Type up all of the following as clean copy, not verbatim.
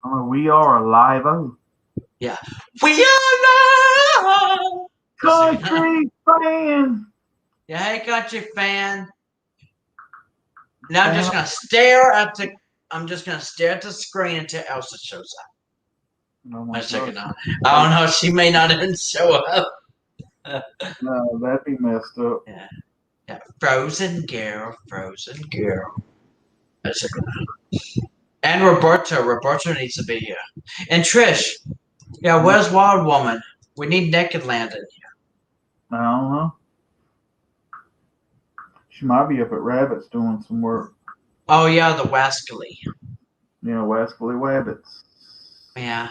We are alive. Oh, Yeah. We are love. country fan. Yeah, hey, country fan. Now I'm Fan. just gonna stare at the. I'm just gonna stare at the screen until Elsa shows up. Oh my Wait a second gosh. now. I don't know. She may not even show up. No, that'd be messed up. Yeah. Yeah. Frozen girl. Frozen girl. Wait a second now. And Roberto. Roberto needs to be here. And Trish. Yeah. Yeah, Where's Wild Woman? We need Naked Landon. I don't know. She might be up at Rabbits doing some work. Oh yeah, the Wascally. Wascally Wabbits. Yeah.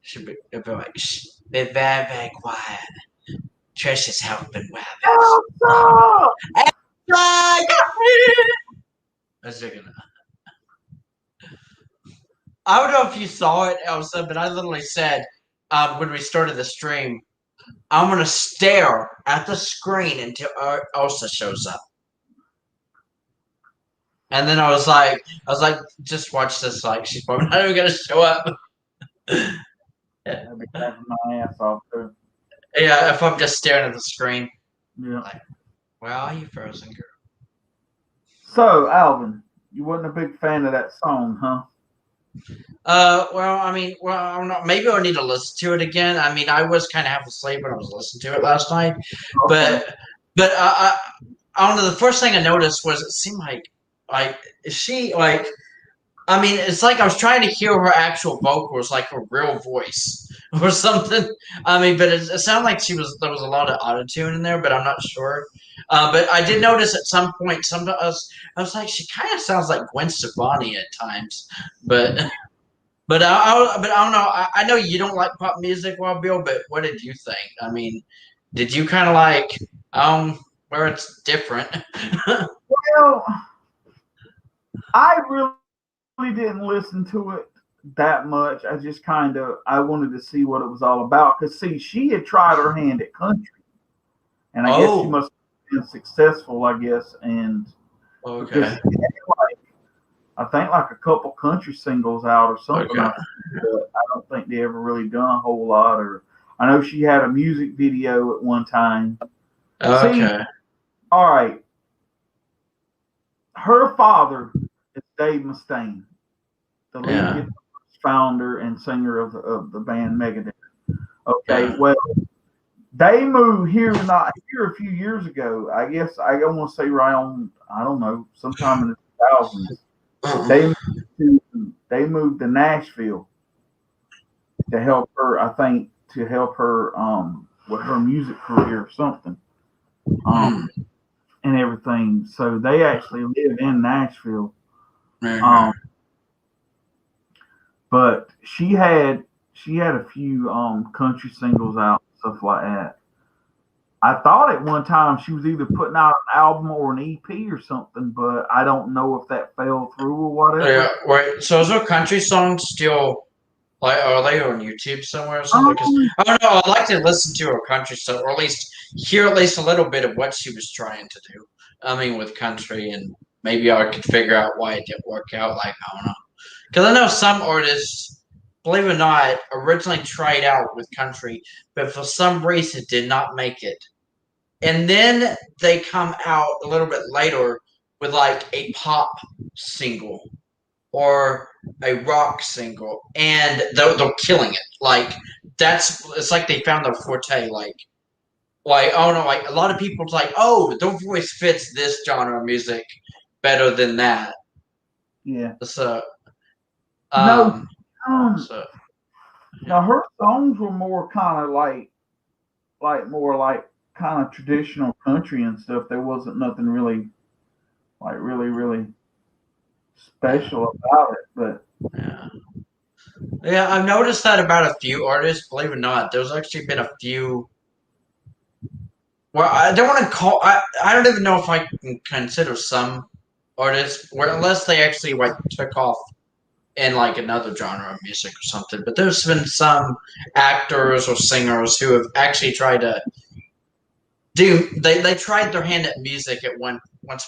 Should be like, shh, be very, very quiet. Trish is helping Wabbits. Elsa! I don't know if you saw it, Elsa, but I literally said when we started the stream, I'm gonna stare at the screen until Elsa shows up. And then I was like, just watch this. Like, she's probably not even gonna show up. I'd be laughing my ass off too. Yeah, if I'm just staring at the screen. Yeah. Like, where are you, Frozen Girl? So, Alvin, you wasn't a big fan of that song, huh? Well, I mean, well, I don't know. Maybe I need to listen to it again. I mean, I was kind of half asleep when I was listening to it last night, Okay. but I don't know. The first thing I noticed was it seemed like is she like? I mean, it's like I was trying to hear her actual vocals, like her real voice or something. I mean, but it sounded like there was a lot of autotune in there, but I'm not sure. But I did notice at some point, I was like, she kind of sounds like Gwen Stefani at times, but. But I don't know. I know you don't like pop music, Wild Bill. But what did you think? I mean, did you kind of like where it's different? Well, I really didn't listen to it that much. I just I wanted to see what it was all about. Cause see, she had tried her hand at country, and I guess she Oh, must have been successful. I guess, and because okay, she had I think like a couple country singles out or something. okay, But I don't think they ever really done a whole lot. Or I know she had a music video at one time. See, okay. all right, her father is Dave Mustaine, the lead Yeah, guitarist, founder, and singer of the band Megadeth. Okay, yeah. well, they moved here not here a few years ago. I guess I want to say around I don't know sometime in the 2000s. They moved they moved to Nashville to help her. I think to help her with her music career or something Mm, um and everything. So they actually live in Nashville. okay. Um, but she had a few country singles out stuff like that. I thought at one time she was either putting out an album or an EP or something, but I don't know if that fell through or Yeah, whatever. wait. So is her country songs still like are they on YouTube somewhere or something? Because Um, I don't know. I'd like to listen to her country stuff, or at least hear at least a little bit of what she was trying to do. I mean, with country, and maybe I could figure out why it didn't work out. Like I don't know. Because I know some artists, believe it or not, originally tried out with country, but for some reason did not make it. And then they come out a little bit later with like a pop single or a rock single, and they're killing it. Like it's like they found their forte. Like oh no, like a lot of people's like, oh, their voice fits this genre of music better than that. yeah. So No, um um, so now her songs were more kind of more like kind of traditional country and stuff. There wasn't nothing really really yeah. special about it, but Yeah. Yeah, I've noticed that about a few artists. Believe it or not, there's actually been a few. Well, I don't want to call. I don't even know if I can consider some artists, where unless they actually like took off in like another genre of music or something. But there's been some actors or singers who have actually tried to do. They tried their hand at music at once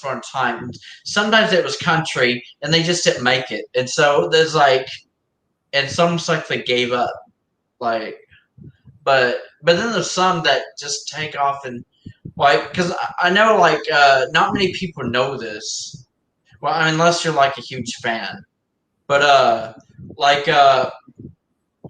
upon a time. Sometimes it was country, and they just didn't make it. And so there's like it's almost like they gave up. Like, but then there's some that just take off and like, because I know like not many people know this. Well, unless you're like a huge fan, but like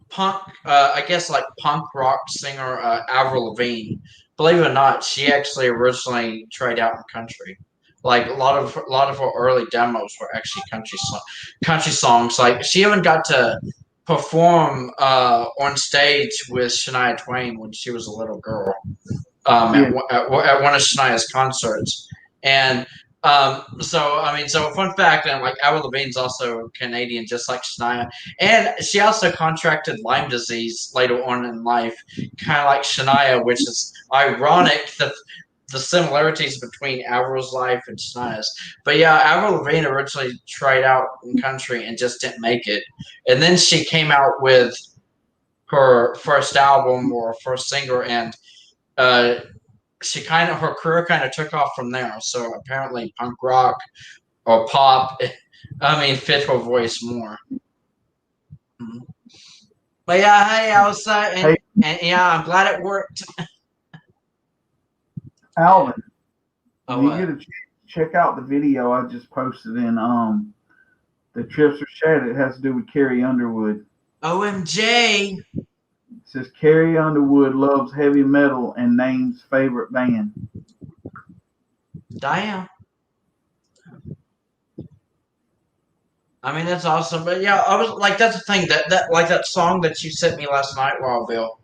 punk, I guess like punk rock singer Avril Lavigne. Believe it or not, she actually originally tried out in country. Like a lot of her early demos were actually country songs. Like she even got to perform on stage with Shania Twain when she was a little girl Yeah. at one of Shania's concerts. And so fun fact, and like Avril Lavigne's also Canadian, just like Shania, and she also contracted Lyme disease later on in life, kind of like Shania, which is ironic that the similarities between Avril's life and Shania's. But yeah, Avril Lavigne originally tried out in country and just didn't make it, and then she came out with her first album or first singer, and uh, her career kind of took off from there. So apparently, punk rock or pop, fit her voice more. Mm-hmm. But yeah, hey, I was and yeah, I'm glad it worked. Alvin, Oh, when you get a chance, check out the video I just posted in the Trips or Chat. It has to do with Carrie Underwood. OMJ. It says Carrie Underwood loves heavy metal and names favorite band. Damn. I mean, that's awesome. But yeah, I was like, that's the thing that like that song that you sent me last night, Wildville.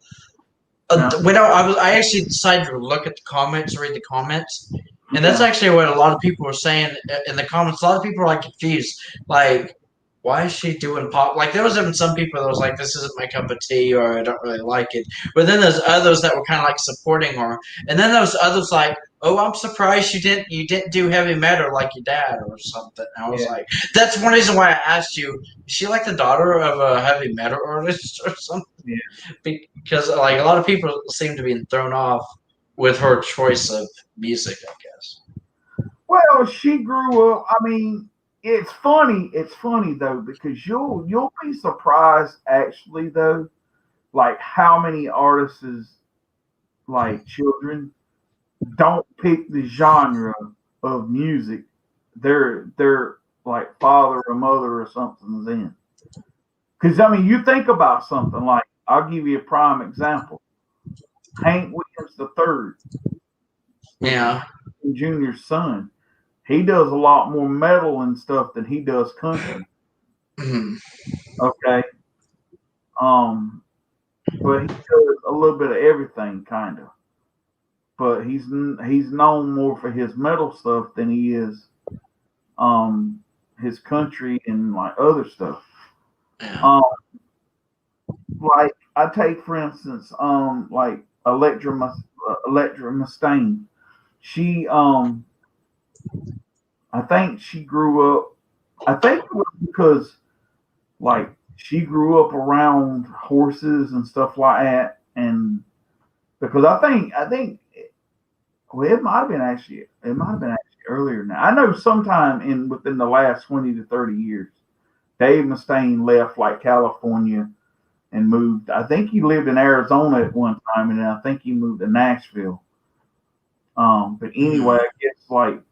When I actually decided to look at the comments, read the comments, and that's actually what a lot of people were saying in the comments. A lot of people are like confused, like, why is she doing pop? Like, there was even some people that was like, this isn't my cup of tea, or I don't really like it. But then there's others that were kind of like supporting her, and then there's others like, oh, I'm surprised you didn't do heavy metal like your dad or something. And I was like, that's one reason why I asked you. Is she like the daughter of a heavy metal artist or something? Yeah. Because like a lot of people seem to be thrown off with her choice of music, I guess. Well, she grew up. I mean, it's funny. It's funny though because you'll be surprised actually though, like how many artists, like children, don't pick the genre of music they're like father or mother or something's in. Because I mean, you think about something like I'll give you a prime example. Hank Williams III, Yeah. Junior's son. He does a lot more metal and stuff than he does country. Okay. But he does a little bit of everything, kind of. But he's known more for his metal stuff than he is his country and like other stuff. Yeah. Like I take for instance, like Electra Mustaine. She I think she grew up. I think it was because like she grew up around horses and stuff like that, and because I think well, it might have been actually earlier now. I know sometime within the last 20 to 30 years, Dave Mustaine left like California and moved. I think he lived in Arizona at one time, and then I think he moved to Nashville. But anyway, I guess like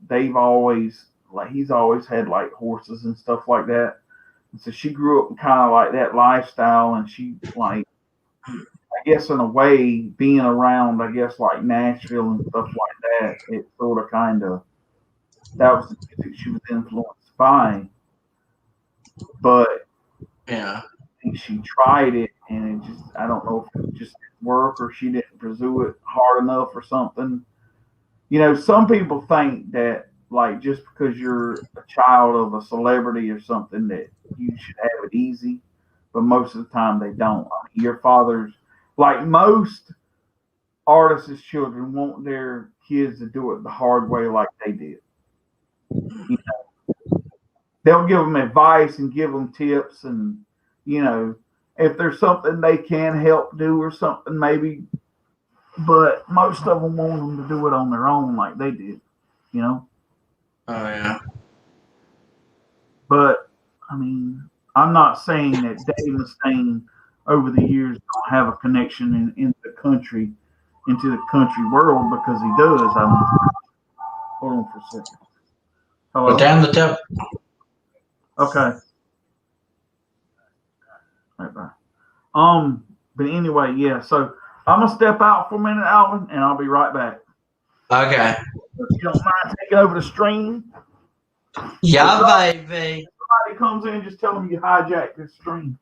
he's always had like horses and stuff like that. And so she grew up kind of like that lifestyle, and she like, I guess in a way, being around, I guess like Nashville and stuff like that, it sort of that was the music she was influenced by. But yeah, I think she tried it, and it just, I don't know if it just didn't work or she didn't pursue it hard enough or something. You know, some people think that like just because you're a child of a celebrity or something that you should have it easy, but most of the time they don't. I mean, your father's like most artists' children want their kids to do it the hard way like they did. You know, they'll give them advice and give them tips, and you know, if there's something they can help do or something, maybe. But most of them want them to do it on their own, like they did. You know. Oh yeah. But I mean, I'm not saying that Dave Mustaine over the years don't have a connection in the country, into the country world, because he does. Hold on for a second. Hello? But down the devil. Okay. Right, bye. But anyway, yeah. So I'm gonna step out for a minute, Alvin, and I'll be right back. Okay. If you don't mind taking over the stream. Yeah, baby. Somebody comes in, just tell them you hijacked the stream.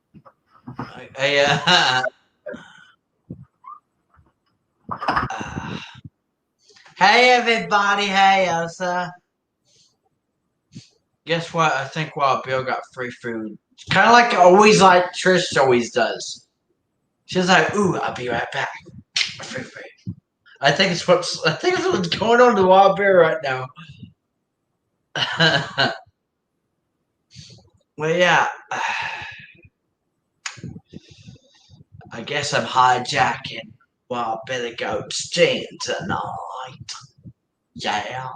Hey, everybody. Hey, Elsa. Guess what? I think Wild Bill got free food. Kind of like Trish always does. She's like, "Ooh, I'll be right back." Free food. I think it's what's going on to Wild Bill right now. Well, yeah. I guess I'm hijacking Wild Billy Goat's stream tonight. Yeah.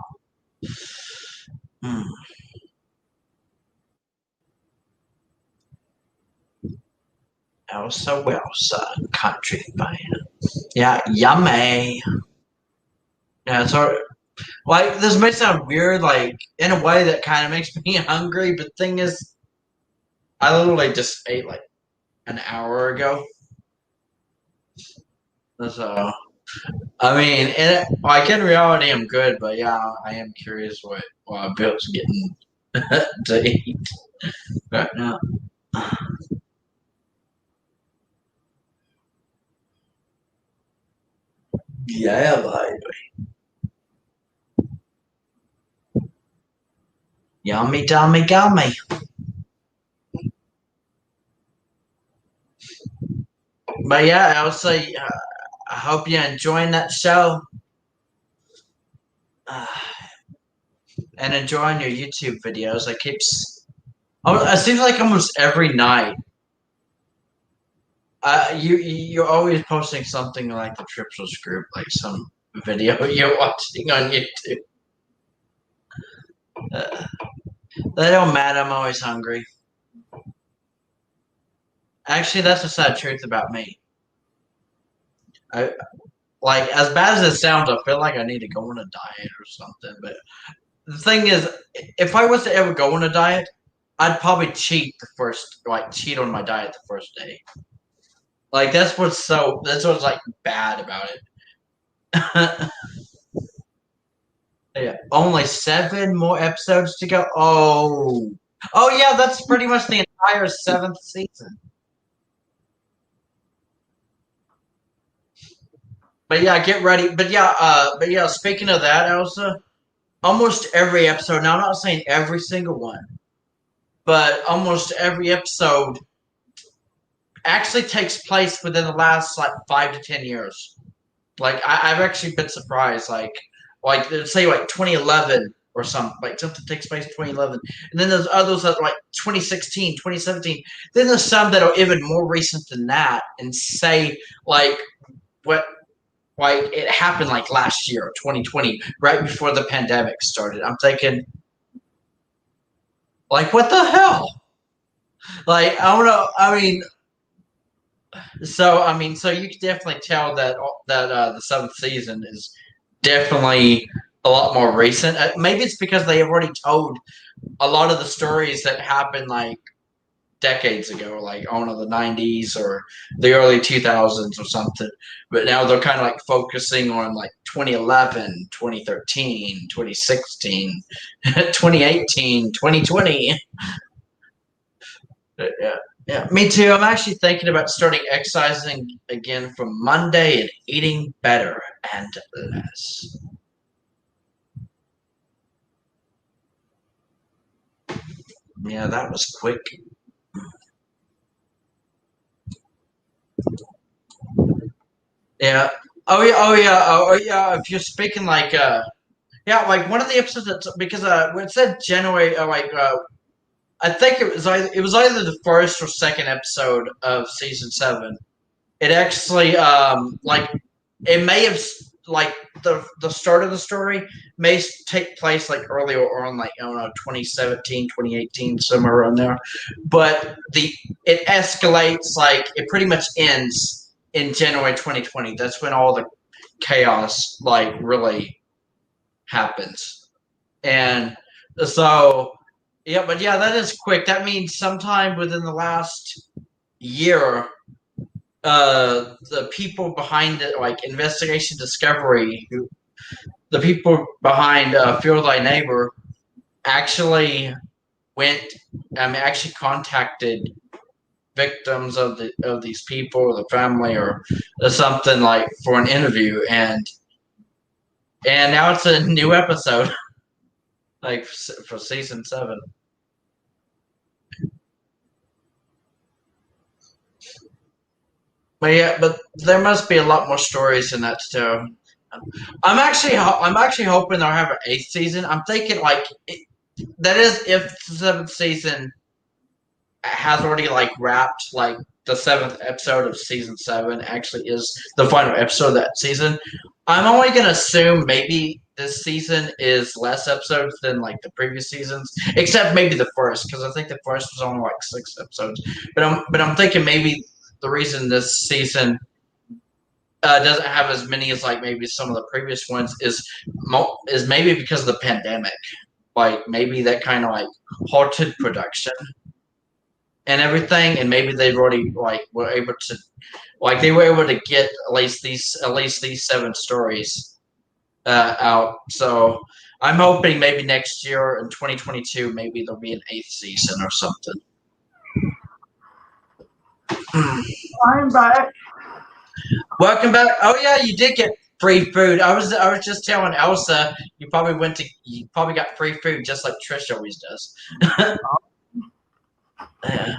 Elsa Wilson, country band. Yeah, yummy. Yeah, so like this may sound weird, like in a way that kind of makes me hungry, but the thing is, I literally just ate like an hour ago. So, I mean, in reality, I'm good, but yeah, I am curious what Bill's getting to eat right now. Yeah, baby. Yummy, dummy, gummy. But yeah, I'll say, I hope you're enjoying that show. And enjoying your YouTube videos. It seems like almost every night, you're always posting something like the Triples group, like some video you're watching on YouTube. That don't matter. I'm always hungry. Actually, that's the sad truth about me. Like, as bad as it sounds, I feel like I need to go on a diet or something. But the thing is, if I was to ever go on a diet, I'd probably cheat on my diet the first day. Like, that's what's like bad about it. Yeah, only 7 more episodes to go. Oh yeah, that's pretty much the entire 7th season. But yeah, get ready. But yeah, speaking of that, Elsa, almost every episode. Now, I'm not saying every single one, but almost every episode actually takes place within the last like 5 to 10 years. Like I've actually been surprised. Like say like 2011 or something. Like something takes place in 2011, and then there's others that like 2016, 2017. Then there's some that are even more recent than that, and say like it happened like last year, 2020, right before the pandemic started. I'm thinking, like, what the hell? Like, I don't know. So you can definitely tell that the 7th season is definitely a lot more recent. Maybe it's because they have already told a lot of the stories that happened like decades ago, like I don't know, the 90s or the early 2000s or something. But now they're kind of like focusing on like 2011, 2013, 2016, 2018, 2020. Yeah, me too. I'm actually thinking about starting exercising again from Monday and eating better and less. Yeah, that was quick. Yeah. Oh yeah. If you're speaking like like one of the episodes because when it said January I think it was either the first or second episode of season 7. It actually like it may have like the start of the story may take place like earlier on, like I don't know, 2017, 2018, somewhere around there. But it escalates, like it pretty much ends in January 2020. That's when all the chaos like really happens. And so yeah, but yeah, that is quick. That means sometime within the last year, the people behind it, like Investigation Discovery, the people behind Fear Thy Neighbor, actually actually contacted victims of these people, or the family, or something, like for an interview, and now it's a new episode, like for season 7. But yeah, but there must be a lot more stories in that too. I'm actually hoping they'll have an 8th season. I'm thinking like that is if the 7th season has already like wrapped, like the 7th episode of season 7 actually is the final episode of that season. I'm only gonna assume maybe this season is less episodes than like the previous seasons, except maybe the first, because I think the first was only like 6 episodes. But I'm thinking maybe the reason this season doesn't have as many as like maybe some of the previous ones is maybe because of the pandemic. Like maybe that kind of like halted production and everything, and maybe they've already like were able to, like they were able to get at least these 7 stories out. So I'm hoping maybe next year in 2022, maybe there'll be an 8th season or something. I'm back. Welcome back. Oh yeah, you did get free food. I was just telling Elsa you probably got free food just like Trish always does. Yeah.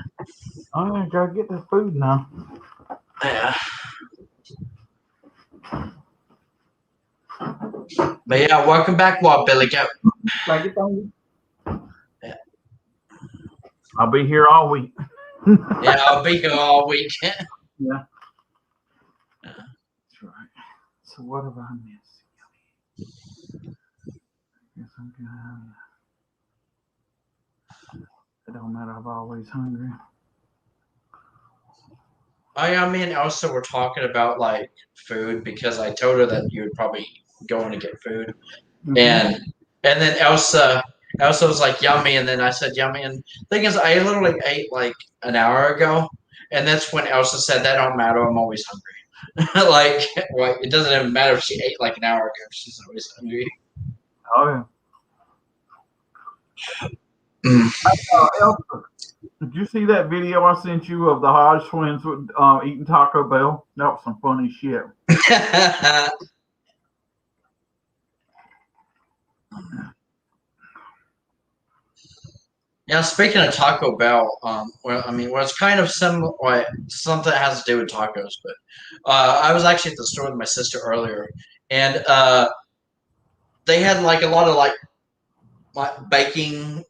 I gotta get the food now. Yeah. But yeah, welcome back, Wild Billy Goat. Thank you. Yeah. I'll be here all week. Yeah, I'll be here all week. Yeah. That's right. So what have I missed? Guess I'm gonna. It don't matter. I'm always hungry. Oh yeah, me and Elsa were talking about like food because I told her that you would probably go in to get food, and then Elsa was like yummy, and then I said yummy, and the thing is I literally ate like an hour ago, and that's when Elsa said that don't matter. I'm always hungry. Like it doesn't even matter if she ate like an hour ago. She's always hungry. Oh yeah. Elsa, did you see that video I sent you of the Hodge twins with, eating Taco Bell? That was some funny shit. Yeah, speaking of Taco Bell, it's kind of similar, like, something that has to do with tacos. But I was actually at the store with my sister earlier, and they had like a lot of like baking,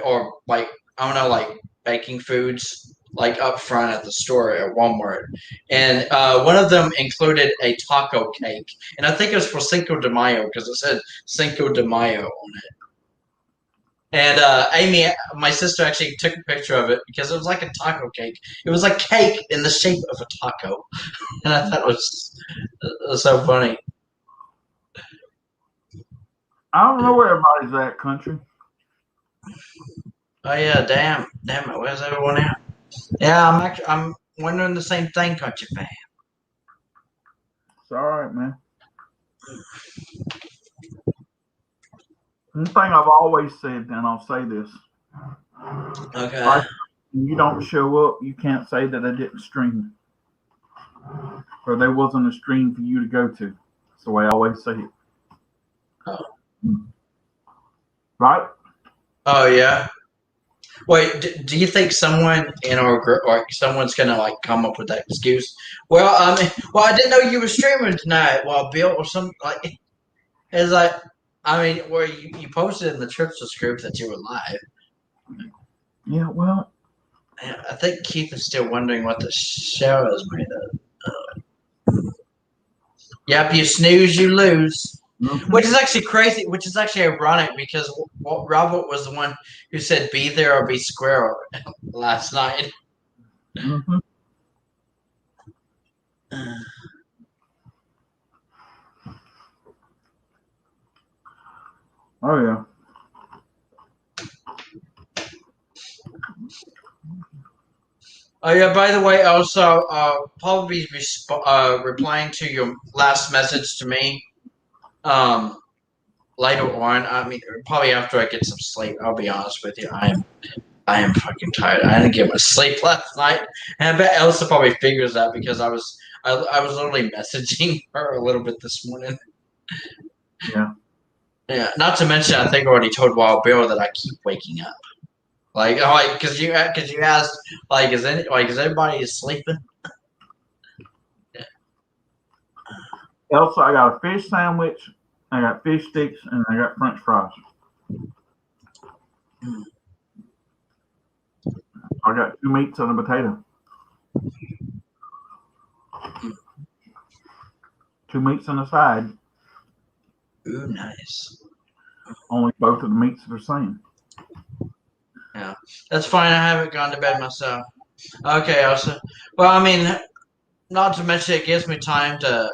or like I don't know, like baking foods like up front at the store at Walmart, and one of them included a taco cake, and I think it was for Cinco de Mayo because it said Cinco de Mayo on it. And Amy, my sister, actually took a picture of it because it was like a taco cake. It was like cake in the shape of a taco, and I thought it was so funny. I don't know where everybody's at, country. Oh yeah, damn it, where's everyone at? Yeah, I'm wondering the same thing, country fan. It's all right, man. One thing I've always said, and I'll say this. Okay. Like, when you don't show up, you can't say that I didn't stream. Or there wasn't a stream for you to go to. That's the way I always say it. Oh. Right? Oh, yeah. Wait, do you think someone in our group, like someone's gonna like come up with that excuse? Well, I didn't know you were streaming tonight. Well, Bill or something like. It's like, where you posted in the Churches group that you were live. Yeah, well. I think Keith is still wondering what the show is made of. Yep, you snooze, you lose. Which is actually crazy. Which is actually ironic because Robert was the one who said "be there or be square" last night. Mm-hmm. Oh yeah. Oh yeah. By the way, also probably replying to your last message to me. Later on, I mean, probably after I get some sleep. I'll be honest with you. I am fucking tired. I didn't get much sleep last night, and I bet Elsa probably figures that because I was literally messaging her a little bit this morning. Yeah. Yeah. Not to mention, I think I already told Wild Bill that I keep waking up. Like, because you asked, like, is everybody sleeping? Yeah. Elsa, I got a fish sandwich, I got fish sticks, and I got French fries. I got 2 meats and a potato. 2 meats and a side. Ooh, nice. Only both of the meats are the same. Yeah, that's fine. I haven't gone to bed myself. Okay, Elsa. Well, I mean, not to mention it gives me time to.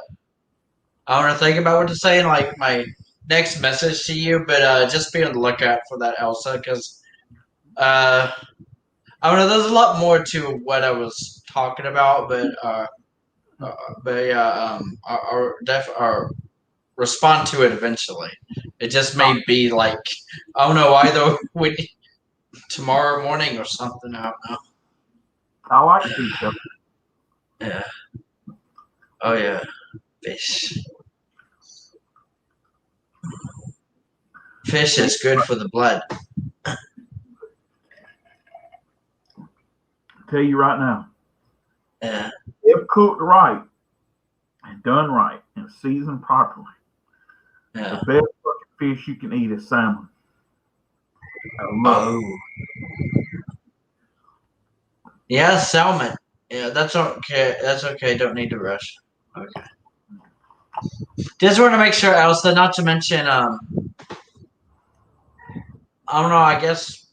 I want to think about what to say in like my next message to you, but just be on the lookout for that, Elsa, because I don't know. There's a lot more to what I was talking about, but yeah, I'll respond to it eventually. It just may be like I don't know either tomorrow morning or something. I don't know. I like fish though. Yeah. Oh yeah, fish. Fish is good for the blood. Tell you right now, Yeah. if cooked right and done right and seasoned properly, Yeah. the best fucking fish you can eat is salmon. Oh. Yeah, salmon. Yeah, that's okay. That's okay. Don't need to rush. Okay. Just want to make sure, Elsa. Not to mention, I don't know. I guess.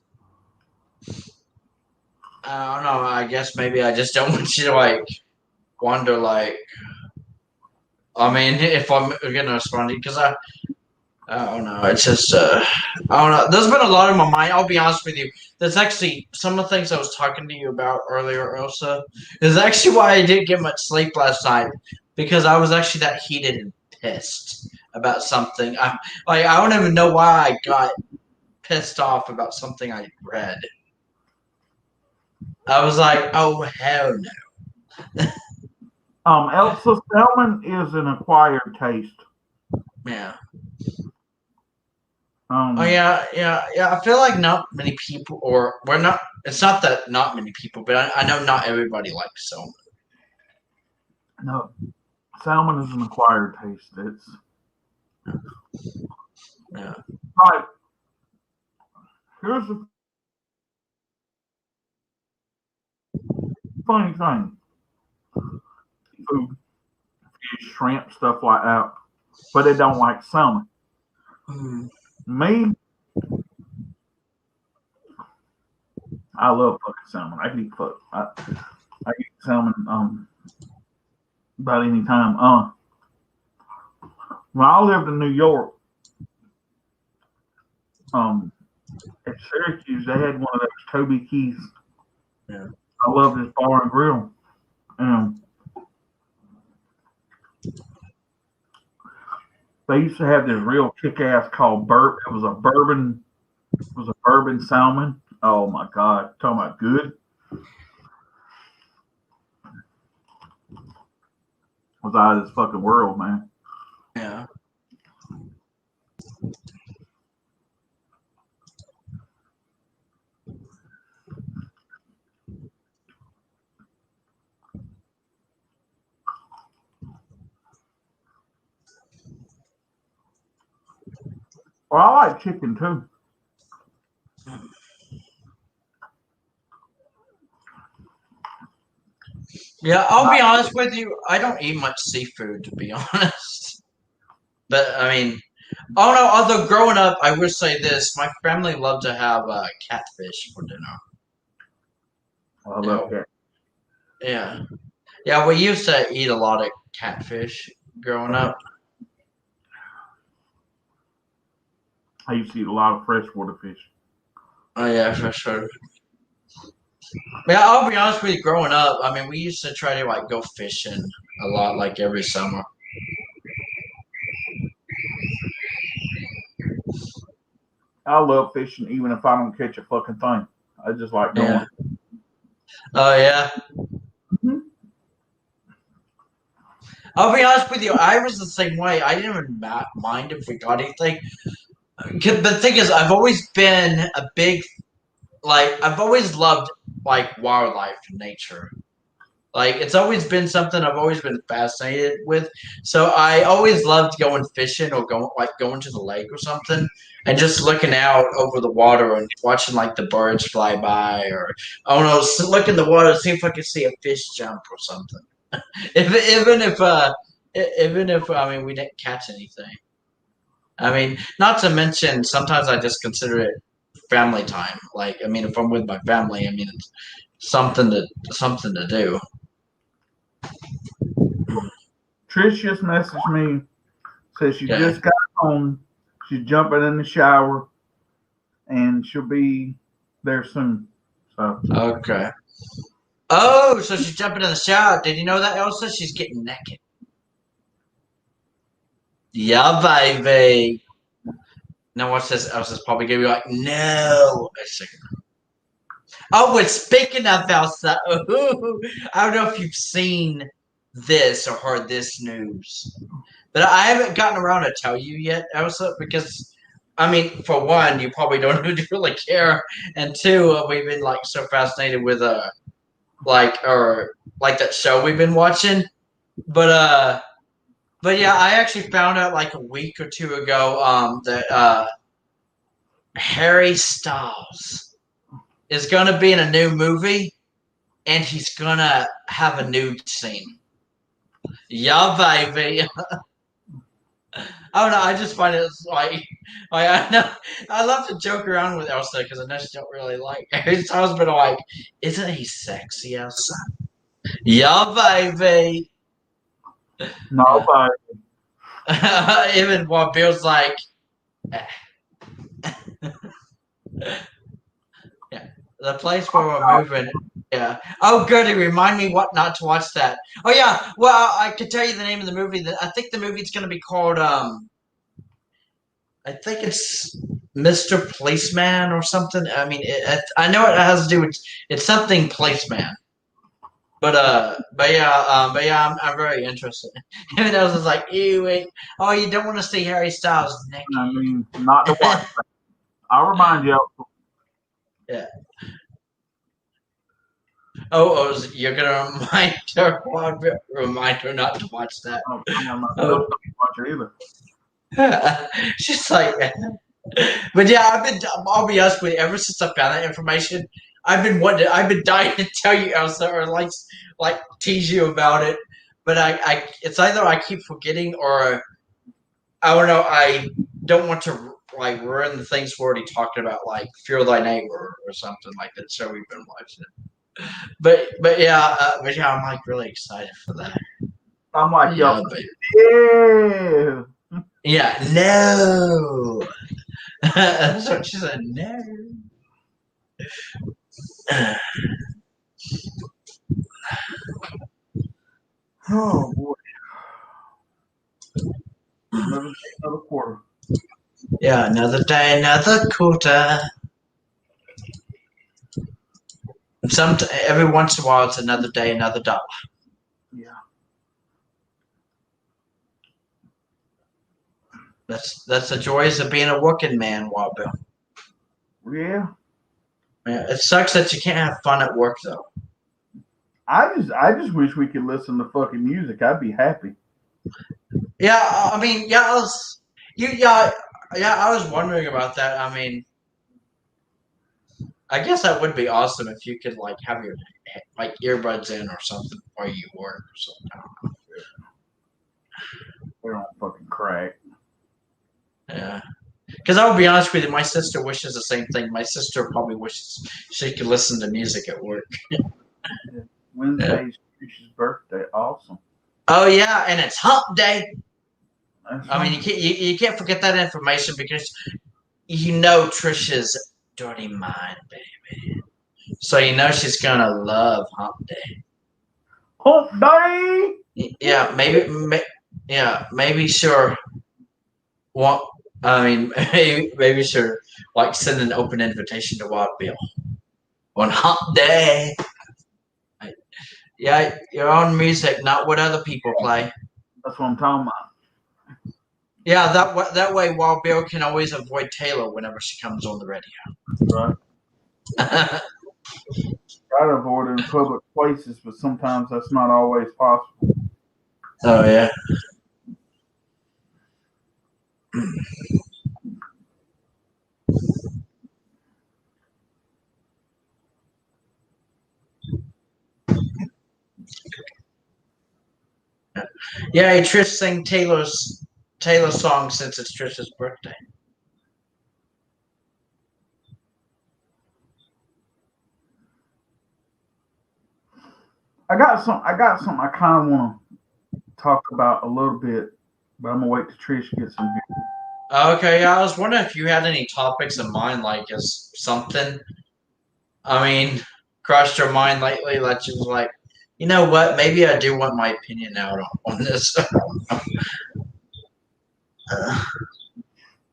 I don't know. I guess maybe I just don't want you to like wonder like. I mean, if I'm gonna respond to you, because I don't know. It's just I don't know. There's been a lot on my mind. I'll be honest with you. That's actually some of the things I was talking to you about earlier. Elsa is actually why I didn't get much sleep last night because I was actually that heated and pissed about something. I don't even know why I got pissed off about something I read. I was like, oh hell no. Elsa, salmon is an acquired taste. Yeah. Um, Oh yeah. I feel like not many people, or we're not. It's not that not many people, but I know not everybody likes salmon. No, salmon is an acquired taste. It's Yeah. right. Here's the funny thing: food, fish, shrimp, stuff like that, but they don't like salmon. Mm. Me, I love fucking salmon. I eat I eat salmon about any time. When I lived in New York, at Syracuse, they had one of those Toby Keith's. Yeah. I love this bar and grill. They used to have this real kick-ass called Burp. It was a bourbon salmon. Oh my god, talking about good. Was out of this fucking world, man. Yeah. Well, I like chicken too. Yeah, I'll be honest with you. I don't eat much seafood, to be honest. But I mean, Oh no! Although growing up, I will say this: my family loved to have catfish for dinner. I love that. Yeah, yeah. We used to eat a lot of catfish growing up. I used to eat a lot of freshwater fish. Oh yeah, for sure. Yeah, I'll be honest with you. Growing up, I mean, we used to try to like go fishing a lot, like every summer. I love fishing, even if I don't catch a fucking thing. I just like going. Yeah. Oh yeah. Mhm. I'll be honest with you. I was the same way. I didn't even mind if we got anything. The thing is, I've always been a big I've always loved like wildlife and nature. Like it's always been something I've always been fascinated with. So I always loved going fishing or going to the lake or something and just looking out over the water and watching like the birds fly by or I don't know, look in the water see if I can see a fish jump or something. If even if I mean we didn't catch anything. I mean, not to mention sometimes I just consider it family time. Like I mean, if I'm with my family, I mean it's something to do. Trish just messaged me, says she Yeah. just got home. She's jumping in the shower, and she'll be there soon. So Okay. Oh, so she's jumping in the shower. Did you know that, Elsa? She's getting naked. Yeah, baby. Now watch this. Elsa's probably gonna be like, no. A second. Oh, but speaking of Elsa, ooh, I don't know if you've seen this or heard this news, but I haven't gotten around to tell you yet, Elsa, because I mean, for one, you probably don't really care, and two, we've been like so fascinated with or like that show we've been watching, but But yeah, I actually found out like a week or two ago that Harry Styles is gonna be in a new movie, and he's gonna have a nude scene. Yeah, baby. I don't know. I just find it like I know I love to joke around with Elsa because I know she don't really like Harry Styles, but I'm like, isn't he sexy, Elsa? Yeah, baby. no, but Even while Bill's like, yeah, the place where we're moving. Yeah. Oh, goody. Remind me what not to watch that. Oh yeah. Well, I could tell you the name of the movie. I think the movie's going to be called. I think it's Mr. Policeman or something. I mean, I know it has to do with it's something Policeman. But yeah, I'm very interested. Even else is like, ew, wait, oh, you don't want to see Harry Styles I mean, not to watch. naked. I'll remind you. Yeah. Oh, you're gonna remind her not to watch that. I'm not Oh. supposed to watch it either. She's like, but yeah, I'll be honest with you. Ever since I found that information, I've been dying to tell you, Elsa, or like tease you about it. But it's either I keep forgetting or I don't know. I don't want to like ruin the things we're already talking about, like Fear Thy Neighbor or something like that show we've been watching. But yeah, I'm like really excited for that. I'm like, Yeah, yeah. yeah, no. That's what she said. No. Oh boy, another day, another quarter. Yeah, another day, another quarter. Every once in a while, it's another day, another dollar. Yeah, That's the joys of being a working man, Wabbill. yeah. Yeah, it sucks that you can't have fun at work though. I just wish we could listen to fucking music. I'd be happy. Yeah, I mean, yeah, I was wondering about that. I mean, I guess that would be awesome if you could like have your like earbuds in or something while you work or something. They're on fucking crack. Yeah. Because I'll be honest with you, my sister wishes the same thing. My sister probably wishes she could listen to music at work. Yeah. Wednesday's Trish's birthday. Awesome. Oh yeah, and it's Hump Day. That's I mean, right. you can't forget that information because you know Trisha's dirty mind, baby. So you know she's gonna love Hump Day. Hump Day. Yeah, maybe sure. What I mean, maybe sure. Like send an open invitation to Wild Bill on Hump Day. Yeah, your own music, not what other people play. That's what I'm talking about. Yeah, that way Wild Bill can always avoid Taylor whenever she comes on the radio. Right. Try to avoid it in public places, but sometimes that's not always possible. Oh yeah. Yeah, hey, Trish sang Taylor song since it's Trish's birthday. I got something I kind of want to talk about a little bit, but I'm gonna wait till Trish gets in here. Okay, yeah, I was wondering if you had any topics in mind, like as something. I mean, crossed your mind lately that you was like, you know what? Maybe I do want my opinion out on this.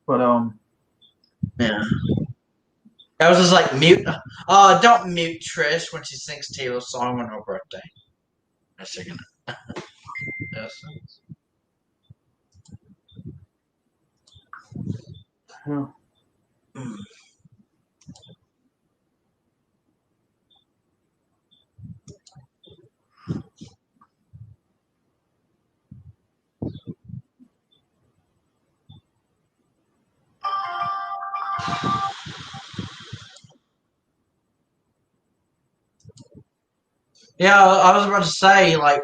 But Yeah. I was just like mute. Don't mute Trish when she sings Taylor's song on her birthday. That's second. Yes. yeah. Yeah, I was about to say like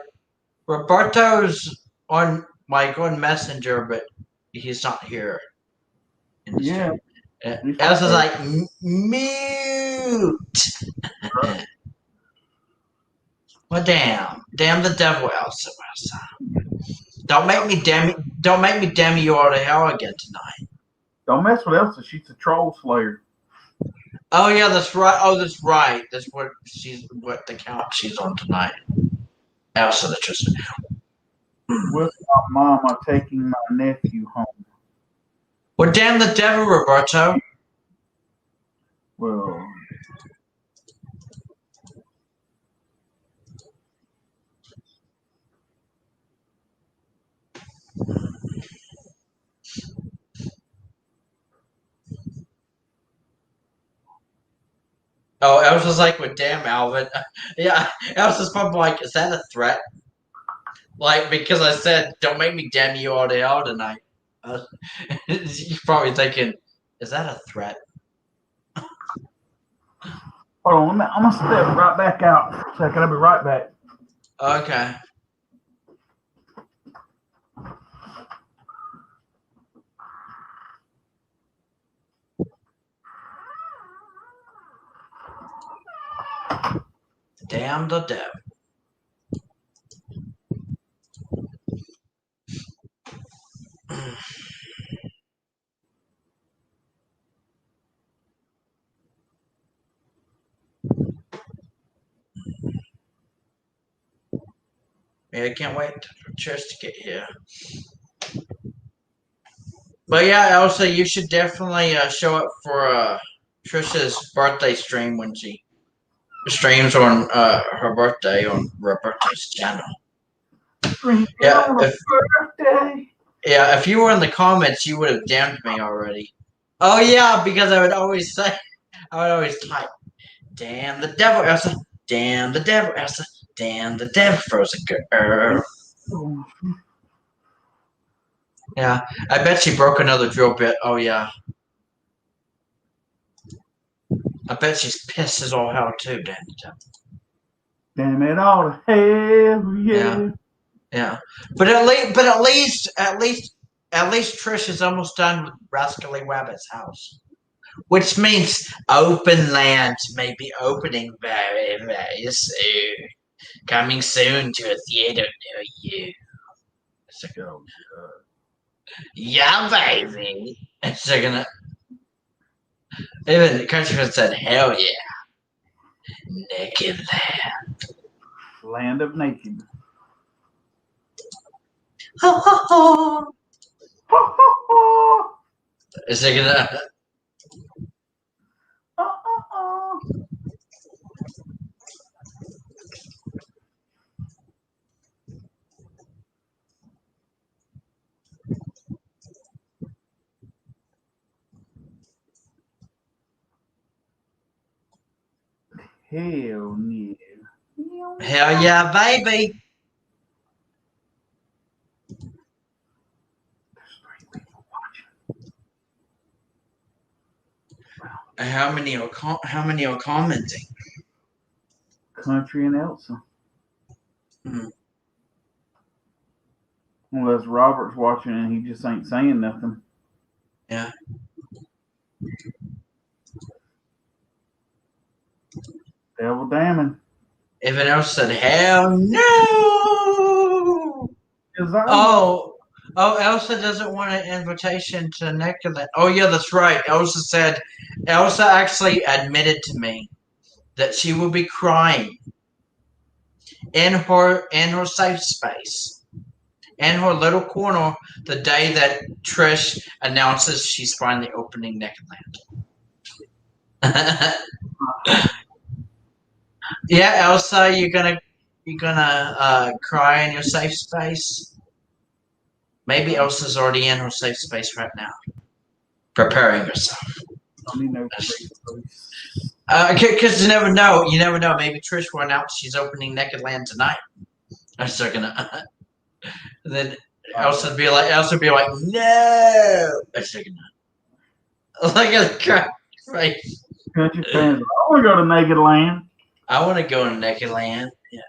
Roberto's on Messenger, but he's not here in the Yeah, stream. he's Elsa's right like mute. there. Well, damn the devil, Elsa. Don't make me damn you all to hell again tonight. Don't mess with Elsa. She's a troll slayer. Oh yeah, that's right. Oh, that's right. That's what the count she's on tonight. Elsa the Tristan. With my mama taking my nephew home. Well, damn the devil, Roberto. Well, Oh, Elsa's like, well, damn, Alvin. Yeah, Elsa's probably like, is that a threat? Like, because I said, don't make me damn you all to hell tonight. You're probably thinking, is that a threat? hold on. I'm gonna step right back out for a second. I'll be right back. Okay. Damn the devil. Yeah, I can't wait for Trish to get here. But yeah, Elsa, you should definitely show up for Trish's birthday stream when she streams on her birthday on Roberto's channel. Yeah, On a birthday. Yeah, if you were in the comments, you would have damned me already. Oh yeah, because I would always type, "Damn the devil, Elsa! Damn the devil, Elsa! Damn the devil, frozen girl." Yeah, I bet she broke another drill bit. Oh yeah, I bet she's pissed as all hell too. Damn the devil. Damn it all to hell, yeah. Yeah. But at least at least Trish is almost done with Rascally Rabbit's house, which means open land may be opening very, very soon. Coming soon to a theater near you. It's like, oh, yeah, baby. It's like, even the countryman said, hell yeah. Naked land. Land of naked. Is it gonna? Hell no. Hell yeah, baby. How many are commenting? Country and Elsa. Hmm. Unless Robert's watching and he just ain't saying nothing. Yeah. Devil damning. Everyone else said, hell no. Oh, Elsa doesn't want an invitation to Nicola. Oh, yeah, that's right. Elsa actually admitted to me that she will be crying in her safe space, in her little corner, the day that Trish announces she's finally opening Naked Land. Yeah, Elsa, you're gonna cry in your safe space. Maybe Elsa's already in her safe space right now, preparing herself. Because you never know. You never know. Maybe Trish will announce she's opening Naked Land tonight. I'm still gonna. Then Elsa would be like, no. I'm still gonna. Look at the crap face. Country fans, I want to go to Naked Land. I want to go to Naked Land. Yeah.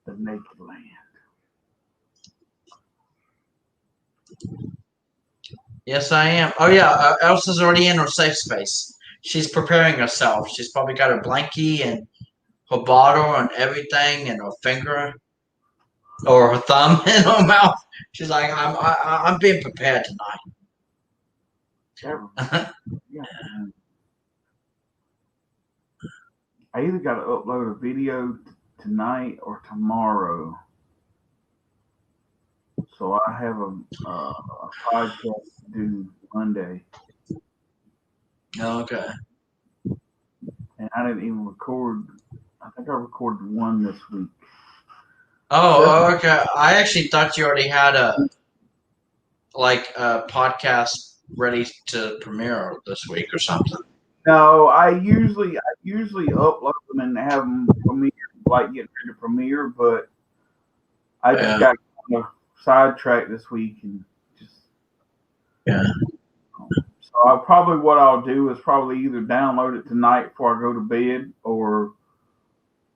The Naked Land. Yes, I am. Oh, yeah. Elsa's already in her safe space. She's preparing herself. She's probably got her blankie and her bottle and everything, and her finger or her thumb in her mouth. She's like, I'm being prepared tonight. Yeah. I either got to upload a video tonight or tomorrow. So I have a podcast to do Monday. Okay. And I didn't even record. I think I recorded one this week. Oh, okay. I actually thought you already had a podcast ready to premiere this week or something. No, I usually upload them and have them premiere, like get ready to premiere, but I just got kind of sidetracked this week and just So what I'll do is probably either download it tonight before I go to bed, or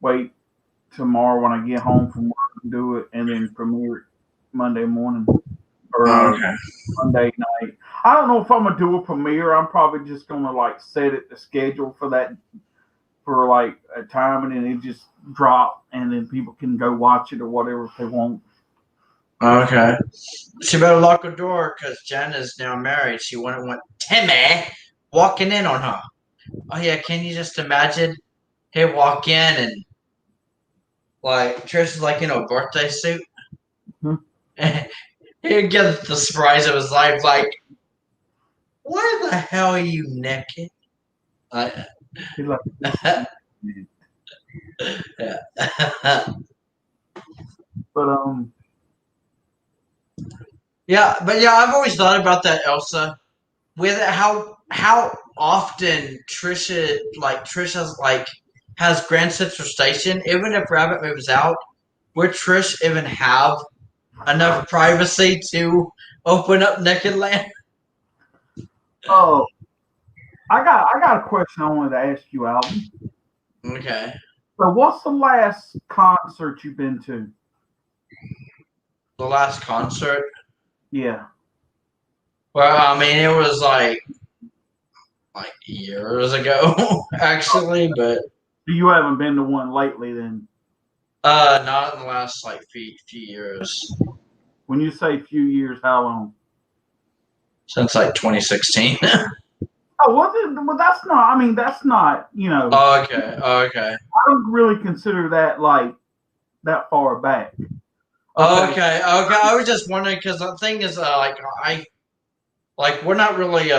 wait tomorrow when I get home from work and do it, and then premiere it Monday morning or Monday night. I don't know if I'm gonna do a premiere. I'm probably just gonna set it the schedule for that for a time, and then it just drop, and then people can go watch it or whatever if they want. Okay. She better lock her door because Jen is now married. She wouldn't want Timmy walking in on her. Oh yeah, can you just imagine him walk in and Trish is in a birthday suit? Mm-hmm. He'd get the surprise of his life, why the hell are you naked? But yeah, I've always thought about that, Elsa, with how often Trisha has Grand Central Station, even if Rabbit moves out, would Trish even have enough privacy to open up Naked Land? Oh, I got a question I wanted to ask you, Alvin. Okay. So, what's the last concert you've been to? The last concert. Yeah. Well, I mean, it was like years ago, actually, but You haven't been to one lately, then? not in the last like few years. When you say few years, how long? Since like 2016. Oh, well, that's not. I mean, that's not. Okay. I don't really consider that like that far back. Okay. I was just wondering because the thing is, we're not really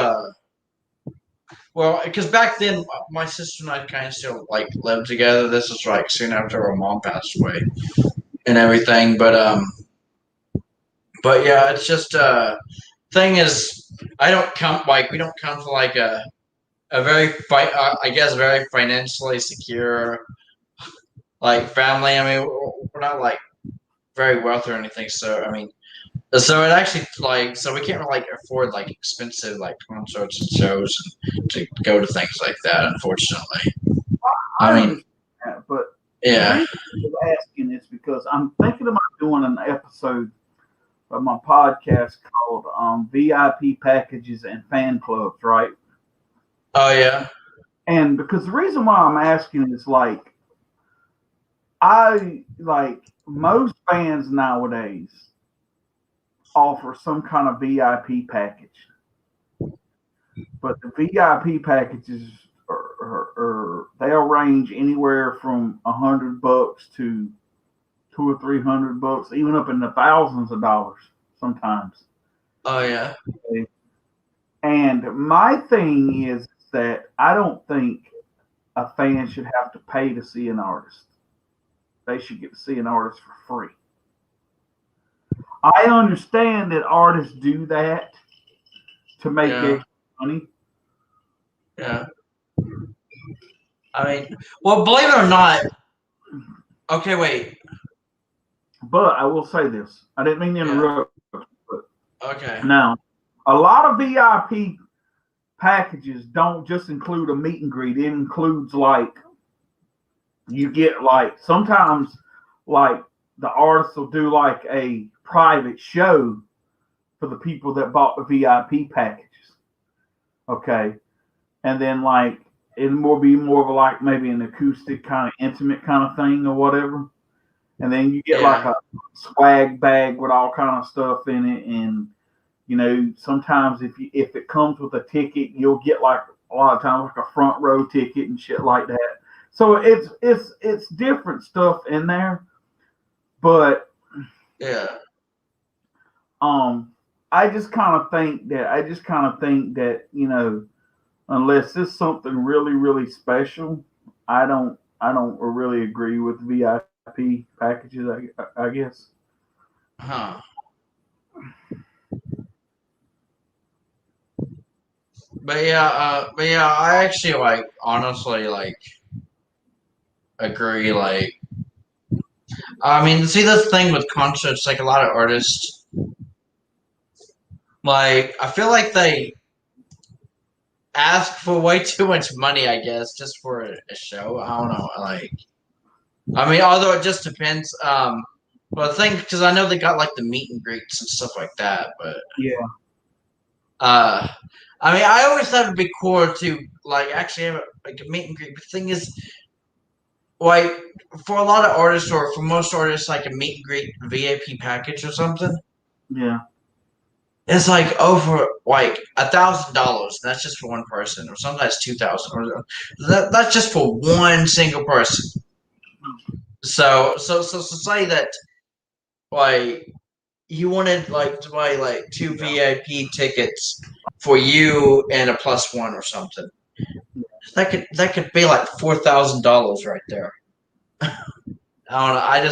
well, because back then my sister and I kind of still like lived together. This was like soon after our mom passed away and everything, but yeah, it's just thing is, I don't come like we don't come to like a very I guess very financially secure like family. I mean, we're not like very wealthy or anything. So I mean, so it actually like so we can't really like afford like expensive like concerts and shows to go to things like that. Unfortunately, I I mean, understand that, but the yeah. reason I'm asking is because I'm thinking about doing an episode of my podcast called VIP packages and fan clubs, right? Oh yeah. And because the reason why I'm asking is like I like most bands nowadays offer some kind of VIP package, but the VIP packages they'll range anywhere from $100 to $200 or $300, even up in the thousands of dollars sometimes. Oh yeah. Okay? And my thing is that I don't think a fan should have to pay to see an artist. They should get to see an artist for free. I understand that artists do that to make extra money. Yeah. I mean, well, believe it or not. Okay, wait. But I will say this. I didn't mean to interrupt. Okay. Now, a lot of VIP packages don't just include a meet and greet. It includes like you get like sometimes like the artist will do like a private show for the people that bought the VIP packages. Okay. And then like it will be more of a like maybe an acoustic kind of intimate kind of thing or whatever. And then you get like a swag bag with all kind of stuff in it. And sometimes if it comes with a ticket, you'll get like a lot of times like a front row ticket and shit like that. So it's different stuff in there. But I just kind of think that unless it's something really really special, I don't really agree with VIP packages. I guess. Huh. But yeah, I actually like honestly like agree. Like, I mean, see the thing with concerts, like a lot of artists, like I feel like they ask for way too much money. I guess just for a show. I don't know. Like, I mean, although it just depends. But the thing, because I know they got like the meet and greets and stuff like that, but yeah. I mean, I always thought it'd be cool to like actually have like a meet and greet. But the thing is, like for a lot of artists or for most artists, like a meet and greet VIP package or something. Yeah. It's like over like $1,000. That's just for one person, or sometimes 2,000. Or that's just for one single person. So say that like you wanted like to buy like two VIP tickets for you and a plus one or something. That could be like $4,000 right there. I don't know.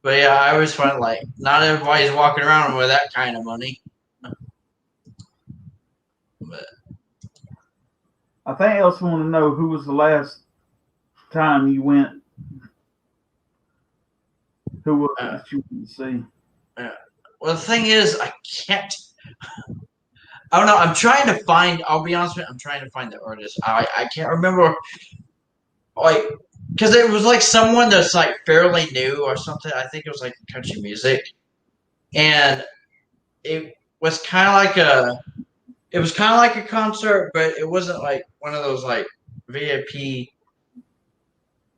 But yeah, I always find like not everybody's walking around with that kind of money. But I think I also want to know who was the last time you went. Who was it that you went to see? Well, the thing is, I can't. I don't know. I'm trying to find. I'll be honest with you. I'm trying to find the artist. I can't remember. Like, because it was like someone that's like fairly new or something. I think it was like country music, and it was kind of like a concert, but it wasn't like one of those like VIP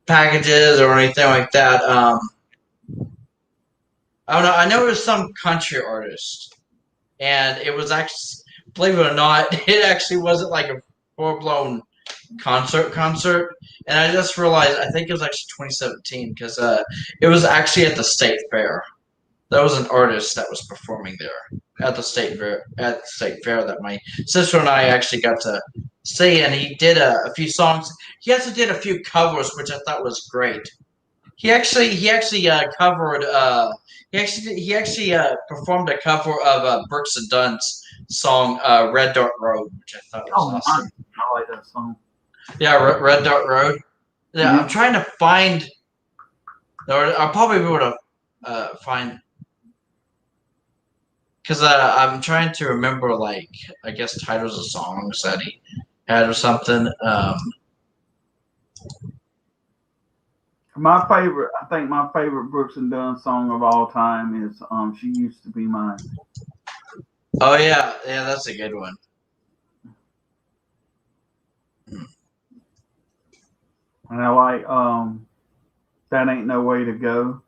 packages or anything like that. I don't know. I know it was some country artist, and it was actually, believe it or not, it actually wasn't like a full blown concert. And I just realized I think it was actually 2017 because it was actually at the state fair. There was an artist that was performing there at the state fair. At the state fair that my sister and I actually got to see, and he did a few songs. He also did a few covers, which I thought was great. Covered. He actually performed a cover of Brooks and Dunn's song "Red Dirt Road," which I thought was awesome. I like that song. Yeah, Red Dirt Road. Yeah, I'm trying to find. Or I'll probably be able to find. Because I'm trying to remember, like, I guess titles of songs that he had or something. My favorite Brooks and Dunn song of all time is "She Used to Be Mine." Oh yeah, that's a good one. And I like "That Ain't No Way to Go."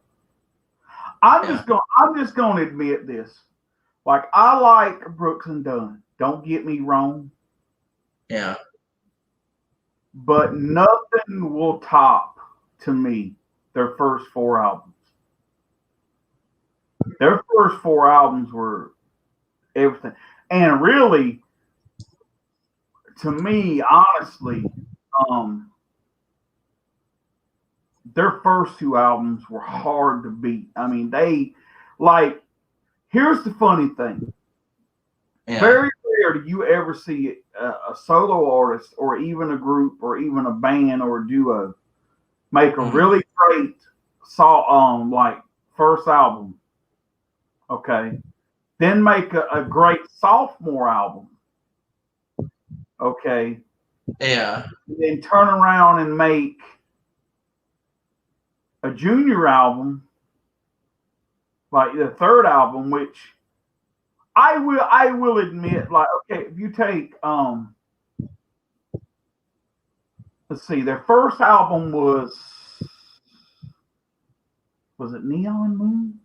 I'm just gonna admit this. Like, I like Brooks and Dunn. Don't get me wrong. Yeah. But nothing will top, to me, their first 4 albums. Their first 4 albums were everything. And really, to me, honestly, their first 2 albums were hard to beat. I mean, here's the funny thing. Yeah. Very rare do you ever see a solo artist or even a group or even a band or a duo make a really great like first album, okay, then make a great sophomore album, okay, yeah, then turn around and make a junior album, like the third album, which I will admit, like, okay, if you take let's see, their first album was it Neon Moon?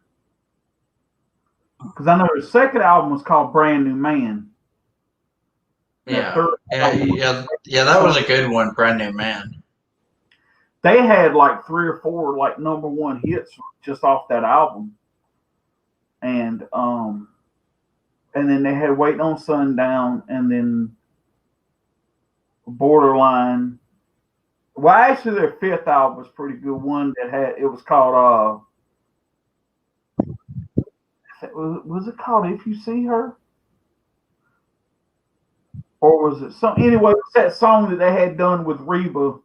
Because I know their second album was called Brand New Man. Yeah, that was a good one, Brand New Man. They had like 3 or 4 like #1 hits just off that album. And then they had Waiting on Sundown, and then Borderline. Well, actually, their 5th album was a pretty good one. It was called was it called If You See Her? Or was it anyway, it's that song that they had done with Reba,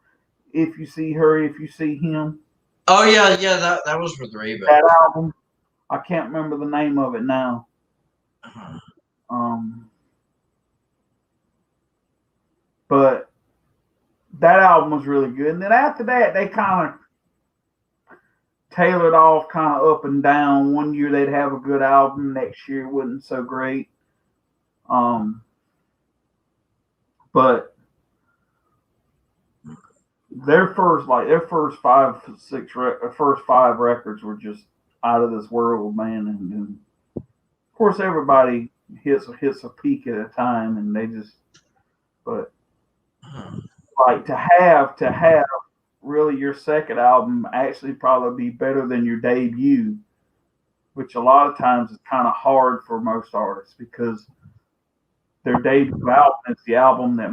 If You See Her, If You See Him. Oh yeah, that was with Reba. That album. I can't remember the name of it now. But that album was really good. And then after that, they kind of tailored off kind of up and down. One year they'd have a good album, next year it wasn't so great. But their first 5 records were just out of this world, man. And of course, everybody hits a peak at a time, and they just, but like to have really your second album actually probably be better than your debut, which a lot of times is kind of hard for most artists because their debut album is the album that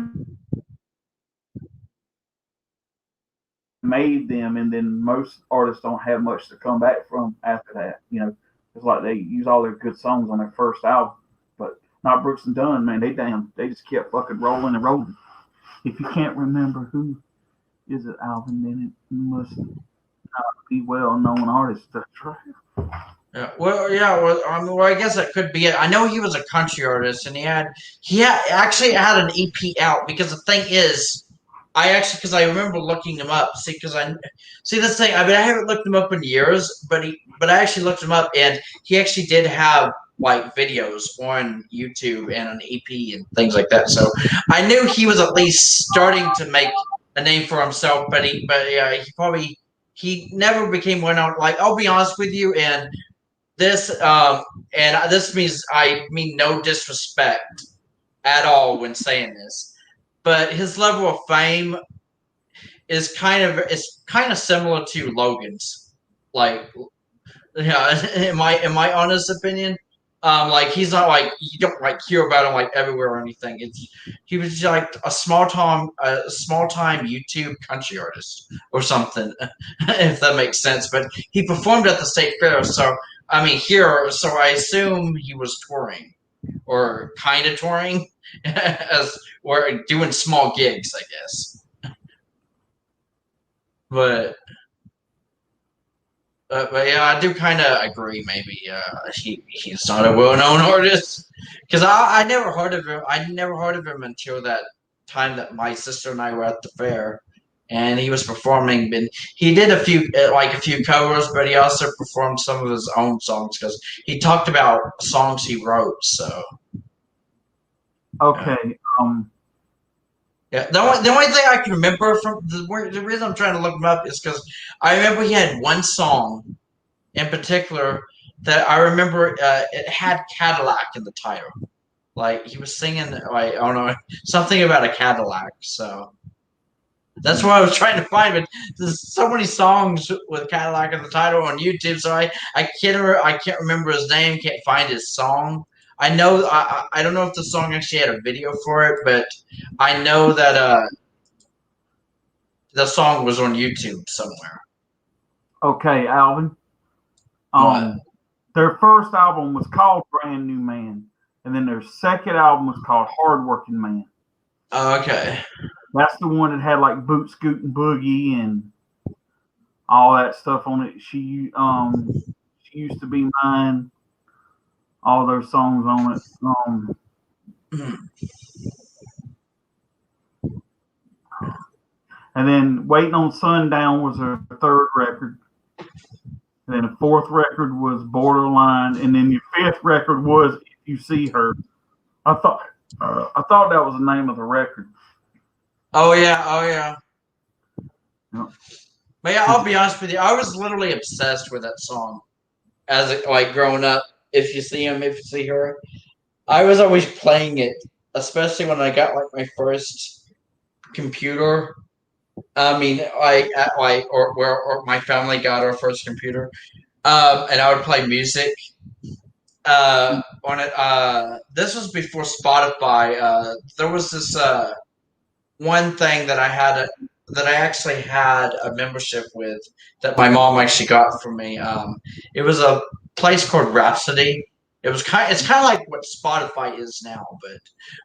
made them, and then most artists don't have much to come back from after that. You know, it's like they use all their good songs on their first album, but not Brooks and Dunn, man. They just kept fucking rolling and rolling. If you can't remember who is it album, then it must not be well-known artist. That's right. Yeah. Well, I guess that could be it. I know he was a country artist, and he actually had an EP out, because the thing is, I actually, because I remember looking him up. See, because I see this thing. I mean, I haven't looked him up in years, but I actually looked him up, and he actually did have like videos on YouTube and on EP and things like that. So I knew he was at least starting to make a name for himself, but he never became one out. Like, I'll be honest with you, this this means I mean no disrespect at all when saying this, but his level of fame is kind of similar to Logan's. Like, yeah, in my honest opinion, like he's not like you don't like hear about him like everywhere or anything. He was just like a small time YouTube country artist or something, if that makes sense. But he performed at the state fair, so I mean here, so I assume he was touring or kind of touring, as or doing small gigs, I guess. But but yeah, I do kind of agree. Maybe he's not a well-known artist because I never heard of him. I never heard of him until that time that my sister and I were at the fair, and he was performing. And he did a few covers, but he also performed some of his own songs because he talked about songs he wrote. So Okay. yeah, the only thing I can remember from the reason I'm trying to look him up is because I remember he had one song in particular that I remember it had Cadillac in the title. Like he was singing like I don't know something about a Cadillac. So that's what I was trying to find. But there's so many songs with Cadillac in the title on YouTube, so I can't remember his name. Can't find his song. I know I don't know if the song actually had a video for it, but I know that the song was on YouTube somewhere. Okay, Alvin. What? Their first album was called Brand New Man, and then their second album was called Hardworking Man. Oh, okay. That's the one that had like Boot Scootin' Boogie and all that stuff on it. She used to be mine. All those songs on it. And then Waiting on Sundown was her third record. And then the fourth record was Borderline, and then your fifth record was If You See Her. I thought that was the name of the record. Oh yeah. Yep. But yeah, I'll be honest with you. I was literally obsessed with that song as like growing up. If you see him, if you see her, I was always playing it, especially when I got like my first computer. I mean, or my family got our first computer, and I would play music on it. This was before Spotify. There was this one thing that I actually had a membership with that my mom actually got for me. It was a place called Rhapsody. It's kind of like what Spotify is now,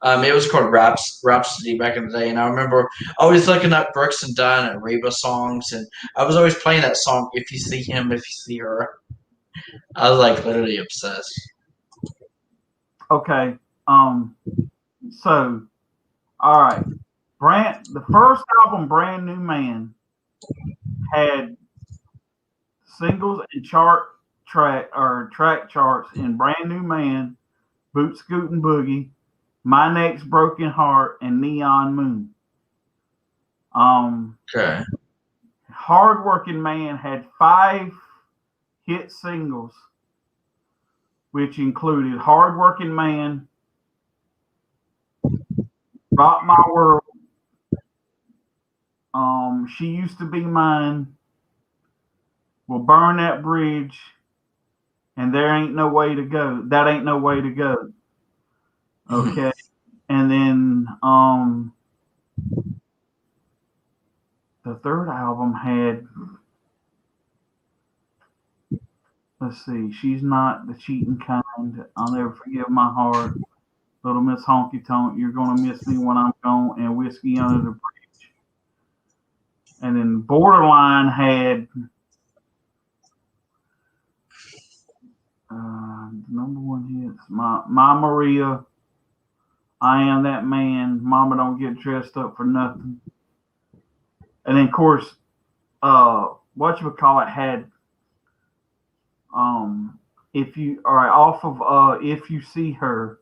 but it was called Rhapsody back in the day. And I remember always looking up Brooks and Dunn and Reba songs, and I was always playing that song. If you see him, if you see her, I was like literally obsessed. Okay. So, all right. The first album, Brand New Man, had singles and track charts in Brand New Man, Boot Scootin' Boogie, My Next Broken Heart, and Neon Moon. Okay. Hardworking Man had 5 hit singles, which included Hardworking Man, Rock My World, She Used to Be Mine, We'll Burn That Bridge, and There Ain't No Way to Go. That Ain't No Way to Go. Okay. And then the third album had, let's see, She's Not the Cheating Kind, I'll Never Forgive My Heart, Little Miss Honky Tonk, You're Gonna Miss Me When I'm Gone, and Whiskey Under the Bridge. And then Borderline had number one hits, My Maria, I Am That Man, Mama Don't Get Dressed Up for Nothing, And then of course, whatchamacallit had if you all right off of If You See Her,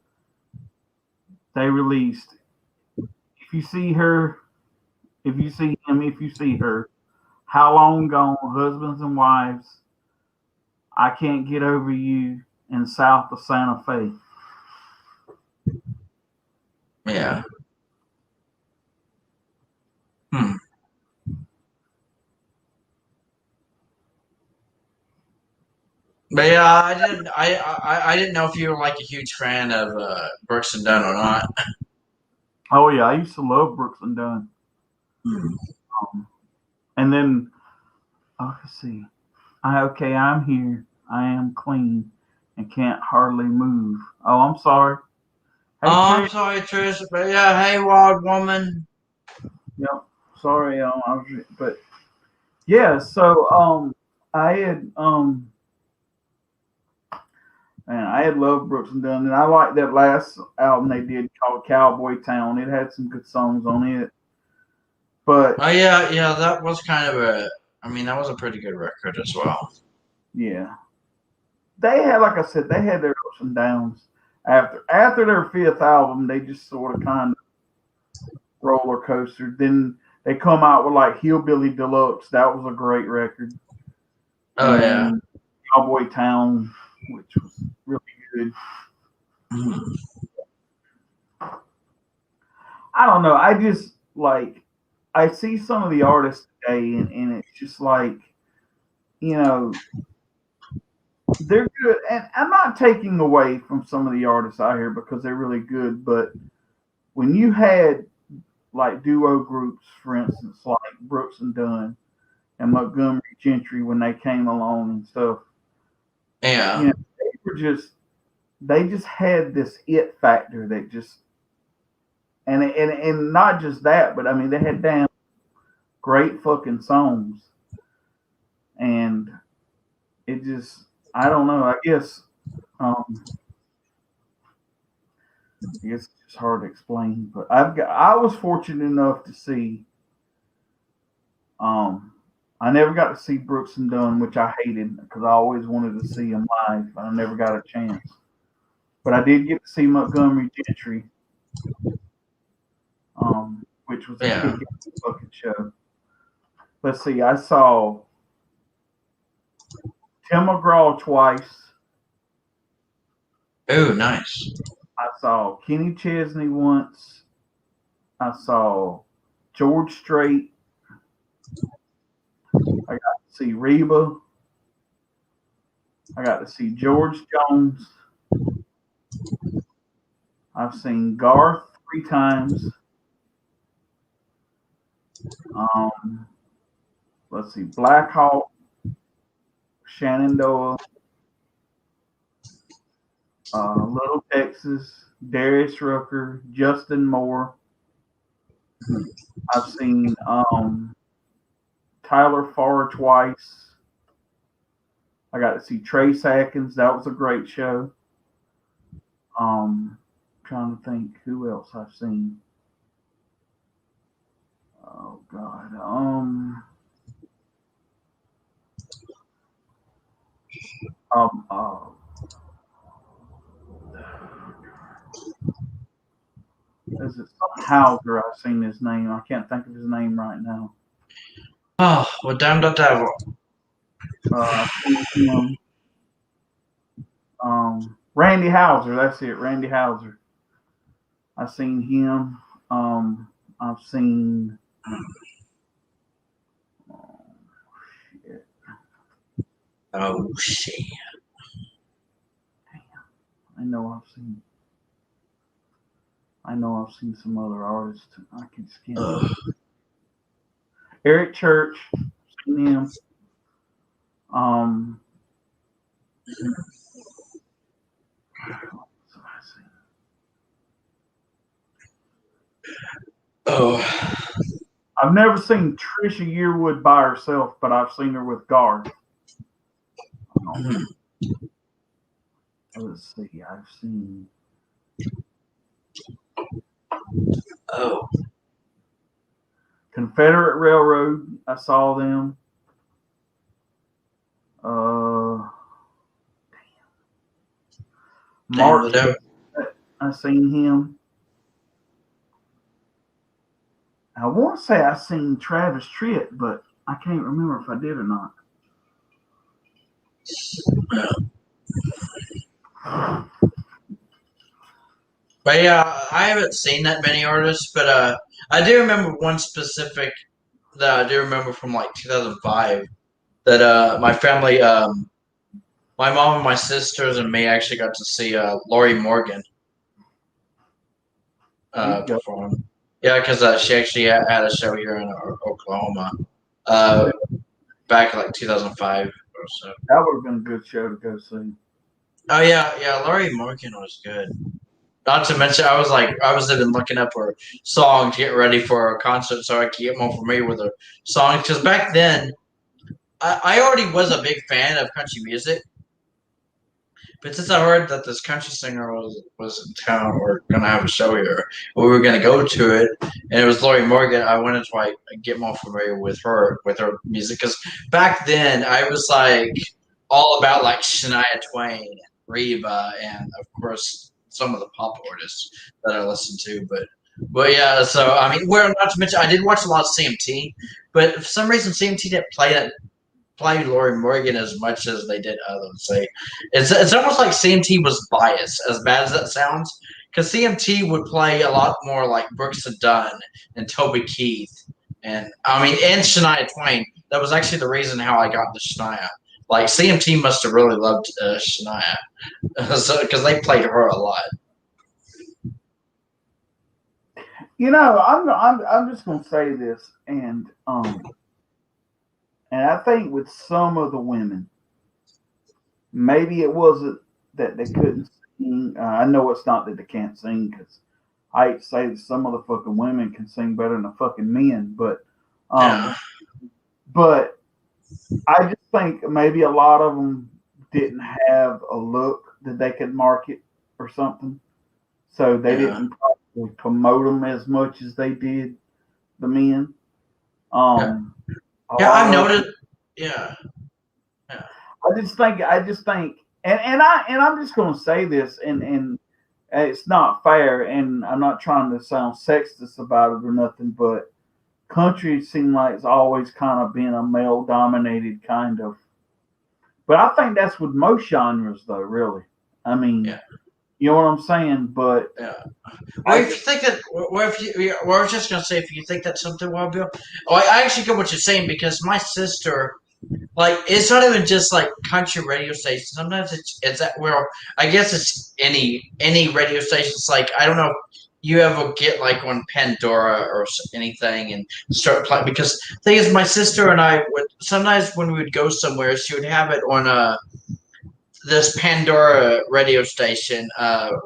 they released If You See Her, If You See Him, If You See Her, How Long Gone, Husbands and Wives, I Can't Get Over You, and South of Santa Fe. Yeah. But yeah, I didn't know if you were like a huge fan of Brooks and Dunn or not. Oh yeah, I used to love Brooks and Dunn. And then let's see. Okay, I'm here. I am clean and can't hardly move. Oh, I'm sorry. Hey, I'm sorry, Trish, but yeah, hey, wild woman. Yep. Sorry, but yeah. So I had man, I had loved Brooks and Dunn, and I liked that last album they did called Cowboy Town. It had some good songs on it. But oh yeah, that was kind of a. I mean, that was a pretty good record as well. yeah, they had, like I said, they had their ups and downs. After their fifth album, they just sort of kind of roller coaster. Then they come out with like Hillbilly Deluxe. That was a great record. Oh yeah. Cowboy Town, which was really good. I don't know. I just like I see some of the artists today, and it's just like, you know, they're good. And I'm not taking away from some of the artists out here because they're really good. But when you had like duo groups, for instance, like Brooks and Dunn and Montgomery Gentry when they came along and stuff, Yeah. you know, they just had this it factor that just and not just that, but I mean they had damn great fucking songs, and it just I don't know. I guess it's just hard to explain, but I was fortunate enough to see. Um, I never got to see Brooks and Dunn, which I hated because I always wanted to see them live, but I never got a chance. But I did get to see Montgomery Gentry, which was a kick fucking show. Let's see, I saw Tim McGraw twice. Oh, nice. I saw Kenny Chesney once. I saw George Strait. I got to see Reba. I got to see George Jones. I've seen Garth 3 times. Let's see, Black Hawk, Shenandoah, Little Texas, Darius Rucker, Justin Moore. I've seen Tyler Farr twice. I got to see Trace Atkins. That was a great show. Trying to think who else I've seen. Oh God. Is it some Hauser? I've seen his name. I can't think of his name right now. Oh, well, damn the devil. I've seen him. Randy Hauser. That's it. Randy Hauser. I've seen him. I've seen. Oh shit. Damn. I know I've seen some other artists. I can skim. Eric Church. Seen him. Oh. I've never seen Trisha Yearwood by herself, but I've seen her with Garth. Let's see. I've seen. Oh. Confederate Railroad, I saw them. Mark, I seen him. I want to say I seen Travis Tritt, but I can't remember if I did or not. But yeah, I haven't seen that many artists, but I do remember one specific that I do remember from like 2005 that my family, my mom and my sisters and me actually got to see Lori Morgan perform. Yeah, because she actually had a show here in Oklahoma back in like 2005 or so. That would have been a good show to go see. Oh yeah, Lori Morgan was good. Not to mention, I was even looking up her song to get ready for her concert so I could get more familiar with her songs. Because back then, I already was a big fan of country music. But since I heard that this country singer was in town, or gonna have a show here, we were gonna go to it, and it was Lori Morgan. I wanted to like get more familiar with her music, because back then I was like all about like Shania Twain, Reba, and of course some of the pop artists that I listened to. But yeah, so I mean, well, not to mention I did watch a lot of CMT, but for some reason CMT didn't play Lori Morgan as much as they did others. It's almost like CMT was biased, as bad as that sounds, because CMT would play a lot more like Brooks and Dunn and Toby Keith, and I mean, and Shania Twain. That was actually the reason how I got into Shania. Like CMT must have really loved Shania, because they played her a lot. You know, I'm just gonna say this, and I think with some of the women, maybe it wasn't that they couldn't sing. I know it's not that they can't sing, because I hate to say that some of the fucking women can sing better than the fucking men, but but I just think maybe a lot of them didn't have a look that they could market or something, so they didn't probably promote them as much as they did the men. I've noticed. Yeah. I just think, and I'm just going to say this, and it's not fair, and I'm not trying to sound sexist about it or nothing, but country seems like it's always kind of been a male-dominated kind of. But I think that's with most genres, though. Really, I mean, you know what I'm saying? But well, if you think that, I was just gonna say, if you think that's something, well, Bill, I actually get what you're saying, because my sister. Like, it's not even just like country radio stations. Sometimes it's that, well, I guess it's any radio stations. Like, I don't know if you ever get like on Pandora or anything and start playing, because the thing is, my sister and I would sometimes, when we would go somewhere, she would have it on this Pandora radio station,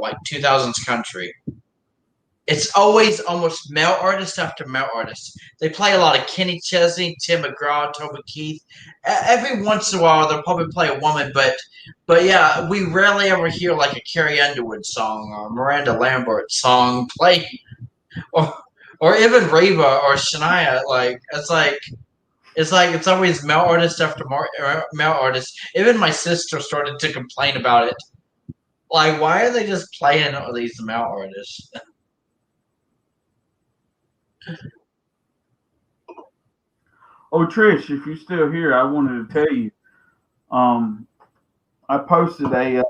like 2000s country. It's always almost male artist after male artist. They play a lot of Kenny Chesney, Tim McGraw, Toby Keith. Every once in a while, they'll probably play a woman, but yeah, we rarely ever hear like a Carrie Underwood song or Miranda Lambert song played, or even Reba or Shania. Like it's always male artist after male artist. Even my sister started to complain about it. Like, why are they just playing all these male artists? Oh, Trish, if you're still here, I wanted to tell you, I posted a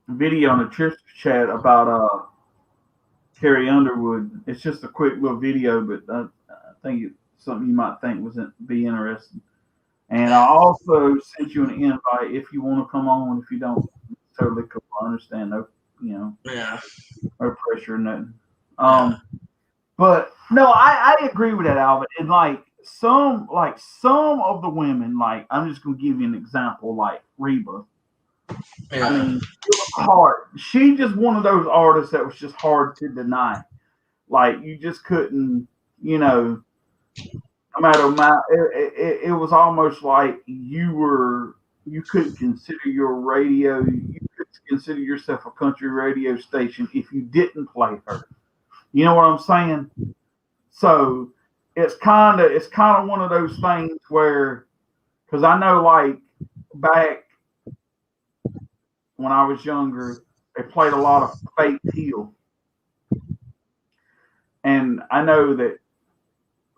video on the Trish chat about Carrie Underwood. It's just a quick little video, but I think it's something you might think be interesting. And I also sent you an invite if you want to come on. If you don't, totally cool. I understand. No, no pressure or nothing. But no, I agree with that, Alvin. And like some of the women, like I'm just gonna give you an example, like Reba. Yeah. I mean, it was hard. She just one of those artists that was just hard to deny. Like you just couldn't, no matter amount. It was almost like you couldn't consider your radio. You couldn't consider yourself a country radio station if you didn't play her. You know what I'm saying? So it's kind of one of those things where, because I know like back when I was younger, they played a lot of Faith Hill, and I know that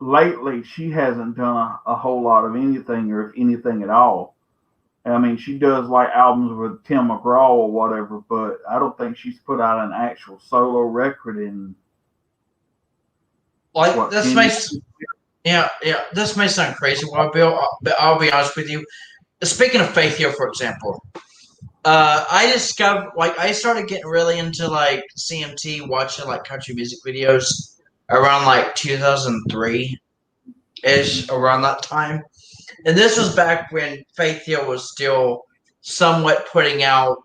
lately she hasn't done a whole lot of anything, or if anything at all. I mean, she does like albums with Tim McGraw or whatever, but I don't think she's put out an actual solo record in Like what this 10 may, years. yeah, this may sound crazy, well, Bill, but I'll be honest with you. Speaking of Faith Hill, for example, I discovered like I started getting really into like CMT, watching like country music videos around like 2003 ish, around that time. And this was back when Faith Hill was still somewhat putting out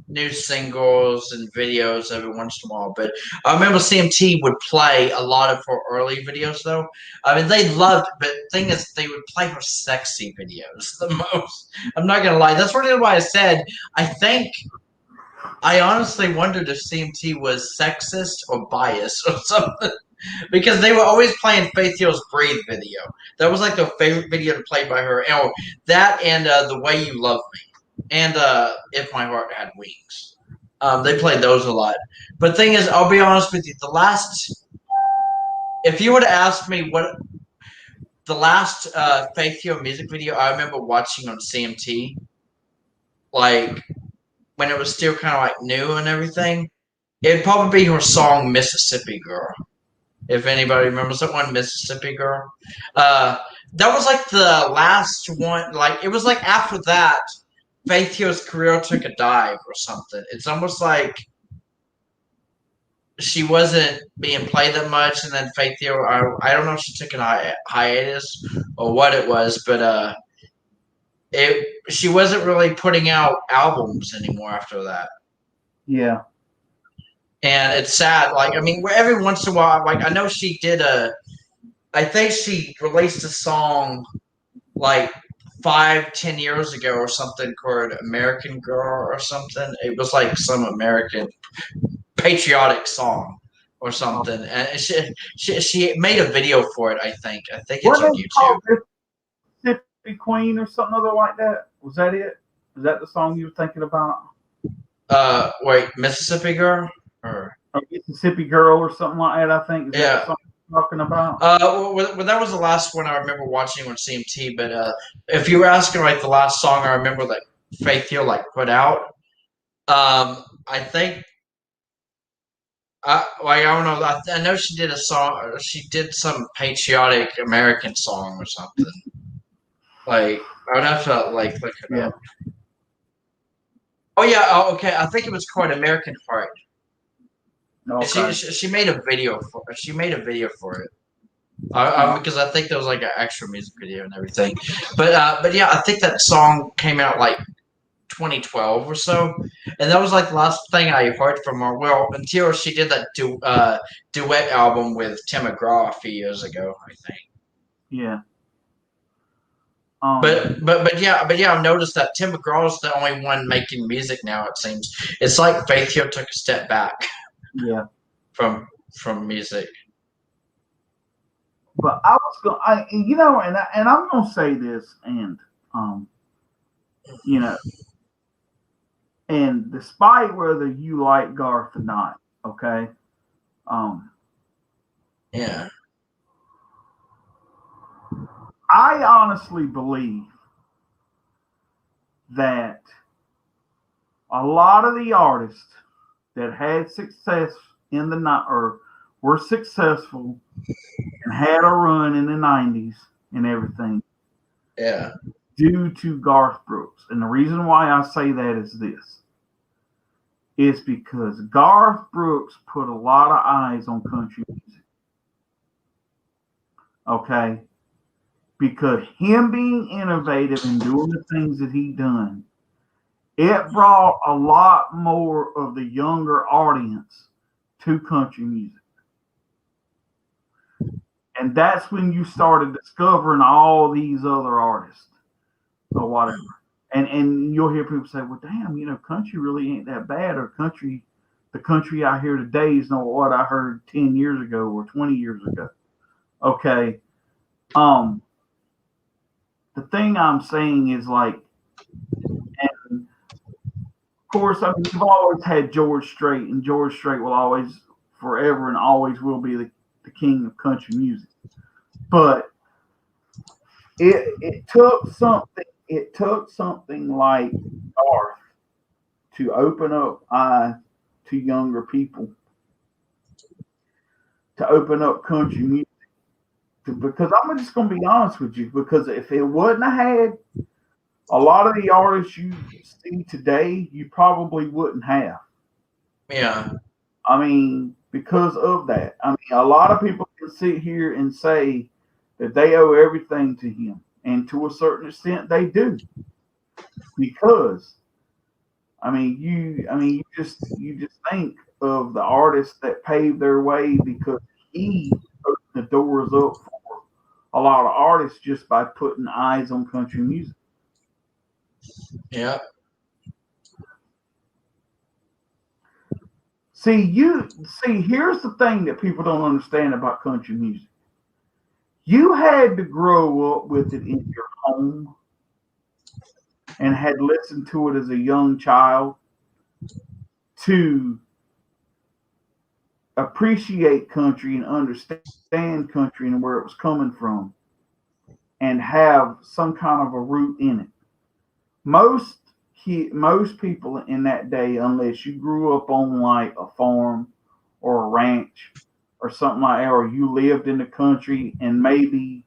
new singles and videos every once in a while. But I remember CMT would play a lot of her early videos, though. I mean, they loved, but the thing is, they would play her sexy videos the most. I'm not going to lie. That's really why I said, I think, I honestly wondered if CMT was sexist or biased or something. Because they were always playing Faith Hill's Breathe video. That was like their favorite video to play by her. Oh, that and The Way You Love Me. And If My Heart Had Wings. They played those a lot. But the thing is, I'll be honest with you, if you would have asked me what the last Faith Hill music video I remember watching on CMT, like when it was still kind of like new and everything, it'd probably be her song Mississippi Girl. If anybody remembers that one, Mississippi Girl. That was like the last one. Like, it was like after that, Faith Hill's career took a dive or something. It's almost like she wasn't being played that much, and then Faith Hill, I don't know if she took a hiatus or what it was, but she wasn't really putting out albums anymore after that. Yeah. And it's sad. Like, I mean, every once in a while, like, I know she did I think she released a song like 5, 10 years ago or something called American Girl or something. It was like some American patriotic song or something. And she made a video for it, I think. I think it's on YouTube. Mississippi Queen or something other like that? Was that it? Is that the song you were thinking about? Wait, Mississippi Girl? Or Mississippi Girl or something like that, I think. Is yeah. That the song you're talking about? Well, that was the last one I remember watching on CMT. But if you were asking like the last song I remember that Faith Hill like put out, I think I don't know. I know she did a song. She did some patriotic American song or something. Like I would have to like look it up. Oh yeah. Oh, okay. I think it was called American Heart. Okay. She made a video for. She made a video for it. Because I think there was like an extra music video and everything. But yeah, I think that song came out like 2012 or so, and that was like the last thing I heard from her. Well, until she did that duet album with Tim McGraw a few years ago, I think. Yeah. But yeah, I've noticed that Tim McGraw is the only one making music now. It seems it's like Faith Hill took a step back. Yeah. From music. But I was going, and I'm going to say this, and and despite whether you like Garth or not, okay, yeah, I honestly believe that a lot of the artists that had success in the night or were successful and had a run in the 90s and everything, yeah, due to Garth Brooks. And the reason why I say that is this, is because Garth Brooks put a lot of eyes on country music. Okay? Because him being innovative and doing the things that he done, it brought a lot more of the younger audience to country music. And that's when you started discovering all these other artists or whatever. And you'll hear people say, well, damn, country really ain't that bad, or the country I hear today is not what I heard 10 years ago or 20 years ago. Okay. The thing I'm saying is like, and of course, I mean, you've always had George Strait, and George Strait will always, forever, and always will be the king of country music. But it took something. It took something like Garth to open up eyes to younger people, to open up country music. Because I'm just going to be honest with you, because if it wouldn't have had a lot of the artists you see today, you probably wouldn't have. Yeah. I mean, because of that. I mean, a lot of people can sit here and say that they owe everything to him. And to a certain extent, they do. Because, you just think of the artists that paved their way because he opened the doors up for a lot of artists just by putting eyes on country music. Yeah. See, here's the thing that people don't understand about country music. You had to grow up with it in your home and had listened to it as a young child to appreciate country and understand country and where it was coming from and have some kind of a root in it. Most people in that day, unless you grew up on like a farm or a ranch or something like that, or you lived in the country and maybe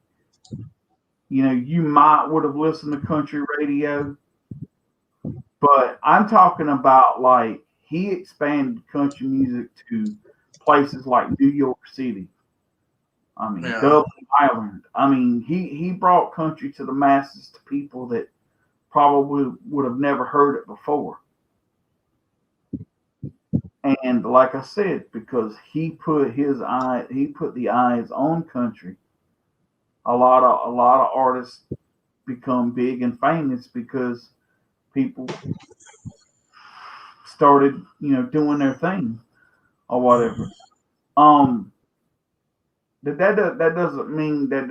you might would have listened to country radio. But I'm talking about like he expanded country music to places like New York City. I mean, Dublin, Ireland. I mean, he brought country to the masses, to people that probably would have never heard it before. And like I said, because he put the eyes on country, a lot of artists become big and famous because people started, doing their thing or whatever. That doesn't mean that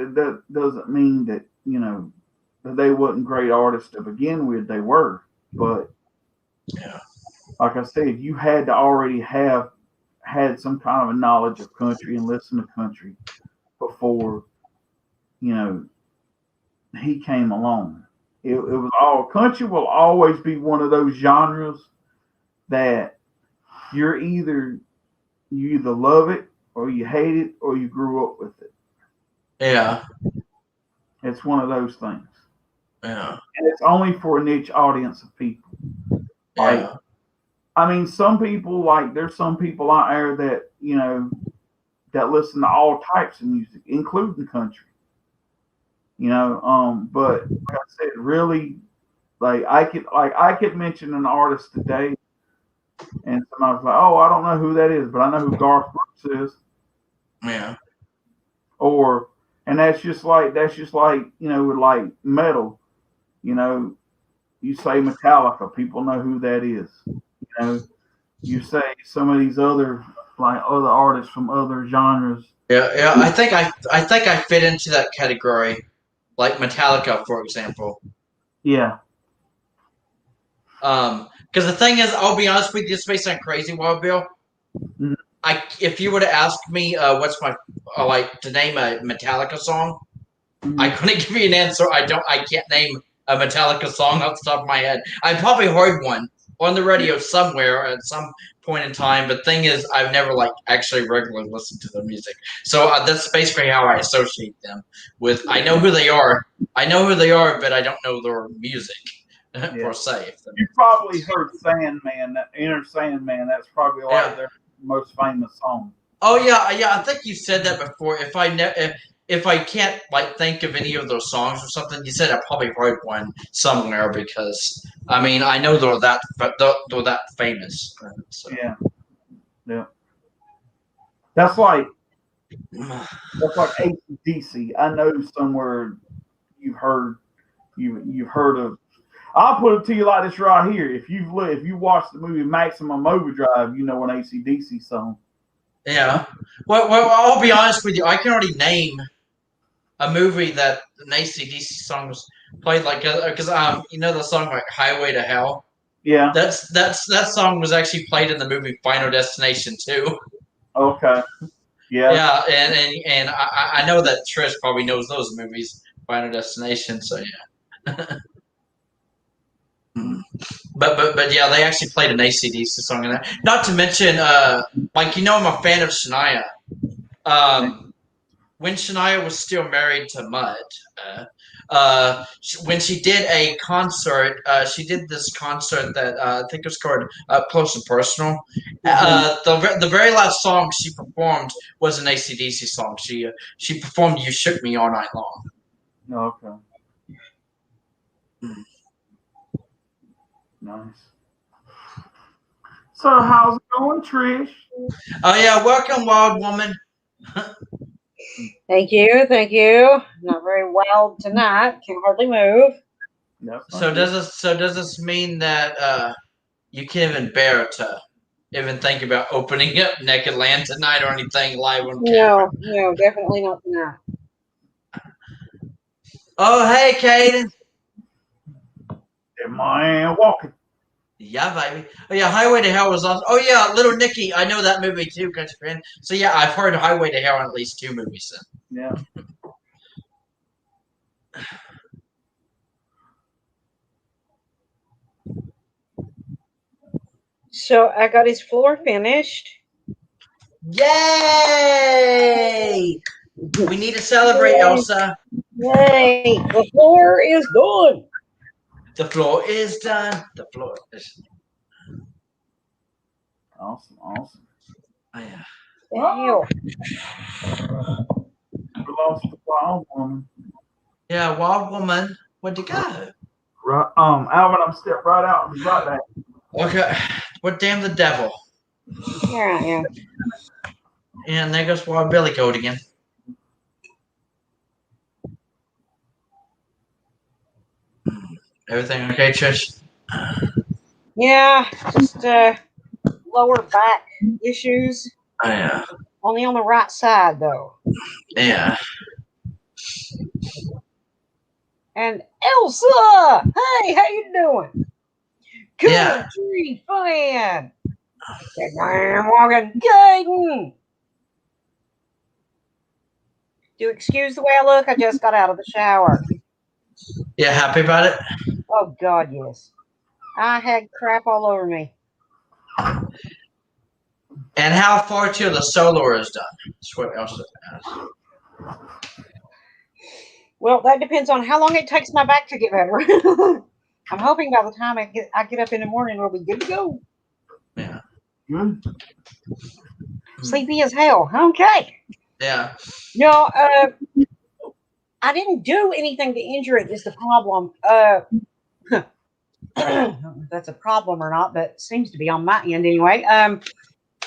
that they wasn't great artists to begin with. They were, but like I said, you had to already have had some kind of a knowledge of country and listen to country before he came along. It was all country will always be one of those genres that you either love it or you hate it or you grew up with it. Yeah. It's one of those things. Yeah. And it's only for a niche audience of people. Like, some people, there's some people out there that, that listen to all types of music, including country. But like I said, really, I could mention an artist today and somebody's like, oh, I don't know who that is, but I know who Garth Brooks is. Yeah. And that's just like with like metal, you say Metallica, people know who that is. You say some of these other artists from other genres. Yeah. I think I fit into that category, like Metallica, for example. Yeah. Because the thing is, I'll be honest with you, this may sound crazy, Wild Bill. Mm-hmm. If you were to ask me what's my to name a Metallica song, mm-hmm. I couldn't give you an answer. I can't name a Metallica song off the top of my head. I probably heard one on the radio somewhere at some point in time, but the thing is, I've never actually regularly listened to their music. So that's basically how I associate them with. I know who they are, but I don't know their music. Per se. You probably heard Sandman, that Enter Sandman. That's probably their most famous song. Oh yeah. I think you said that before. If I can't think of any of those songs or something, you said I probably heard one somewhere because I know they're that famous. So. Yeah. That's like AC/DC. I know somewhere you've heard of. I'll put it to you like this right here. If you watched the movie Maximum Overdrive, you know an AC/DC song. Yeah. Well, I'll be honest with you. I can already name a movie that an AC/DC song was played like because you know the song like Highway to Hell. Yeah. That song was actually played in the movie Final Destination 2. Okay. Yeah. Yeah, and I know that Trish probably knows those movies, Final Destination. So yeah. But yeah, they actually played an AC/DC song in that. Not to mention, like I'm a fan of Shania. When Shania was still married to Mutt, when she did a concert, she did this concert that I think it was called Up Close and Personal. The very last song she performed was an AC/DC song. She performed "You Shook Me All Night Long." Okay. Nice. So how's it going, Trish? Oh yeah, welcome, Wild Woman. Thank you. Not very well tonight. Can hardly move. So does this mean that you can't even bear to even think about opening up Naked Land tonight or anything live on camera? No, definitely not tonight. Oh hey, Caden. Am I walking? Yeah, baby. Oh yeah, Highway to Hell was awesome. Oh yeah, Little Nicky. I know that movie too, country friend. So yeah, I've heard Highway to Hell in at least 2 movies. Then. Yeah. So I got his floor finished. Yay! We need to celebrate, Elsa. Yay! The floor is done. The floor is done. The floor is. Awesome. Oh yeah. Hell. We lost the Wild Woman. Yeah, Wild Woman. Where'd you go? Right. Alvin, I'm stepping right out and be right back. Okay. What damn the devil? Here I am. And there goes Wild Billy Goat again. Everything okay, Trish? Yeah, just lower back issues. Oh, yeah. Only on the right side though. Yeah. And Elsa! Hey, how you doing? Good Yeah. tree fan. I'm walking. Gaiden. Do excuse the way I look? I just got out of the shower. Yeah, happy about it? Oh God, yes. I had crap all over me. And how far till the solar is done? That's what Elsa asked. Well, that depends on how long it takes my back to get better. I'm hoping by the time I get up in the morning, we'll be good to go. Yeah. Good. Sleepy as hell. Okay. Yeah. No, I didn't do anything to injure it. Is the problem? I don't know if that's a problem or not, but it seems to be on my end anyway.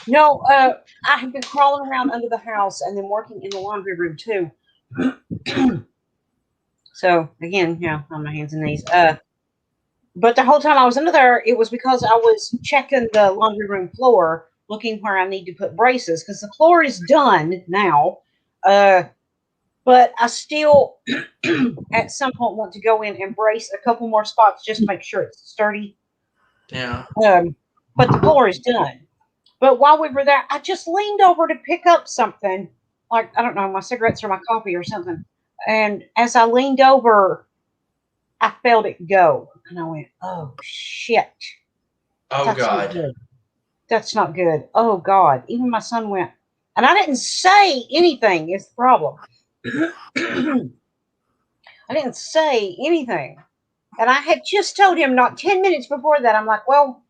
No, I have been crawling around under the house and then working in the laundry room too. So again, on my hands and knees. But the whole time I was under there, it was because I was checking the laundry room floor, looking where I need to put braces because the floor is done now. But I still, at some point, want to go in and brace a couple more spots just to make sure it's sturdy. Yeah. But the floor is done. But while we were there, I just leaned over to pick up something, like, I don't know, my cigarettes or my coffee or something. And as I leaned over, I felt it go. And I went, oh, shit. Oh, That's God. Not good. That's not good. Oh, God. Even my son went. And I didn't say anything is the problem. I didn't say anything. And I had just told him not 10 minutes before that. I'm like, well,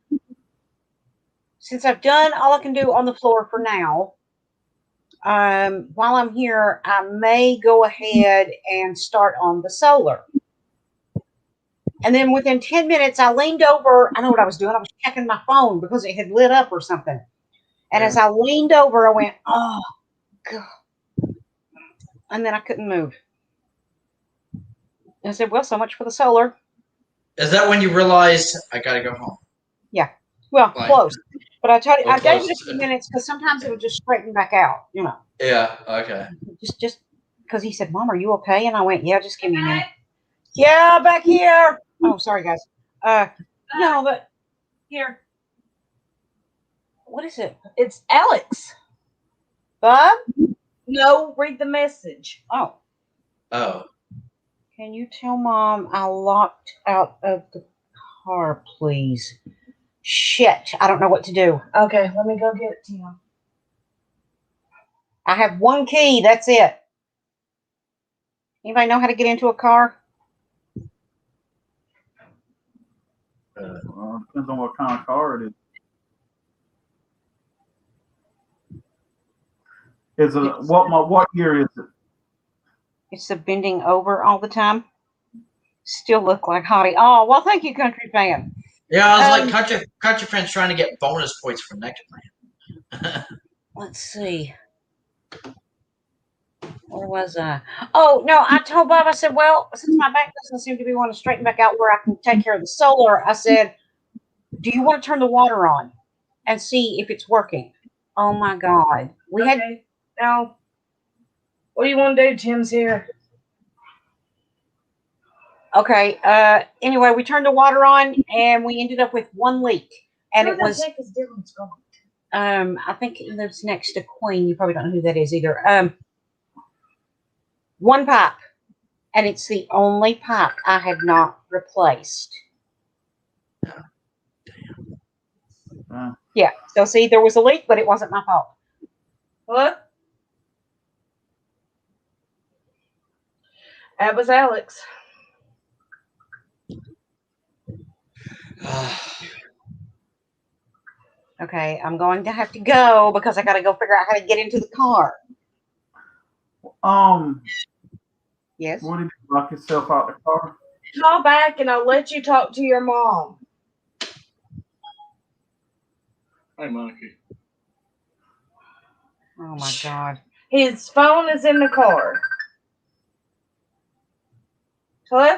since I've done all I can do on the floor for now, while I'm here, I may go ahead and start on the solar. And then within 10 minutes, I leaned over. I know what I was doing. I was checking my phone because it had lit up or something. And as I leaned over, I went, oh, God. And then I couldn't move. And I said, well, so much for the solar. Is that when you realized I got to go home? Yeah. Well, Like, close. But I told you, I gave close. it a few minutes because sometimes it would just straighten back out, Yeah, okay. Just because he said, "Mom, are you okay?" And I went, "Yeah, just give me a minute." Yeah, back here. Oh, sorry, guys. No, but Here, what is it, it's Alex. Bob? No, read the message. Oh, Oh, can you tell Mom I locked out of the car, please? Shit, I don't know what to do. Okay, let me go get it to you. I have one key. That's it. Anybody know how to get into a car? Well, depends on what kind of car it is. Is it what year is it? It's the bending over all the time. Still look like Hottie. Oh, well, thank you, country fan. yeah. I was like, country friends trying to get bonus points for Naked Man. Let's see. Where was I? Oh, no, I told Bob, I said, well, since my back doesn't seem to be wanting to straighten back out where I can take care of the solar, I said, do you want to turn the water on and see if it's working? Oh, my God. We had Okay, now, what do you want to do? Tim's here. Okay. Anyway, we turned the water on and we ended up with one leak, and it was. Is Dylan's gone? I think it lives next to Queen. You probably don't know who that is either. One pipe, and it's the only pipe I have not replaced. Yeah. So see, there was a leak, but it wasn't my fault. Hello? That was Alex. Okay, I'm going to have to go because I got to go figure out how to get into the car. Yes. What did you lock yourself out the car? Call back and I'll let you talk to your mom. Hey, Monkey. Oh my God. His phone is in the car. Hello?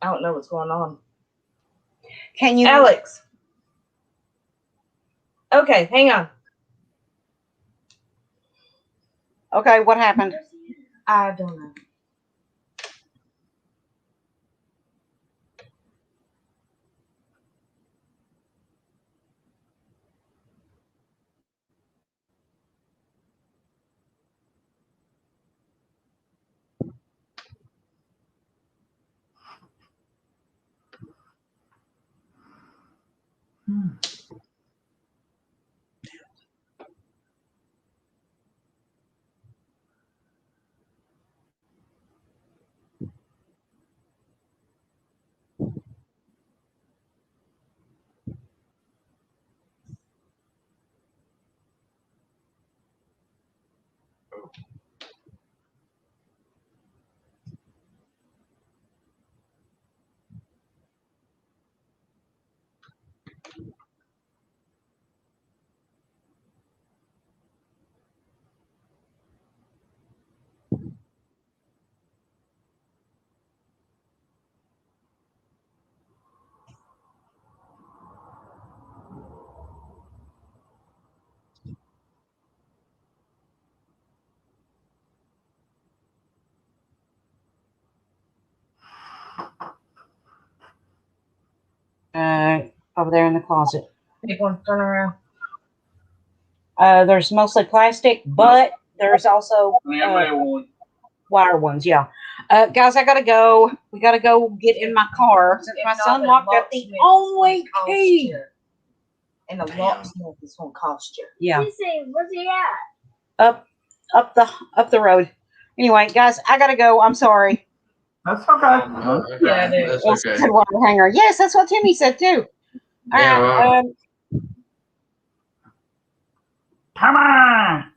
I don't know what's going on. Can you, Alex? Okay, hang on. Okay, what happened? I don't know. Over there in the closet. Pick one, turn around. There's mostly plastic, but there's also One. wire ones. Yeah. Guys, I gotta go. We gotta go get in my car since my son locked up the only key. And the locksmith is going to cost you. Yeah. Where's he at? Up the road. Anyway, guys, I gotta go. I'm sorry. That's okay. Okay, Yeah, dude. that's Yes, okay. said water hanger. Yes, that's what Timmy said too. All Yeah, right. Come on.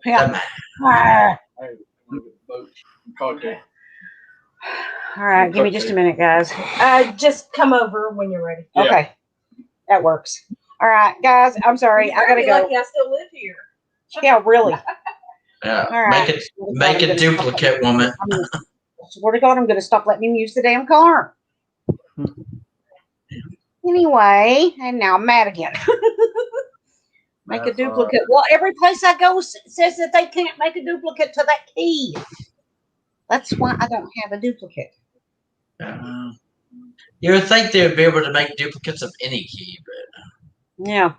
Yeah. Ah. Hey, boat. Okay. All right. Give me just a minute, guys. Just come over when you're ready. Yeah. Okay. That works. All right, guys. I'm sorry. I gotta go. Lucky I still live here. Yeah, really. Yeah, All right. make it duplicate, woman. I swear to God, I'm gonna stop letting him use the damn car. Anyway, and now I'm mad again. Make a That's all duplicate. Well, every place I go says that they can't make a duplicate to that key. That's why I don't have a duplicate. Yeah. You would think they would be able to make duplicates of any key, but Yeah.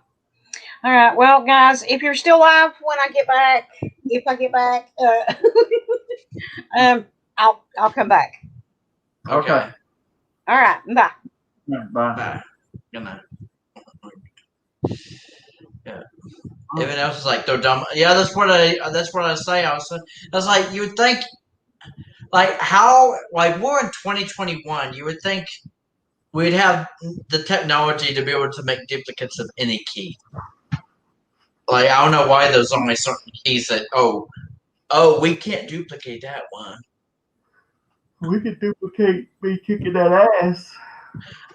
All right. Well, guys, if you're still alive when I get back, if I get back, I'll come back. Okay. All right. Bye. Yeah, bye. Bye. Good night. Yeah. Everyone else is like they're dumb. Yeah, that's what I say. I was like, you would think, like how, like we're in 2021. You would think we'd have the technology to be able to make duplicates of any key. Like I don't know why there's only certain keys that we can't duplicate that one. We could duplicate me kicking that ass.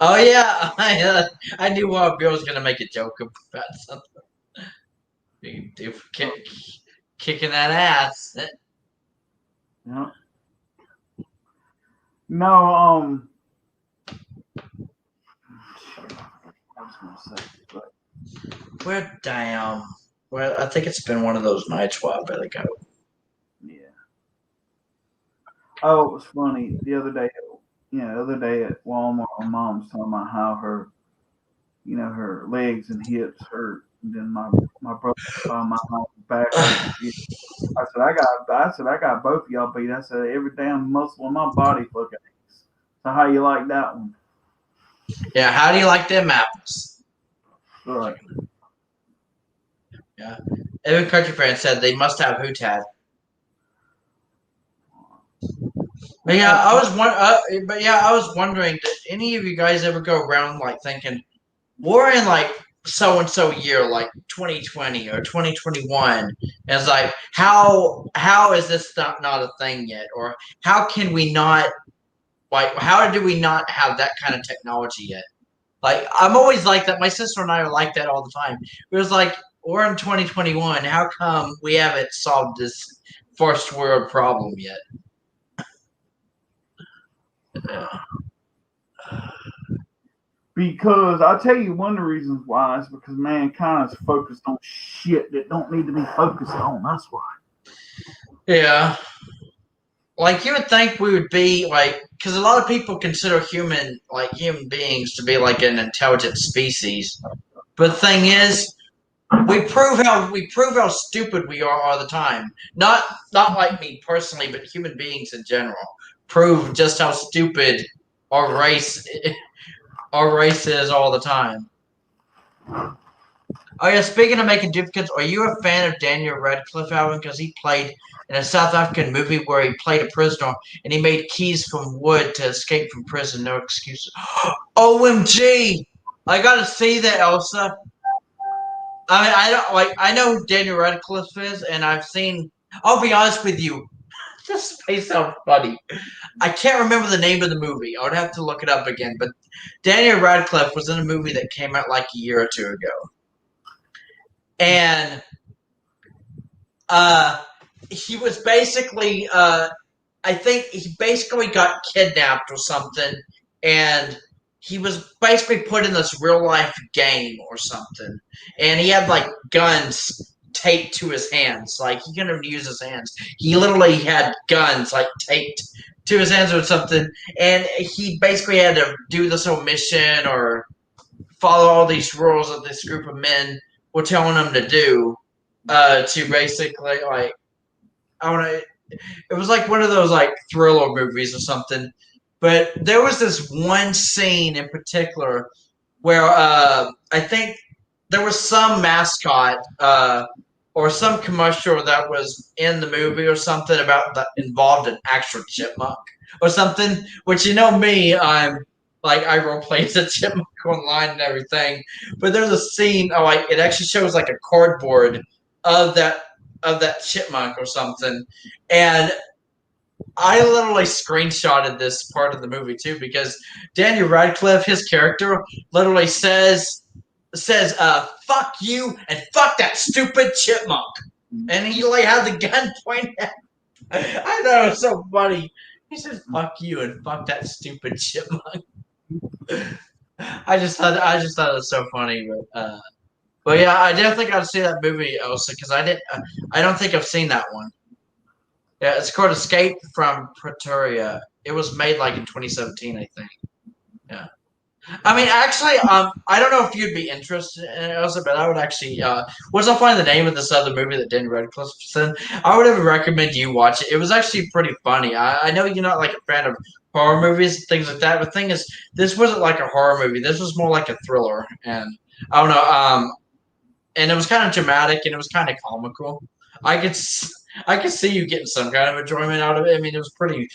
Oh yeah, I knew Bill was gonna make a joke about something. We can duplicate kicking that ass. Yeah. No, I was gonna say, but We're damn. Well, I think it's been one of those nights where I better go. yeah. Oh, it was funny the other day. The other day at Walmart, my mom was talking about how her, her legs and hips hurt. And then my brother saw my mom's back. I said, I got both of y'all beat. I said, every damn muscle in my body fucking aches. So how you like that one? Yeah, how do you like them apples? Right. Yeah. Every country fan said they must have Hootad. But yeah, I was wondering, did any of you guys ever go around like thinking we're in like so and so year, like 2020 or 2021? And it's like how is this not a thing yet, or how can we not how do we not have that kind of technology yet? Like I'm always like that. My sister and I are like that all the time. It was like we're in 2021. How come we haven't solved this first world problem yet? Because I'll tell you one of the reasons why is because mankind is focused on shit that don't need to be focused on. That's why. Yeah. Like you would think we would be like, because a lot of people consider human beings to be like an intelligent species. But the thing is, we prove how stupid we are all the time. Not like me personally, but human beings in general prove just how stupid our race is all the time. Oh yeah, speaking of making duplicates, are you a fan of Daniel Radcliffe, Alvin? Because he played in a South African movie where he played a prisoner and he made keys from wood to escape from prison. No excuses. OMG! I gotta see that, Elsa. I mean, I know who Daniel Radcliffe is, and I've seen. I'll be honest with you. This may sound funny. I can't remember the name of the movie. I would have to look it up again. But Daniel Radcliffe was in a movie that came out like a year or two ago. And he was basically, I think he basically got kidnapped or something. And he was basically put in this real life game or something. And he had like guns taped to his hands. Like he couldn't use his hands. He literally had guns like taped to his hands or something. And he basically had to do this whole mission or follow all these rules that this group of men were telling him to do. To basically like, it was like one of those like thriller movies or something. But there was this one scene in particular where I think there was some mascot or some commercial that was in the movie or something about that involved an actual chipmunk or something. Which me, I'm like I role play as a chipmunk online and everything. But there's a scene like it actually shows like a cardboard of that chipmunk or something, and I literally screenshotted this part of the movie too because Daniel Radcliffe, his character, literally says "fuck you" and "fuck that stupid chipmunk," and he like had the gun pointed at. I thought it was so funny. He says "fuck you" and "fuck that stupid chipmunk." I just thought it was so funny, but yeah, I definitely got to see that movie also because I don't think I've seen that one. Yeah, it's called Escape from Pretoria. It was made like in 2017, I think. Yeah. I mean, actually, I don't know if you'd be interested in it, also, but I would actually. Once I find the name of this other movie that Daniel Radcliffe was in, I would ever recommend you watch it. It was actually pretty funny. I know you're not like a fan of horror movies and things like that, but the thing is, this wasn't like a horror movie. This was more like a thriller, and I don't know. And it was kind of dramatic and it was kind of comical. I could see you getting some kind of enjoyment out of it. I mean, it was pretty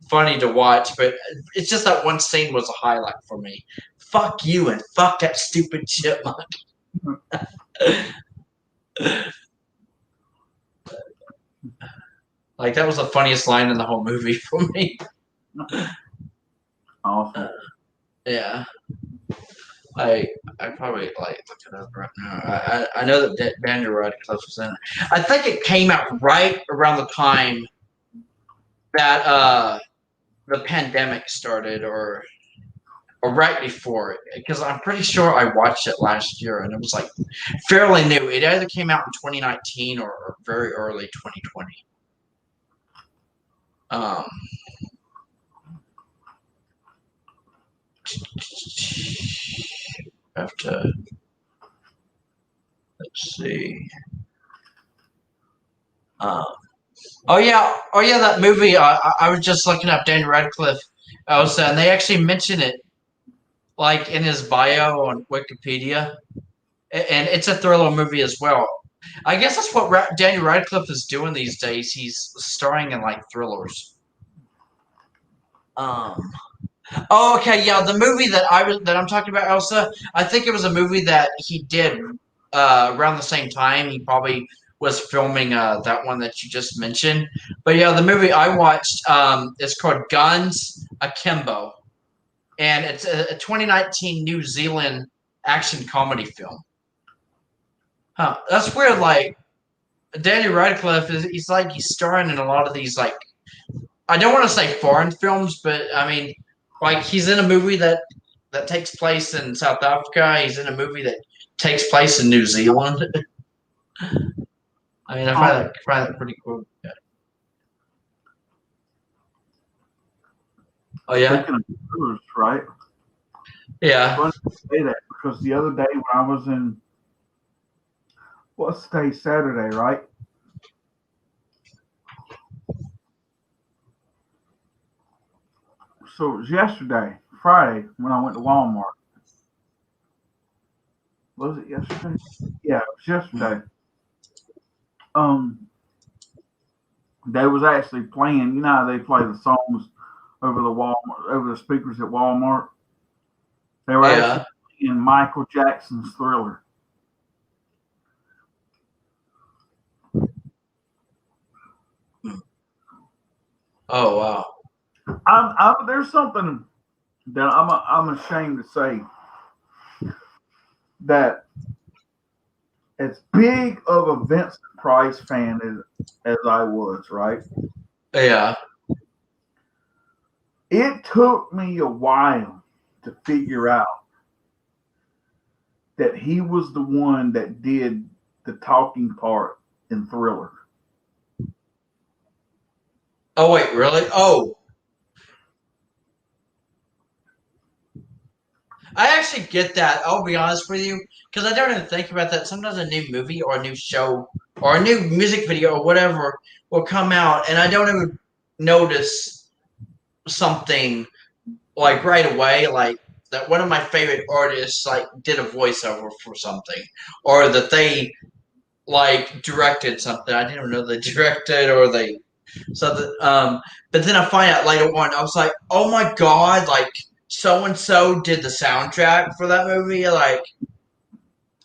funny to watch, but it's just that one scene was a highlight for me. Fuck you and fuck that stupid chipmunk. Like that was the funniest line in the whole movie for me. Awesome. Yeah. I probably like look it up right now. I know that Daniel Radcliffe was in it. I think it came out right around the time that the pandemic started, or right before it, because I'm pretty sure I watched it last year and it was like fairly new. It either came out in 2019 or very early 2020. Have to let's see. Oh yeah, that movie. I was just looking up Daniel Radcliffe. And they actually mention it like in his bio on Wikipedia, and it's a thriller movie as well. I guess that's what Daniel Radcliffe is doing these days. He's starring in like thrillers. Oh, okay, yeah, the movie that I'm talking about, Elsa. I think it was a movie that he did around the same time. He probably was filming that one that you just mentioned. But yeah, the movie I watched is called Guns Akimbo, and it's a 2019 New Zealand action comedy film. Huh? That's weird. Like Daniel Radcliffe he's starring in a lot of these, like, I don't want to say foreign films, but I mean, like he's in a movie that takes place in South Africa. He's in a movie that takes place in New Zealand. I mean, I find that pretty cool. Yeah. Oh yeah. Speaking of thrillers, right? Yeah. It's funny to say that because the other day when I was in, what's today? Saturday, right? So it was yesterday, Friday, when I went to Walmart. Was it yesterday? Yeah, it was yesterday. They was actually playing. You know how they play the songs over the speakers at Walmart. They were actually playing Michael Jackson's Thriller. Oh wow. There's something that I'm ashamed to say, that as big of a Vincent Price fan as I was, right? Yeah. It took me a while to figure out that he was the one that did the talking part in Thriller. Oh wait, really? Oh. I actually get that. I'll be honest with you, because I don't even think about that. Sometimes a new movie or a new show or a new music video or whatever will come out, and I don't even notice something like right away, like that one of my favorite artists like did a voiceover for something, or that they like directed something. I didn't even know they directed or they something. But then I find out later on, I was like, oh my god, like so and so did the soundtrack for that movie. Like,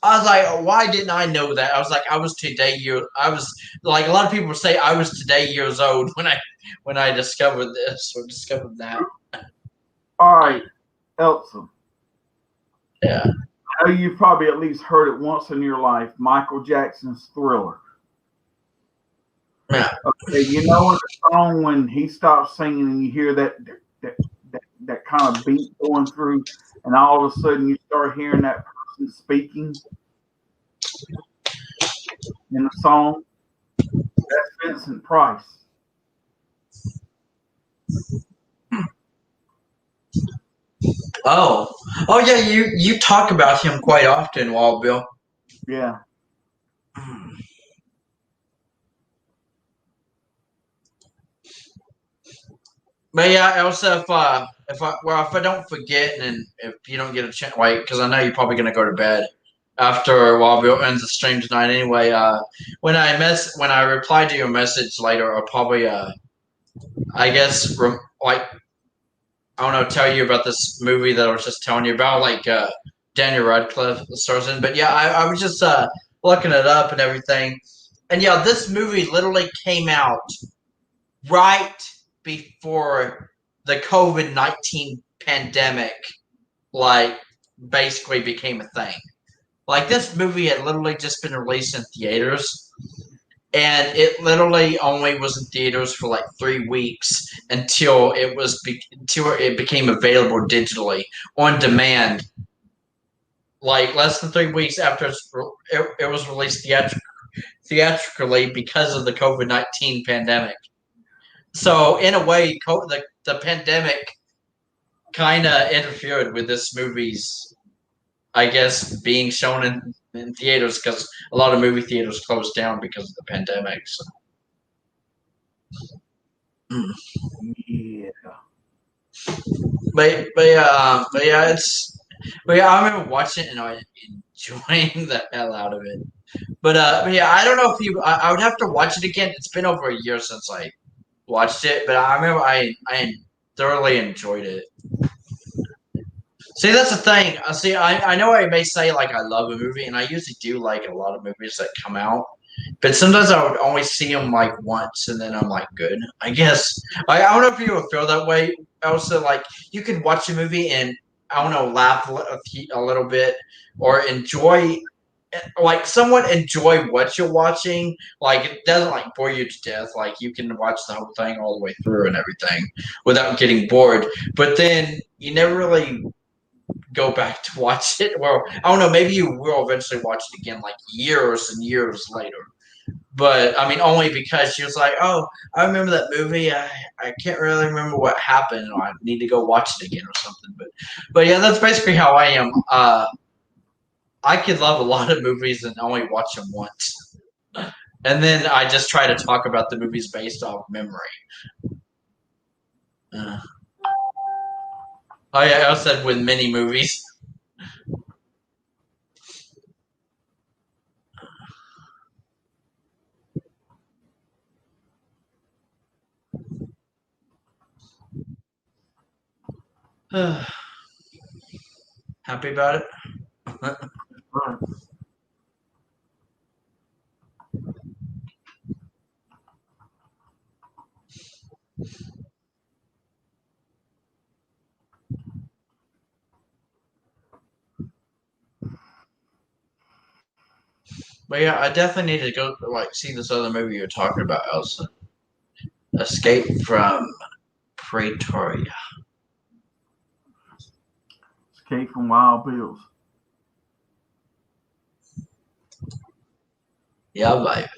I was like, why didn't I know that? I was like, I was like, a lot of people say I was today years old when I discovered this or discovered that. All right, Elsa. Yeah. I know you've probably at least heard it once in your life, Michael Jackson's Thriller. Yeah. Okay, you know in the song when he stops singing and you hear that that kind of beat going through, and all of a sudden you start hearing that person speaking in the song. That's Vincent Price. Oh yeah. You talk about him quite often, Wild Bill. Yeah. But yeah, also if I don't forget, and if you don't get a chance, like, because I know you're probably gonna go to bed after Wild Bill ends the stream tonight anyway. When I reply to your message later, I'll probably I guess like, I don't know, tell you about this movie that I was just telling you about, like Daniel Radcliffe stars in. But yeah, I was just looking it up and everything, and yeah, this movie literally came out right before the COVID-19 pandemic, like, basically became a thing. Like, this movie had literally just been released in theaters, and it literally only was in theaters for like 3 weeks until it became available digitally on demand. Like, less than 3 weeks after it was released theatrically because of the COVID-19 pandemic. So in a way, the pandemic kind of interfered with this movie's, I guess, being shown in theaters, because a lot of movie theaters closed down because of the pandemic. So. Yeah. But yeah, I remember watching it and I enjoying the hell out of it. But yeah, I don't know if I would have to watch it again. It's been over a year since I watched it, but I remember I thoroughly enjoyed it. See, that's the thing. See, I know I may say like I love a movie, and I usually do like a lot of movies that come out, but sometimes I would only see them like once, and then I'm like, good. I guess I don't know if you would feel that way. Also, like, you could watch a movie and, I don't know, laugh a little bit, or enjoy, like, somewhat enjoy what you're watching. Like, it doesn't like bore you to death. Like, you can watch the whole thing all the way through and everything without getting bored. But then you never really go back to watch it. Well, I don't know, maybe you will eventually watch it again, like, years and years later. But I mean, only because she was like, "Oh, I remember that movie. I can't really remember what happened. I need to go watch it again or something." But yeah, that's basically how I am. I could love a lot of movies and only watch them once, and then I just try to talk about the movies based off memory. Oh yeah, I said with many movies. Happy about it? Right. But yeah, I definitely need to go like see this other movie you're talking about, Elsa. Escape from Pretoria. Escape from Wild Bills. Yeah, baby.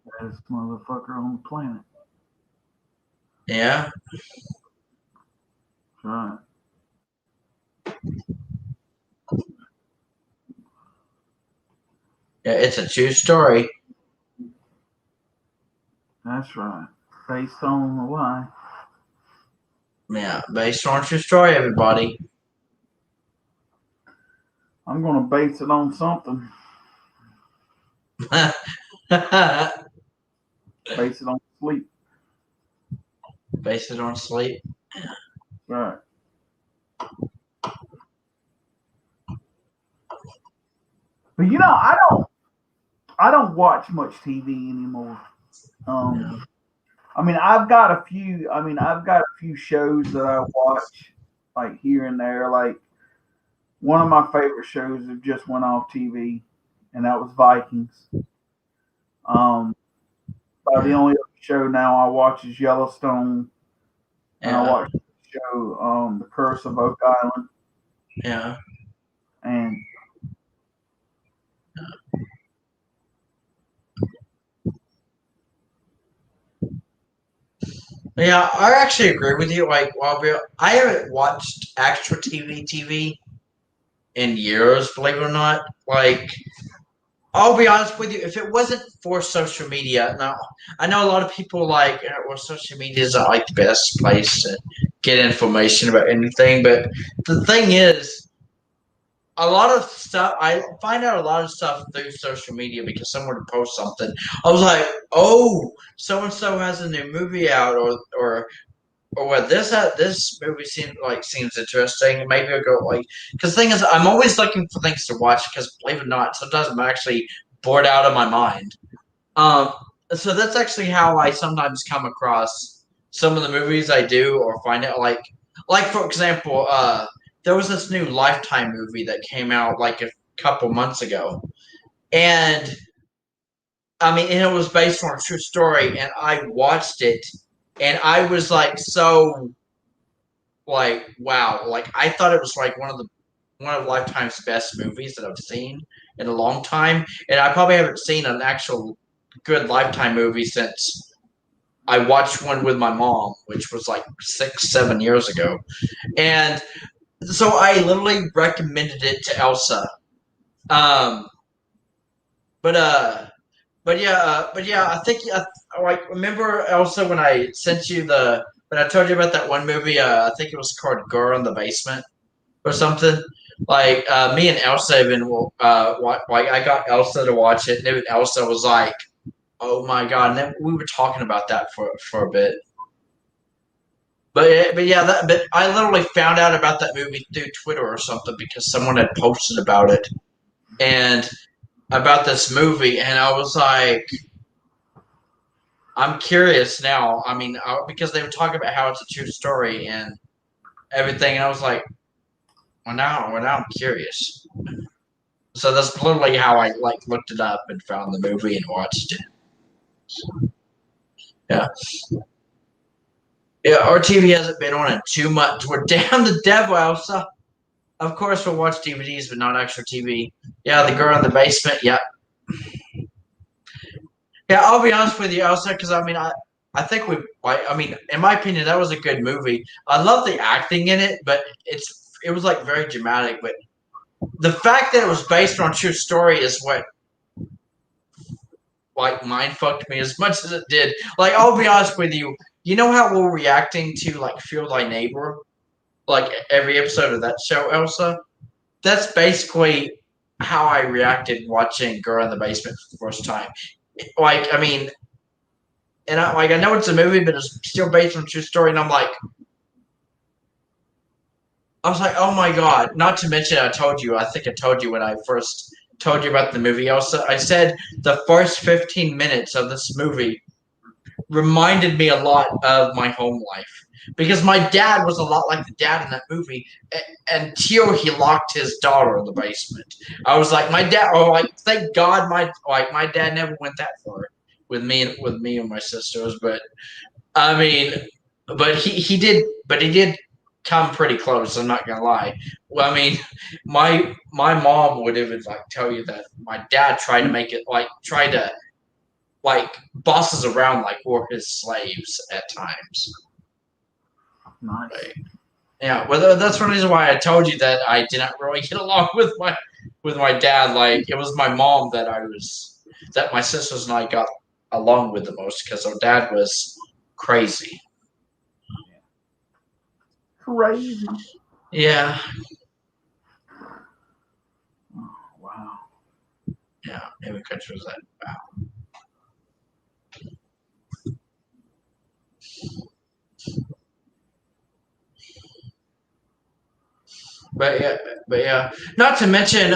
Baddest motherfucker on the planet. Yeah. That's right. Yeah, it's a true story. That's right. Based on the lie. Yeah, based on true story, everybody. I'm gonna base it on something. Base it on sleep. Base it on sleep. Right. But you know, I don't watch much TV anymore. I mean, I've got a few shows that I watch, like, here and there. Like, one of my favorite shows that just went off TV, and that was Vikings. About the only other show now I watch is Yellowstone, and I Yeah. watch the show The Curse of Oak Island, Yeah. and Yeah, I actually agree with you. Like, I haven't watched actual TV in years, believe it or not. Like, I'll be honest with you, if it wasn't for social media, now I know a lot of people like, well, social media is not like the best place to get information about anything, but the thing is, a lot of stuff I find out a lot of stuff through social media because someone would post something. I was like, oh, so and so has a new movie out, or what this movie seems interesting. Maybe I'll go because the thing is, I'm always looking for things to watch because believe it or not, sometimes I'm actually bored out of my mind. Um, so that's actually how I sometimes come across some of the movies I do or find out like for example, there was this new Lifetime movie that came out like a couple months ago, and I mean, and it was based on a true story, and I watched it, and I was like so like wow, like I thought it was like one of Lifetime's best movies that I've seen in a long time, and I probably haven't seen an actual good Lifetime movie since I watched one with my mom, which was like 6, 7 years ago, and so I literally recommended it to Elsa. Um, but yeah, I think like remember Elsa when I sent you when I told you about that one movie. I think it was called Girl in the Basement or something. Like me and Elsa even like I got Elsa to watch it, and even Elsa was like, "Oh my god!" And then we were talking about that for a bit. But yeah, but I literally found out about that movie through Twitter or something because someone had posted about it and about this movie, and I was like, I'm curious now. I mean, because they were talking about how it's a true story and everything, and I was like, well now I'm curious. So that's literally how I like looked it up and found the movie and watched it. Yeah. Yeah, our TV hasn't been on it too much. We're down the devil, so of course we'll watch DVDs, but not actual TV. Yeah, The Girl in the Basement. Yeah, yeah. I'll be honest with you, Elsa, because I mean, I think I mean, in my opinion, that was a good movie. I love the acting in it, but it was like very dramatic. But the fact that it was based on a true story is what like mind fucked me as much as it did. Like, I'll be honest with you. You know how we're reacting to like Feel Thy Neighbor, like every episode of that show, Elsa. That's basically how I reacted watching Girl in the Basement for the first time. Like, I mean, and I know it's a movie, but it's still based on a true story, and I was like, oh my god! Not to mention, I think I told you when I first told you about the movie. Also, I said the first 15 minutes of this movie reminded me a lot of my home life because my dad was a lot like the dad in that movie until he locked his daughter in the basement. I was like, my dad. Oh, like thank God, my dad never went that far with me and my sisters. But I mean, but he did come pretty close. I'm not gonna lie. Well, I mean, my mom would even like tell you that my dad tried to make it tried to like bosses around like were his slaves at times. nice. Like, yeah, well, that's one reason why I told you that I didn't really get along with my dad. Like, it was my mom that my sisters and I got along with the most because our dad was crazy. Crazy. Yeah, Oh, wow. yeah. Every country was that. Wow. But yeah. Not to mention,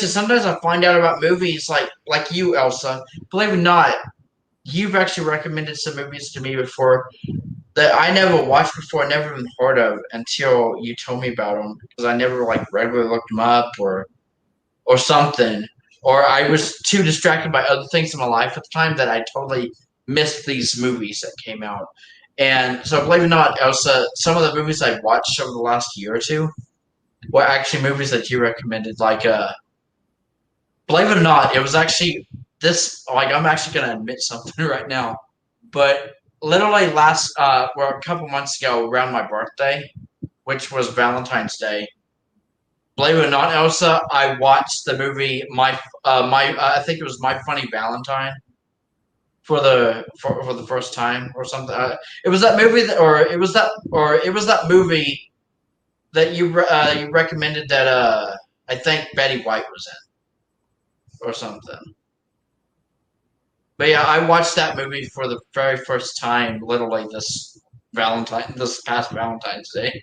sometimes I find out about movies like you, Elsa. Believe it or not, you've actually recommended some movies to me before that I never watched before, never even heard of until you told me about them because I never like regularly looked them up or something. or I was too distracted by other things in my life at the time that I totally missed these movies that came out. And so, believe it or not, Elsa, some of the movies I've watched over the last year or two were actually movies that you recommended. Like, believe it or not, it was actually this. Like, I'm actually going to admit something right now, but literally a couple months ago, around my birthday, which was Valentine's Day. Believe it or not, Elsa, I watched the movie I think it was My Funny Valentine for the first time or something. It was that movie it was that movie that you recommended that I think Betty White was in or something. But yeah, I watched that movie for the very first time, literally this past Valentine's Day.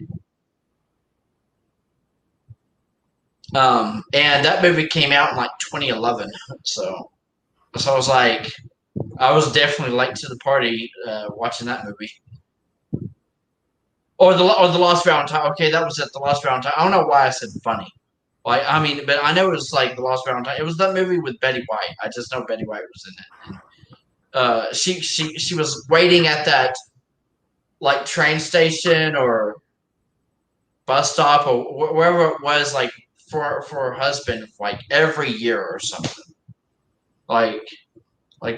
And that movie came out in like 2011, so I was like, I was definitely late to the party watching that movie. Or the Lost Valentine. Okay, that was it. The Lost Valentine. I don't know why I said funny. Like, I mean, but I know it was like the Lost Valentine. It was that movie with Betty White. I just know Betty White was in it. And, she was waiting at that like train station or bus stop or wherever it was, like for her husband, like every year or something. Like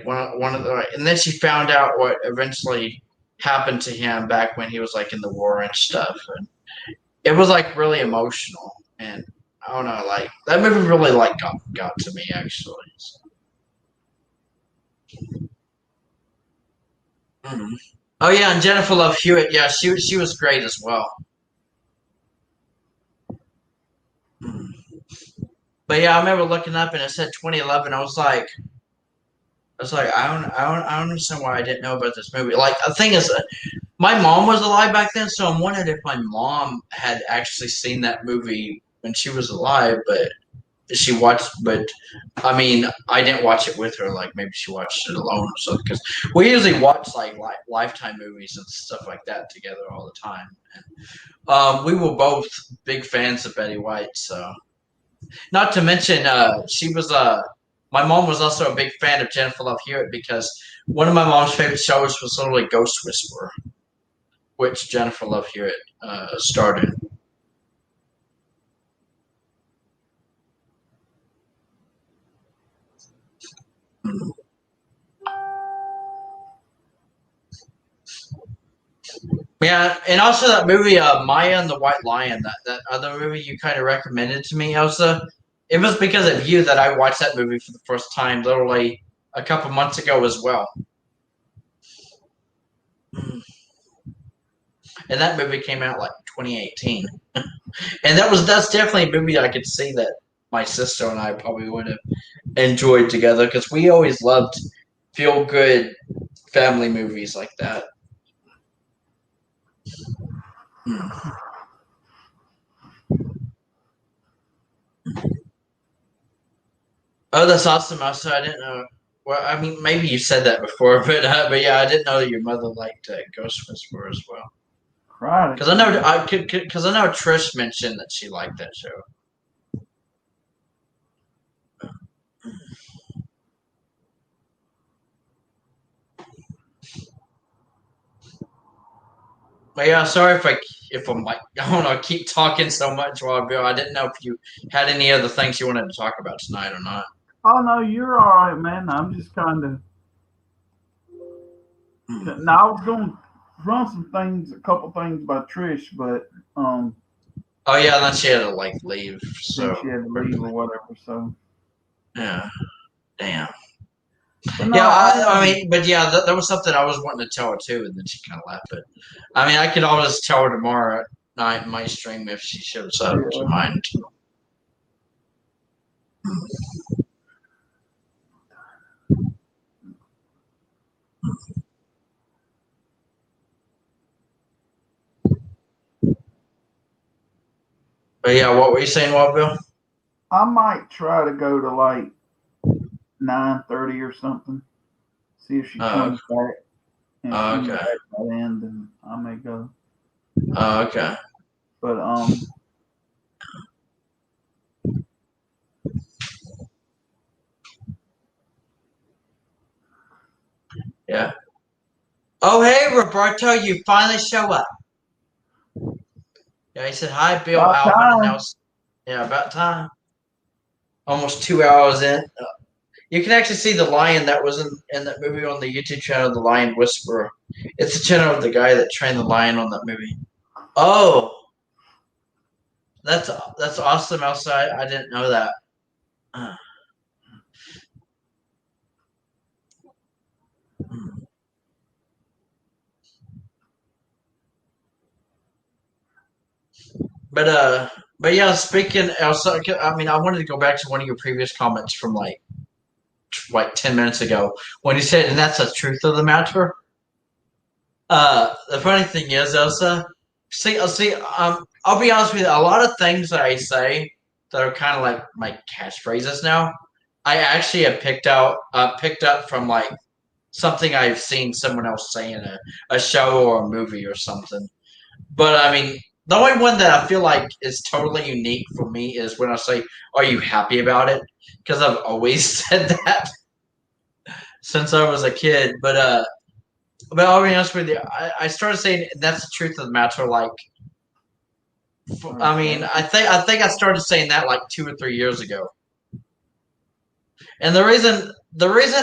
one of the, and then she found out what eventually happened to him back when he was like in the war and stuff, and it was like really emotional. And I don't know, like that movie really like got to me actually. So. Mm. Oh yeah, and Jennifer Love Hewitt, yeah, she was great as well. Mm. But yeah, I remember looking up and it said 2011. I was like, I don't understand why I didn't know about this movie. Like the thing is, my mom was alive back then, so I'm wondering if my mom had actually seen that movie when she was alive, but she watched. But I mean, I didn't watch it with her. Like maybe she watched it alone or something. Because we usually watch like Lifetime movies and stuff like that together all the time. And, we were both big fans of Betty White, so. Not to mention, she was my mom was also a big fan of Jennifer Love Hewitt because one of my mom's favorite shows was literally Ghost Whisperer, which Jennifer Love Hewitt starred in. Yeah, and also that movie, Maya and the White Lion, that other movie you kind of recommended to me, Elsa. It was because of you that I watched that movie for the first time, literally a couple months ago as well. And that movie came out like 2018, and that's definitely a movie I could see that my sister and I probably would have enjoyed together because we always loved feel good family movies like that. Oh, that's awesome! Also, I didn't know. Well, I mean, maybe you said that before, but yeah, I didn't know that your mother liked Ghost Whisperer as well. Right. Because I know Trish mentioned that she liked that show. But yeah, sorry if I'm like I don't know, keep talking so much while I didn't know if you had any other things you wanted to talk about tonight or not. Oh no, you're all right, man. I'm just kind of. Now I was going to run a couple things by Trish, but Oh yeah, then she had to like leave. So she had to leave or whatever. So yeah, damn. no, Yeah, I mean, but yeah, that was something I was wanting to tell her too, and then she kind of left. But I mean, I could always tell her tomorrow night in my stream if she shows up to mind. But yeah, what were you saying, Wildville? I might try to go to like 9:30 or something. See if she comes back. And okay. Back by then, then I may go. Okay. But Yeah. Oh, hey, Roberto, you finally show up. Yeah, he said, hi, Bill, About Alvin, and time. Nelson. Yeah, about time. Almost 2 hours in. You can actually see the lion that was in that movie on the YouTube channel, The Lion Whisperer. It's the channel of the guy that trained the lion on that movie. Oh, that's awesome, outside. I didn't know that. But yeah, speaking also, I mean, I wanted to go back to one of your previous comments from like 10 minutes ago when you said, and that's the truth of the matter. The funny thing is, Elsa, I'll be honest with you, a lot of things that I say that are kind of like my catchphrases now, I actually have picked up from like something I've seen someone else say in a show or a movie or something. But I mean, the only one that I feel like is totally unique for me is when I say, "Are you happy about it?" Because I've always said that since I was a kid. But I'll be honest with you, I started saying that's the truth of the matter. Like, I mean, I think I started saying that like 2 or 3 years ago. And the reason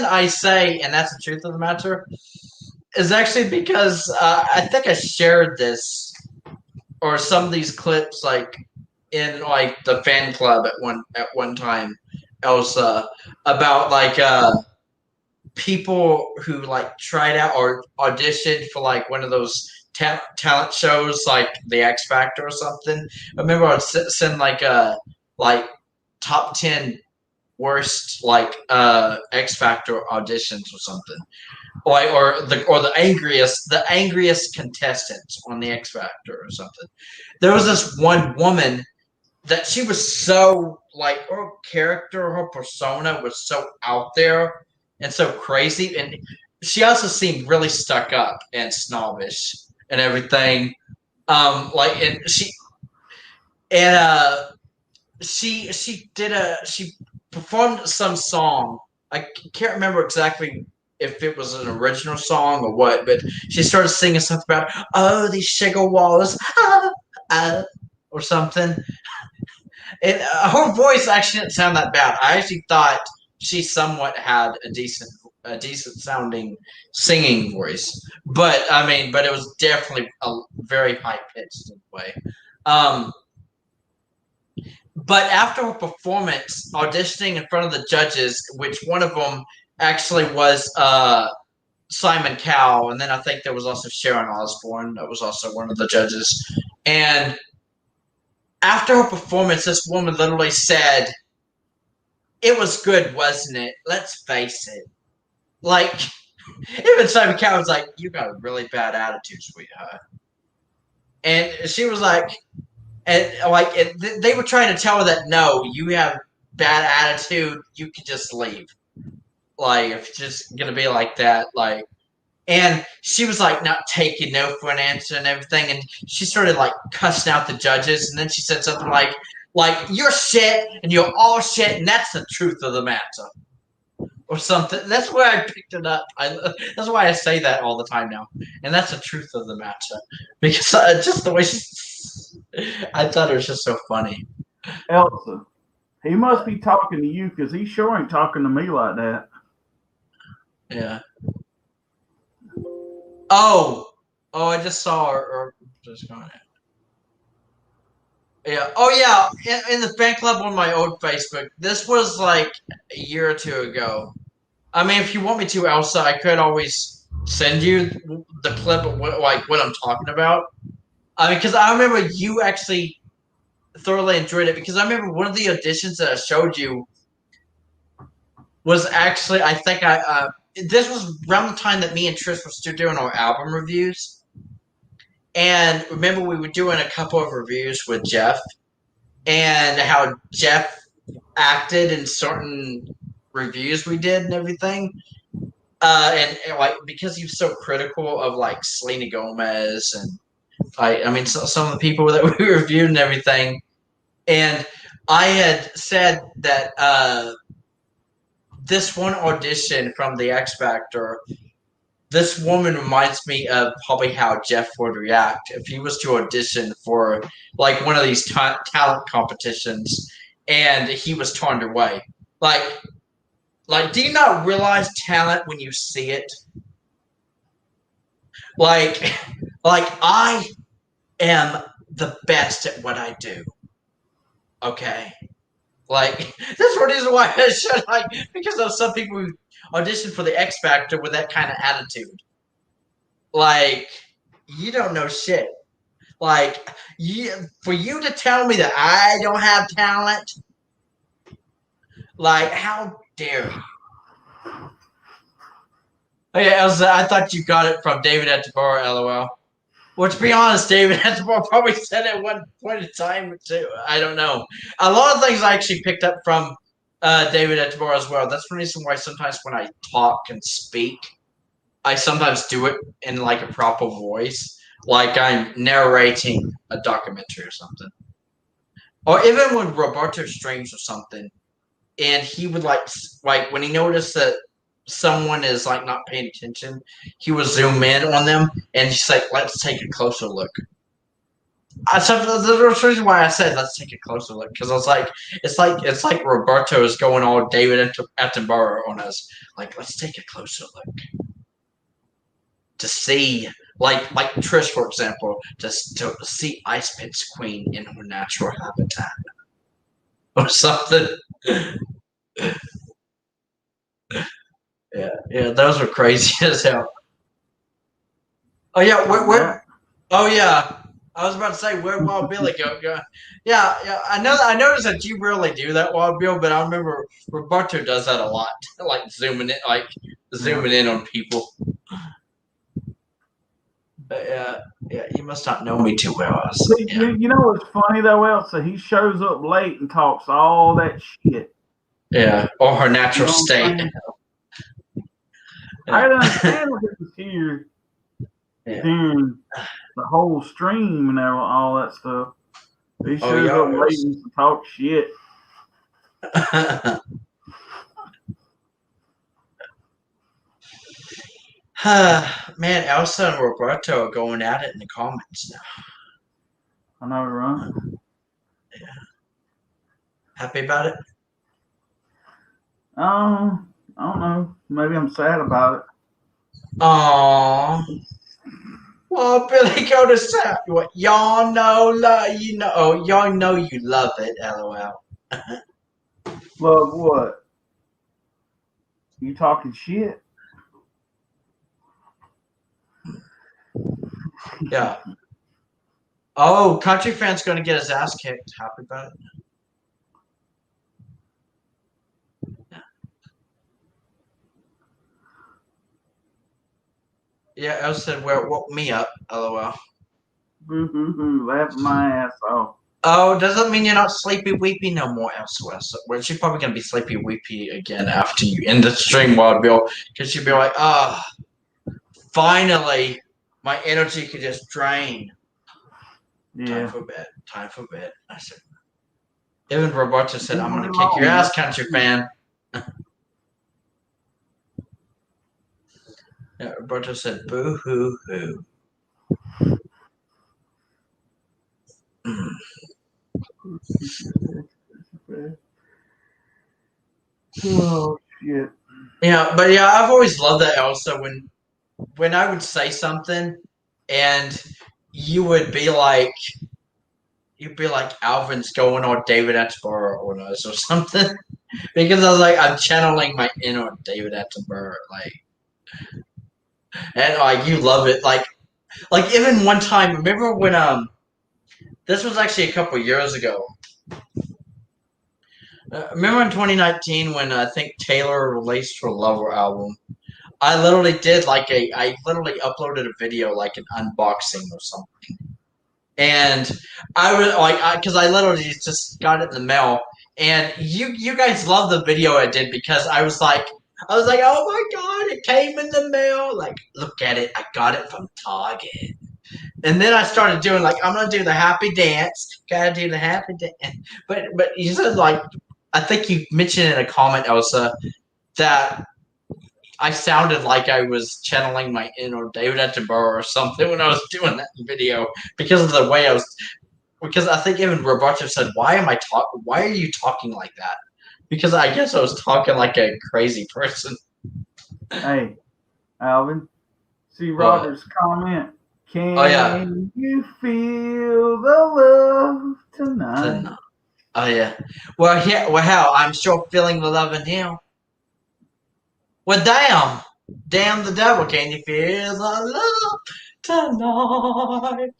I say, and that's the truth of the matter, is actually because I think I shared this or some of these clips like in like the fan club at one time, Elsa, about like people who like tried out or auditioned for like one of those talent shows like the X Factor or something. I remember I'd send like top 10 worst like X Factor auditions or something. Like or the angriest contestants on the X Factor or something. There was this one woman that she was so like her character, her persona was so out there and so crazy, and she also seemed really stuck up and snobbish and everything. Like and she performed some song. I can't remember exactly if it was an original song or what, but she started singing something about these sugar walls, or something. And her voice actually didn't sound that bad. I actually thought she somewhat had a decent sounding singing voice, but it was definitely a very high pitched way. But after her performance, auditioning in front of the judges, which one of them actually was Simon Cowell, and then I think there was also Sharon Osbourne that was also one of the judges. And after her performance, this woman literally said, "It was good, wasn't it? Let's face it." Like, even Simon Cowell was like, "You got a really bad attitude, sweetheart." And she was like, they were trying to tell her that no, you have bad attitude, you can just leave. Like, if it's just gonna be like that, like, and she was like not taking no for an answer and everything, and she started like cussing out the judges, and then she said something like you're shit and you're all shit, and that's the truth of the matter, or something. That's where I picked it up. That's why I say that all the time now, and that's the truth of the matter, because just the way I thought it was just so funny. Elsa, he must be talking to you because he sure ain't talking to me like that. Yeah. Oh, I just saw her. Just going. Yeah. Oh, yeah. In the fan club on my old Facebook. This was like a year or two ago. I mean, if you want me to, Elsa, I could always send you the clip of what I'm talking about. I mean, because I remember you actually thoroughly enjoyed it. Because I remember one of the auditions that I showed you was actually, I think this was around the time that me and Trish were still doing our album reviews. And remember, we were doing a couple of reviews with Jeff, and how Jeff acted in certain reviews we did and everything. And like because he was so critical of like Selena Gomez and some of the people that we reviewed and everything. And I had said that this one audition from the X Factor this woman reminds me of probably how Jeff would react if he was to audition for like one of these talent competitions and he was turned away. Like, do you not realize talent when you see it? Like I am the best at what I do. Okay. Like, that's one reason why I should, like, because of some people who audition for the X Factor with that kind of attitude. Like, you don't know shit. Like, for you to tell me that I don't have talent, like, how dare you? Oh, yeah, Elsa, I thought you got it from David Attenborough, LOL. Well, to be honest, David Attenborough probably said at one point in time, too. I don't know. A lot of things I actually picked up from David Attenborough as well. That's the reason why sometimes when I talk and speak, I sometimes do it in like a proper voice, like I'm narrating a documentary or something. Or even when Roberto streams or something, and he would like when he noticed that someone is like not paying attention, he would zoom in on them and he's like, let's take a closer look. The reason why I said let's take a closer look, because I was like, it's like Roberto is going all David Attenborough on us. Like, let's take a closer look to see, like Trish, for example, just to see Ice Pit's queen in her natural habitat or something. Yeah, those were crazy as hell. Oh yeah, where? Oh yeah, I was about to say where Wild Billy go? Yeah. I noticed that you rarely do that, Wild Bill, but I remember Roberto does that a lot, like zooming in on people. But yeah, you must not know me too well. You know what's funny though, Elsa? He shows up late and talks all that shit. Yeah, or her natural state. I didn't understand what he was here during the whole stream and all that stuff. He shows up late and talk shit. Man, Elsa and Roberto are going at it in the comments now. I know, right? Yeah. Happy about it? I don't know. Maybe I'm sad about it. Aww. Well, Billy, go to sad. Y'all know y'all know you love it, LOL. Love what? You talking shit? Yeah. Oh, Country Fan's going to get his ass kicked. Happy about it? Yeah, I said, where it woke me up, LOL. Laugh my ass off. Oh, doesn't mean you're not sleepy weepy no more, SOS. Well, she's probably going to be sleepy weepy again after you end the stream, Wild Bill. Because she'll be like, finally, my energy could just drain. Yeah. Time for bed. I said, even Roberto said, I'm going to kick your ass, Country Fan. Yeah, Roberto said, boo hoo hoo. Oh shit. Yeah, but yeah, I've always loved that also when I would say something and you would be like, Alvin's going on David Attenborough on us or something. Because I was like, I'm channeling my inner David Attenborough, and you love it. Like even one time, remember when this was actually a couple years ago. Remember in 2019 when I think Taylor released her Lover album? I literally did I literally uploaded a video like an unboxing or something, and I was because I literally just got it in the mail, and you guys loved the video I did because I was like, oh my god, it came in the mail. Like, look at it, I got it from Target. And then I started doing I'm gonna do the happy dance. Gotta do the happy dance. But you said I think you mentioned in a comment, Elsa, that I sounded like I was channeling my inner David Attenborough or something when I was doing that video because of the way I was. Because I think even Roberto said, "Why am I talking? Why are you talking like that?" Because I guess I was talking like a crazy person. Hey, Alvin. See Roger's comment. Can you feel the love tonight? Oh yeah. Well, hell, I'm sure feeling the love in him. Well, damn the devil. Can you feel the love tonight?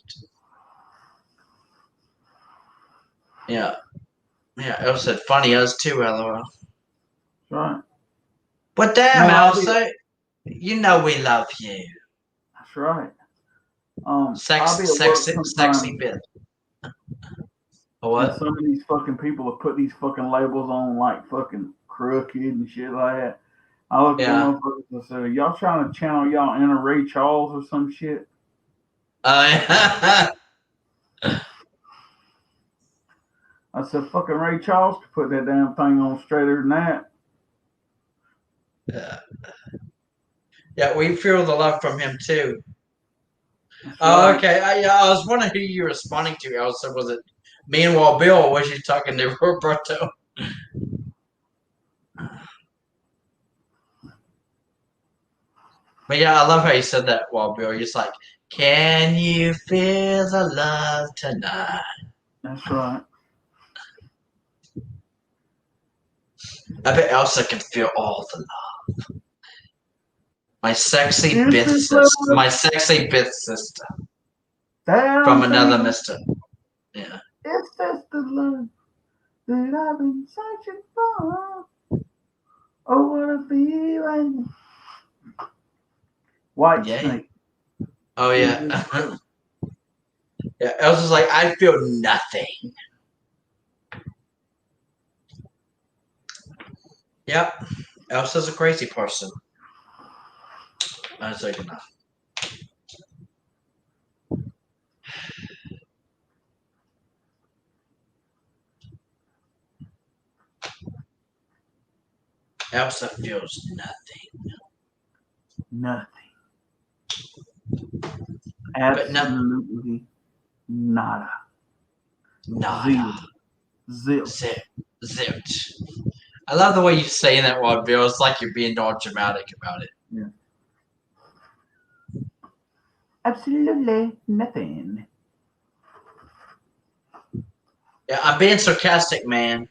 Yeah. Elsa said funny us too, LOL. Right. But damn, Elsa, you know we love you. That's right. Sexy bit. What? And some of these fucking people have put these fucking labels on like fucking crooked and shit like that. I look at them motherfuckers and say, y'all trying to channel y'all inner Ray Charles or some shit? Yeah. I said, fucking Ray Charles could put that damn thing on straighter than that. Yeah, we feel the love from him too. Oh, okay. I was wondering who you were responding to, Elsa. Was it me and Wild Bill, or was you talking to Roberto? But yeah, I love how you said that, Wild Bill. You're just like, can you feel the love tonight? That's right. I bet Elsa can feel all the love. My sexy bit sister. My sexy bit sister. From another mister. Yeah. It's just the love that I've been searching for. Oh, what a feeling. White Snake. Oh, yeah. Yeah, Elsa's like, I feel nothing. Yep. Elsa's a crazy person. That's like enough. Elsa feels nothing. Nothing. Absolutely nada. Nada. Zilch. Zilch. I love the way you say that word, Bill. It's like you're being all dramatic about it. Yeah. Absolutely nothing. Yeah, I'm being sarcastic, man.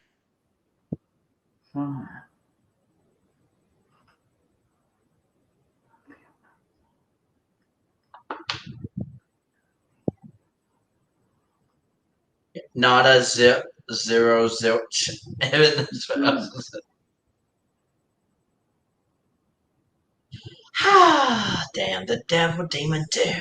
Nada, zip, zero, zilch. Ah, damn the devil, demon too.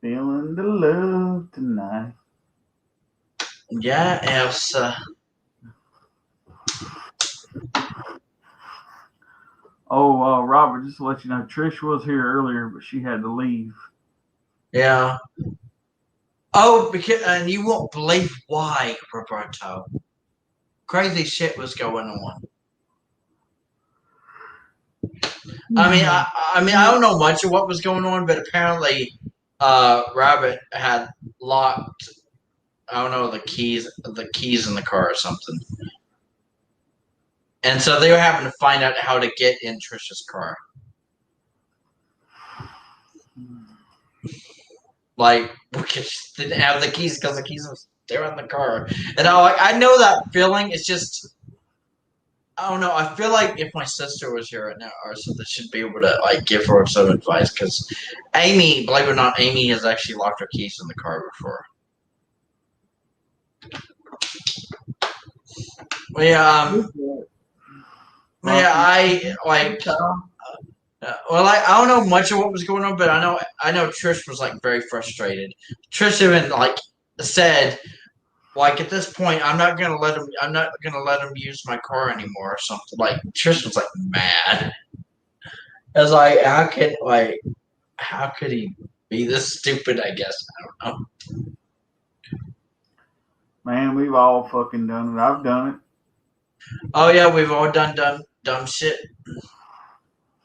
Feeling the love tonight. Yeah, Elsa. Oh, Robert, just to let you know, Trish was here earlier, but she had to leave. Yeah. Oh, and you won't believe why, Roberto. Crazy shit was going on. I mean, I don't know much of what was going on, but apparently, Rabbit had locked, I don't know, the keys in the car or something, and so they were having to find out how to get in Trisha's car. Like, because she didn't have the keys because the keys was there in the car, and I know that feeling. It's just, I don't know. I feel like if my sister was here right now or something, she'd be able to like give her some advice. Because Amy, believe it or not, Amy has actually locked her keys in the car before. I like. Well, I don't know much of what was going on, but I know Trish was like very frustrated. Trish even like said, like at this point, I'm not gonna let him use my car anymore or something. Like Trish was like mad. I was like, how could he be this stupid? I guess I don't know. Man, we've all fucking done it. I've done it. Oh yeah, we've all done dumb shit.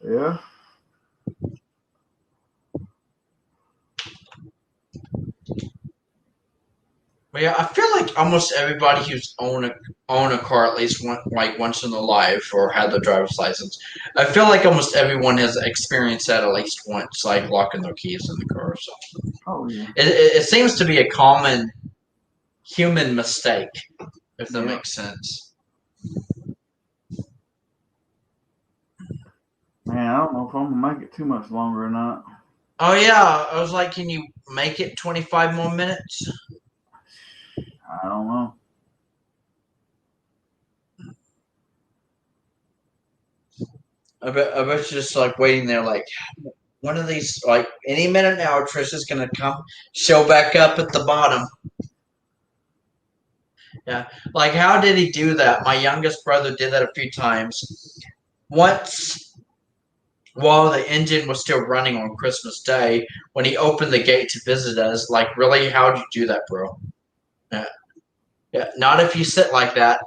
Yeah. But yeah, I feel like almost everybody who's own a car at least once in their life or had their driver's license. I feel like almost everyone has experienced that at least once, like locking their keys in the car or something. Oh yeah. It seems to be a common human mistake, if that Yeah. makes sense. Man, I don't know if I'm gonna make it too much longer or not. Oh yeah, I was like, can you make it 25 more minutes? I don't know. I bet you're just like waiting there, like one of these, like any minute now, Trisha's gonna come, show back up at the bottom. Yeah, like how did he do that? My youngest brother did that a few times. Once, while the engine was still running on Christmas Day, when he opened the gate to visit us, like really, how did you do that, bro? Yeah, yeah, not if you sit like that.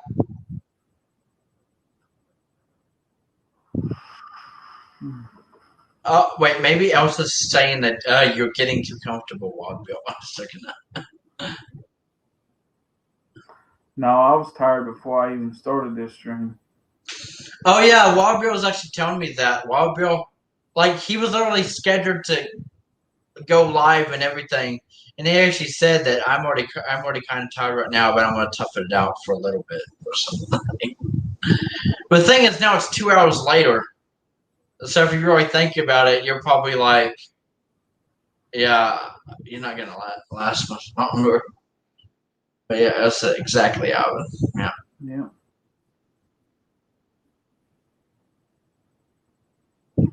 Oh, wait, maybe Elsa's saying that you're getting too comfortable, Wild Bill. I'm just looking at. No, I was tired before I even started this stream. Oh, yeah, Wild Bill was actually telling me that. Wild Bill, like, he was literally scheduled to go live and everything. And he actually said that I'm already kind of tired right now, but I'm going to toughen it out for a little bit or something. But the thing is, now it's 2 hours later. So if you really think about it, you're probably like, yeah, you're not gonna last much longer. But yeah, that's exactly how it. Yeah. Yeah.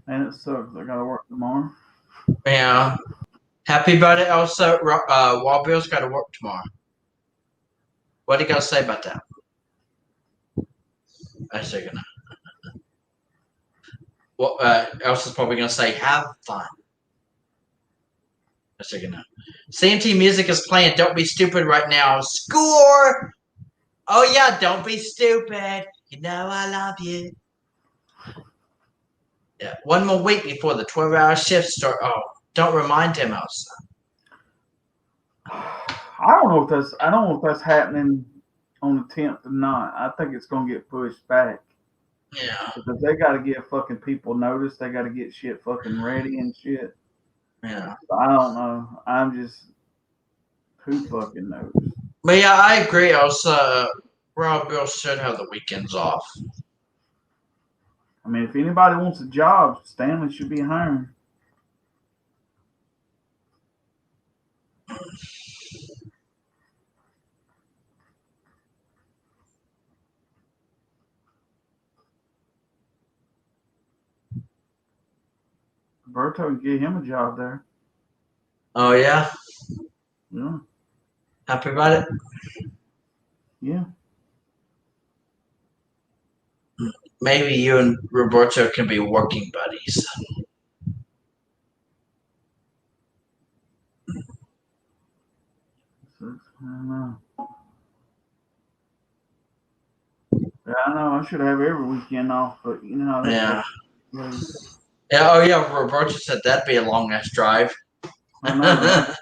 And it sucks. I gotta work tomorrow. Yeah. Happy about it. Also, Wild Bill's got to work tomorrow. What do you got to say about that? I say gonna. Well, Elsa's probably gonna say, "Have fun." I say gonna. CMT music is playing. Don't be stupid right now. Score. Oh yeah, don't be stupid. You know I love you. Yeah, one more week before the 12-hour shift start. Oh, don't remind him, Elsa. I don't know if that's happening on the 10th or not. I think it's gonna get pushed back. Yeah. Because they gotta give fucking people notice. They gotta get shit fucking ready and shit. Yeah. I don't know. I'm just who fucking knows. But yeah, I agree. Elsa, Wild Bill should have the weekends off. I mean, if anybody wants a job, Stanley should be hiring. Berto can get him a job there. Oh yeah. Yeah. Happy about it? Yeah. Maybe you and Roberto can be working buddies. I don't know. Yeah, I know. I should have every weekend off, but you know how that Yeah. goes. Yeah. Oh yeah. Roberto said that'd be a long ass drive. I know, right?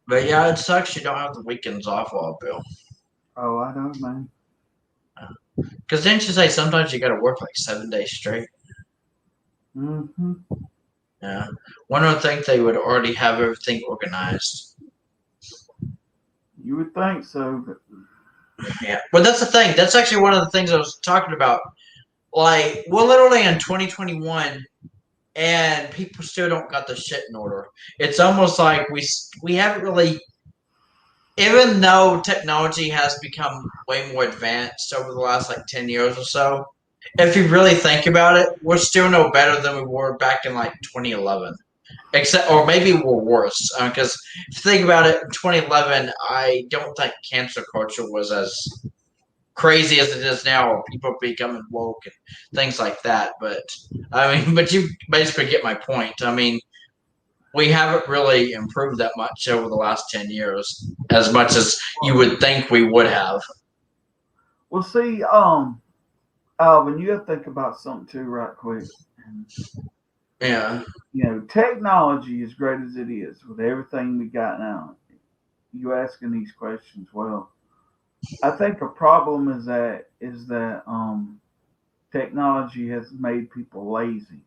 But yeah, it sucks you don't have the weekends off, Wild Bill. Oh, I know, man. Because didn't you say sometimes you got to work like 7 days straight? Mm-hmm. Yeah. One would think they would already have everything organized. You would think so, but Yeah. But that's the thing. That's actually one of the things I was talking about. Like, we're literally in 2021, and people still don't got the shit in order. It's almost like we haven't really, even though technology has become way more advanced over the last like 10 years or so, if you really think about it, we're still no better than we were back in like 2011. except or maybe we're worse. Because if you think about it, in 2011, I don't think cancel culture was as crazy as it is now, or people becoming woke and things like that. But I mean, but you basically get my point. I mean, we haven't really improved that much over the last 10 years, as much as you would think we would have. Well, see, Alvin, you have to think about something too, right quick. Yeah. You know, technology, as great as it is, with everything we got now, you asking these questions. Well, I think a problem is that technology has made people lazy.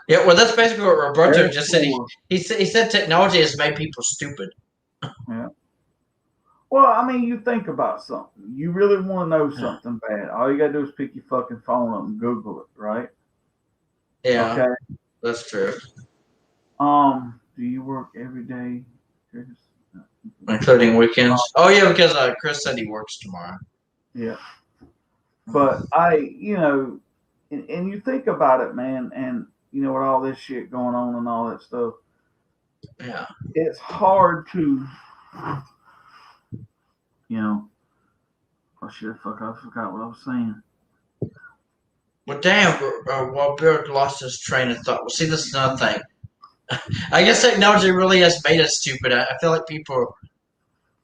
Yeah, well, that's basically what Roberto just said. Therefore, He said technology has made people stupid. yeah. Well, I mean, you think about something. You really want to know Yeah. something bad. All you gotta do is pick your fucking phone up and Google it, right? Yeah, Okay. that's true. Do you work every day, Chris? Including weekends. Oh yeah, because Chris said he works tomorrow. Yeah. But and you think about it, man, and with all this shit going on and all that stuff, Yeah. it's hard to, oh shit, fuck, I forgot what I was saying. Well, damn, well, Bill lost his train of thought. Well, see, this is another thing. I guess technology really has made us stupid. I feel like people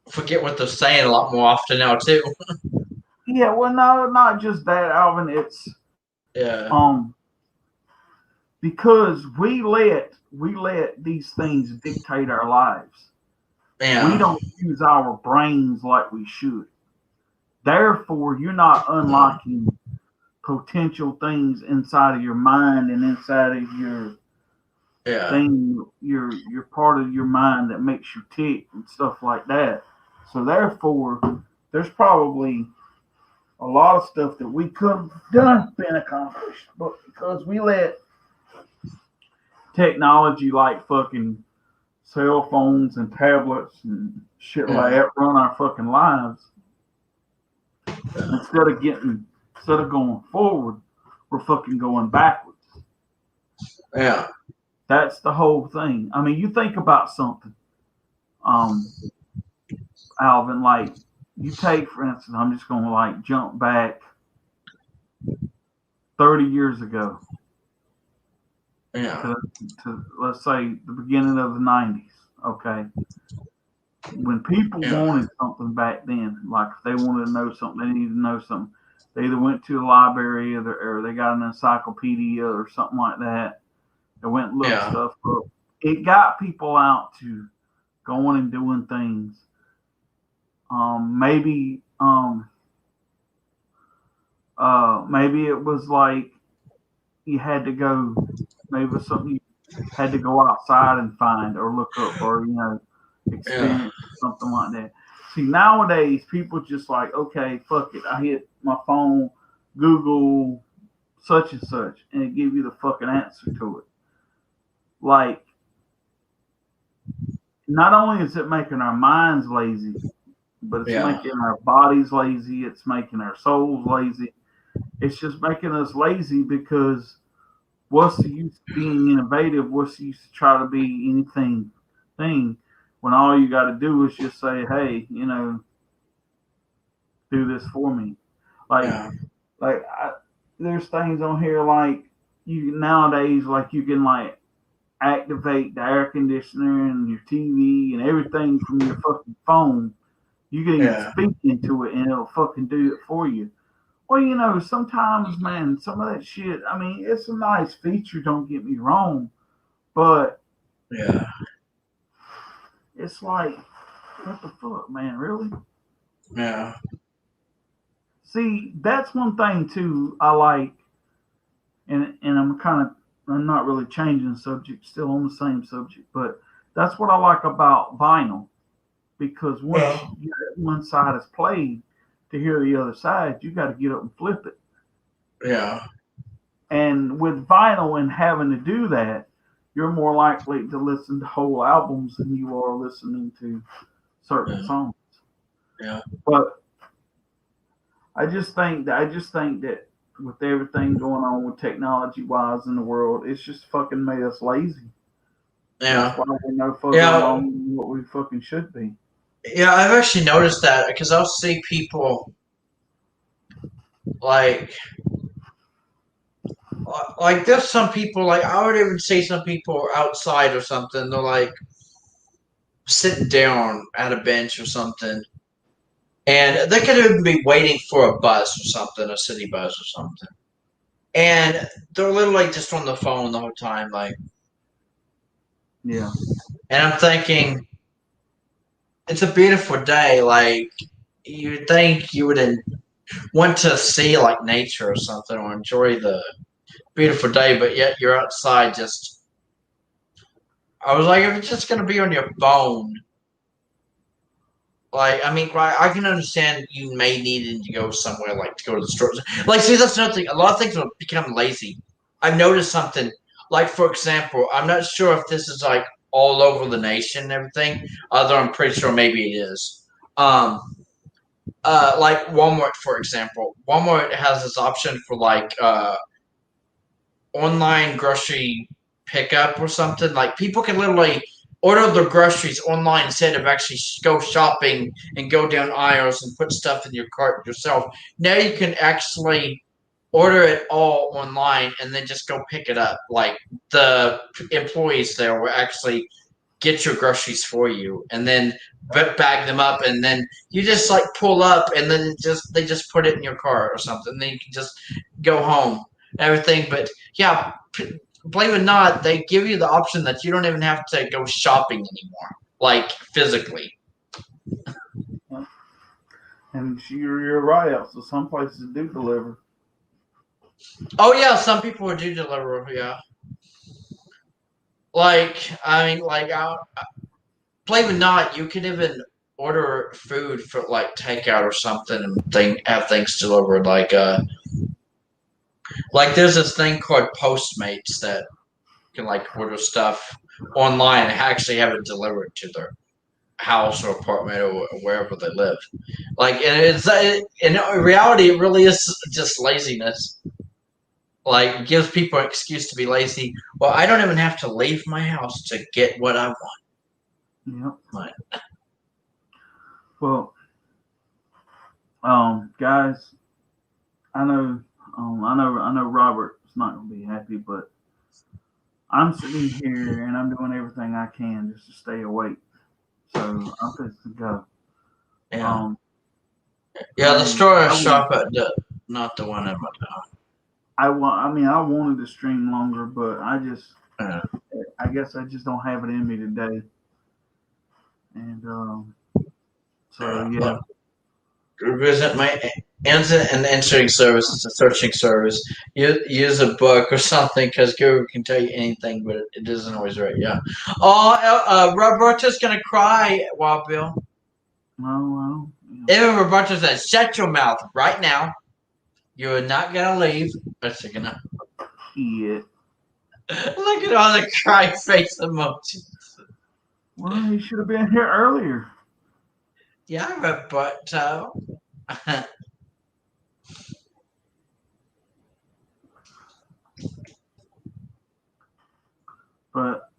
forget what they're saying a lot more often now, too. Yeah, well, no, not just that, Alvin. It's Yeah. Because we let these things dictate our lives. Yeah. We don't use our brains like we should. Therefore, you're not unlocking potential things inside of your mind and inside of your Yeah. thing, your part of your mind that makes you tick and stuff like that. So therefore, there's probably a lot of stuff that we could have done been accomplished, but because we let technology like fucking cell phones and tablets and shit like that run our fucking lives, instead of going forward, we're fucking going backwards. Yeah. That's the whole thing. I mean, you think about something, Alvin. Like, you take, for instance, I'm just going to like jump back 30 years ago. Yeah. To let's say the beginning of the 90s. Okay. When people wanted something back then, like if they wanted to know something, they needed to know something, they either went to a library or they got an encyclopedia or something like that. They went and looked stuff up. It got people out to going and doing things. Maybe it was like you had to go. Maybe it was something you had to go outside and find or look up or experience something like that. See, nowadays people just like, okay, fuck it. I hit my phone, Google such and such, and it gives you the fucking answer to it. Like, not only is it making our minds lazy, but it's making our bodies lazy. It's making our souls lazy. It's just making us lazy because what's the use of being innovative? What's the use to try to be anything when all you got to do is just say, hey, do this for me. There's things on here like you nowadays, like you can like activate the air conditioner and your TV and everything from your fucking phone. You can even speak into it and it'll fucking do it for you. Well, sometimes, man, some of that shit, I mean, it's a nice feature, don't get me wrong, but it's like, what the fuck, man, really? Yeah. See, that's one thing, too, I like, and I'm not really changing the subject, still on the same subject, but that's what I like about vinyl, because once one side is played, to hear the other side, you got to get up and flip it. Yeah. And with vinyl and having to do that, you're more likely to listen to whole albums than you are listening to certain songs. Yeah. But I just think that with everything going on with technology wise in the world, it's just fucking made us lazy. Yeah. That's why we're no further Yeah. along than what we fucking should be. Yeah, I've actually noticed that because I'll see people like there's some people like I would even see some people outside or something. They're like sitting down at a bench or something, and they could even be waiting for a bus or something, a city bus or something, and they're literally just on the phone the whole time, like. Yeah. And I'm thinking, it's a beautiful day. Like you'd think you would want to see like nature or something or enjoy the beautiful day, but yet you're outside just. I was like, if it's just gonna be on your phone, like I mean, I can understand you may need to go somewhere, like to go to the store. Like, see, that's another thing. A lot of things will become lazy. I've noticed something. Like, for example, I'm not sure if this is like all over the nation and everything. Although I'm pretty sure maybe it is. Like Walmart, for example. Walmart has this option for like online grocery pickup or something. Like people can literally order their groceries online instead of actually go shopping and go down aisles and put stuff in your cart yourself. Now you can actually order it all online and then just go pick it up. Like the employees there will actually get your groceries for you and then bag them up, and then you just like pull up and then they just put it in your car or something. Then you can just go home and everything. But yeah, believe it or not, they give you the option that you don't even have to go shopping anymore, like physically. And you're right. So some places do deliver. Oh yeah, some people do deliver. Yeah, like I mean, like believe it or not, you can even order food for like takeout or something and have things delivered. Like there's this thing called Postmates that can like order stuff online and actually have it delivered to their house or apartment or wherever they live. Like, and in reality, it really is just laziness. Like, it gives people an excuse to be lazy. Well, I don't even have to leave my house to get what I want. Yep. Right. Well, guys, I know Robert's not gonna be happy, but I'm sitting here and I'm doing everything I can just to stay awake. So I'm just to go. Yeah. Yeah, the store I shop at, not the one in my town. I wanted to stream longer, but I guess I just don't have it in me today. And so yeah. Visit my answering service. It's a searching service. Use a book or something because Google can tell you anything, but it isn't always right. Yeah. Oh, Roberta's gonna cry, Wild Bill. Oh well. Even Roberta said, "Shut your mouth right now. You are not gonna leave." What's it gonna? Shit. Look at all the cry face emojis. Well, he should have been here earlier. Yeah, Roberto. But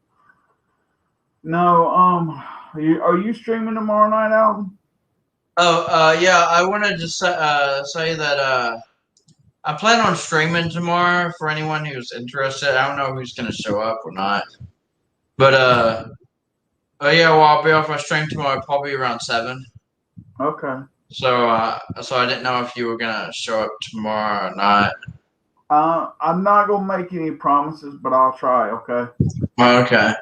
no, are you streaming tomorrow night, Alvin? Oh, yeah. I wanted to say that I plan on streaming tomorrow for anyone who's interested. I don't know who's gonna show up or not, but oh yeah, well I'll be off. I stream tomorrow, probably around 7. Okay. So I didn't know if you were gonna show up tomorrow or not. I'm not gonna make any promises, but I'll try. Okay. Okay.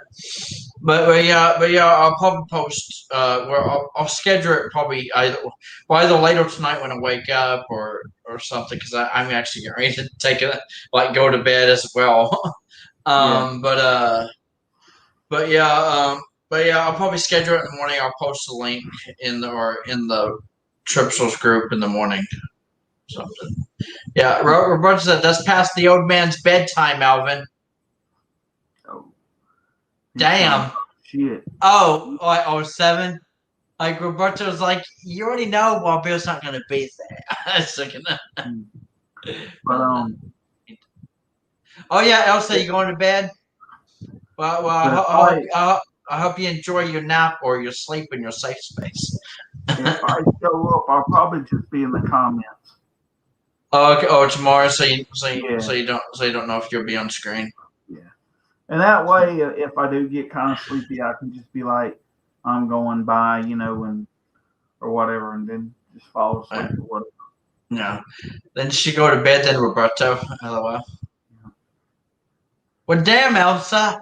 But yeah, I'll probably post. I'll schedule it probably either later tonight when I wake up or something because I'm actually getting ready to take it go to bed as well. Yeah. But yeah, I'll probably schedule it in the morning. I'll post the link in the Tripsels group in the morning. Something. Yeah, Roberta said that's past the old man's bedtime, Alvin. Oh. Damn. Shit. Oh, 7? Like Roberto's like, you already know Wild Bill's not gonna be there. But oh yeah, Elsa, you going to bed? Well, I hope you enjoy your nap or your sleep in your safe space. If I show up, I'll probably just be in the comments. Oh, okay. Oh, tomorrow, so you Yeah. don't know if you'll be on screen. Yeah. And that way, if I do get kind of sleepy, I can just be like, I'm going by, or whatever, and then just fall asleep or whatever. No. Then she go to bed. Then Roberto. LOL. Well, damn, Elsa.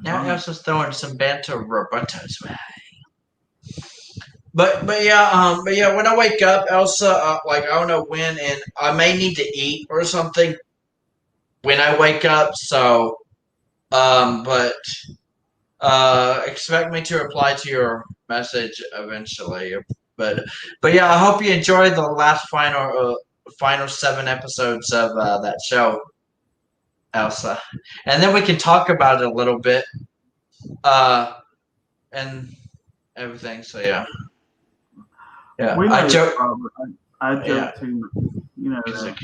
Now Elsa's throwing some banter Roberto's way. But yeah. When I wake up, Elsa, like I don't know when, and I may need to eat or something when I wake up. So, but expect me to reply to your message eventually. But yeah, I hope you enjoyed the last final 7 episodes of that show, Elsa, and then we can talk about it a little bit, and everything. So yeah. We know I joke. Robert. I joke too. That.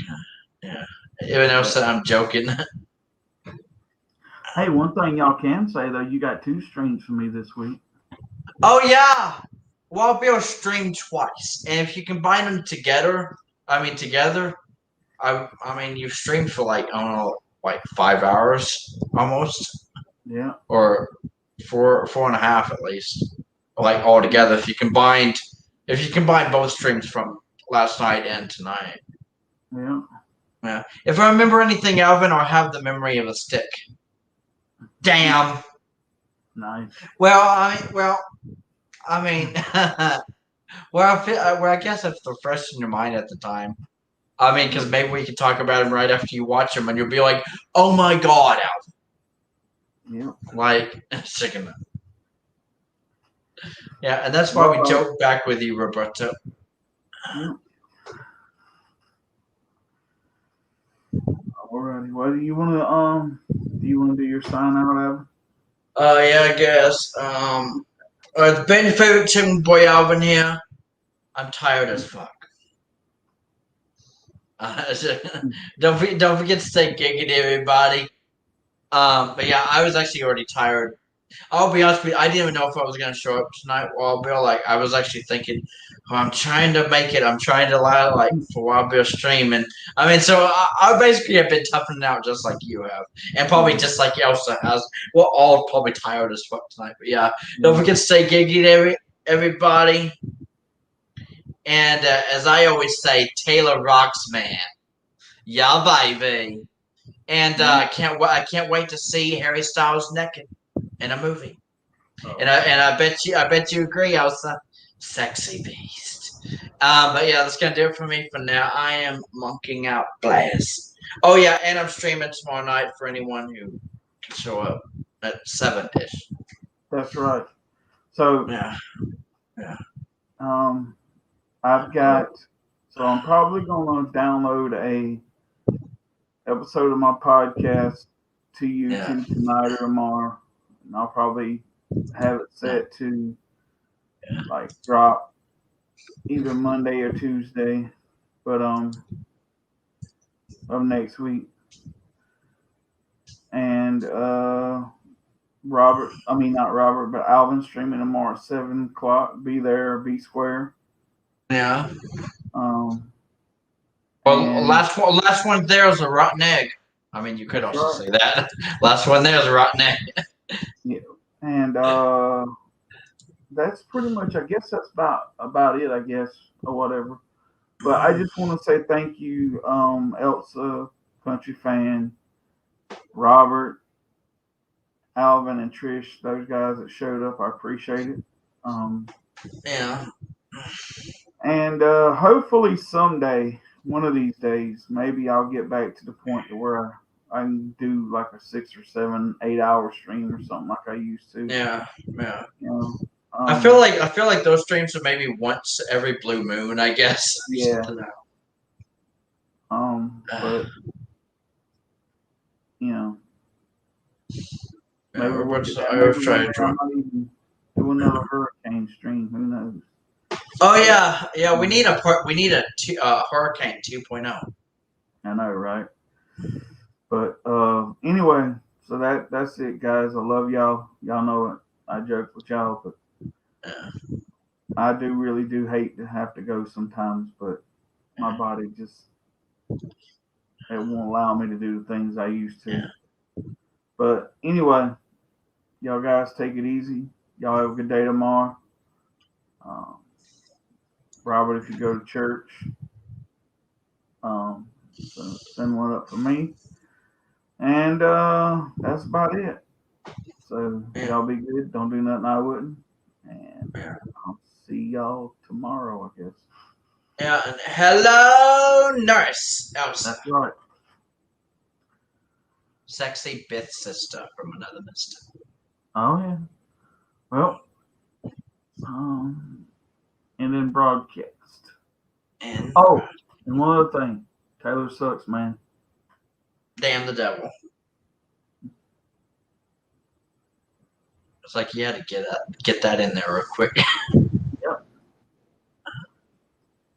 Yeah. Even though I'm joking. Hey, one thing y'all can say though, you got 2 streams for me this week. Oh yeah. Well, I'll be able to stream twice, and if you combine them together, I mean you streamed for like I don't know, like 5 hours almost. Yeah. Or 4.5 at least, like all together. If you combine both streams from last night and tonight. Yeah. Yeah. If I remember anything, Alvin, I'll have the memory of a stick. Damn. Nice. Well, I mean, I guess if they're fresh in your mind at the time. I mean, because maybe we could talk about them right after you watch them, and you'll be like, "Oh my god, Alvin!" Yeah. Like sick of them. Yeah, and that's why we joke back with you, Roberto. Yeah. Alrighty. What do you want to do your sign out, Alvin? Yeah, I guess. It's been your favorite chicken boy Alvin here. I'm tired as fuck. Don't forget to stay giggity, everybody. But yeah, I was actually already tired. I'll be honest with you, I didn't even know if I was gonna show up tonight. Wild Bill, like I was actually thinking, I'm trying to make it. I'm trying to like for Wild Bill stream, and I mean, so I basically have been toughing out just like you have, and probably just like Elsa has. We're all probably tired as fuck tonight. But yeah, don't forget to stay giggity, everybody. And as I always say, Taylor rocks, man. Yeah, baby. And I can't wait to see Harry Styles naked in a movie. And I bet you agree, Elsa. Sexy beast. But yeah, that's gonna do it for me for now. I am monking out blast. Oh yeah, and I'm streaming tomorrow night for anyone who can show up at 7-ish. That's right. So yeah. I'm probably gonna download a episode of my podcast to YouTube tonight or tomorrow, and I'll probably have it set to like drop either Monday or Tuesday, but of next week. And not Robert, but Alvin streaming tomorrow at 7 o'clock. Be there, be square. Yeah. Well, last one there is a rotten egg. I mean, you could also say that. Last one there is a rotten egg. Yeah, and that's pretty much. I guess that's about it. I guess or whatever. But I just want to say thank you, Elsa, Country Fan, Robert, Alvin, and Trish. Those guys that showed up, I appreciate it. Yeah. And hopefully someday, one of these days, maybe I'll get back to the point to where I can do like a 6 or 7, 8 hour stream or something like I used to. Yeah. I feel like those streams are maybe once every blue moon, I guess. Yeah. But maybe we'll try to do another hurricane stream. Who knows? Oh yeah. We need a hurricane 2.0. I know, right? But anyway, So that's it, guys. I love y'all. Y'all know it. I joke with y'all, but Yeah. I really do hate to have to go sometimes. But my body just it won't allow me to do the things I used to. Yeah. But anyway, y'all guys take it easy. Y'all have a good day tomorrow. Robert, if you go to church, so send one up for me. And that's about it. So y'all be good. Don't do nothing I wouldn't. And I'll see y'all tomorrow, I guess. Yeah, and hello, nurse Elsa. That's right. Sexy Beth sister from another mister. Oh yeah. Well, and then broadcast. And and one other thing. Taylor sucks, man. damn the devil. It's like you had to get that in there real quick.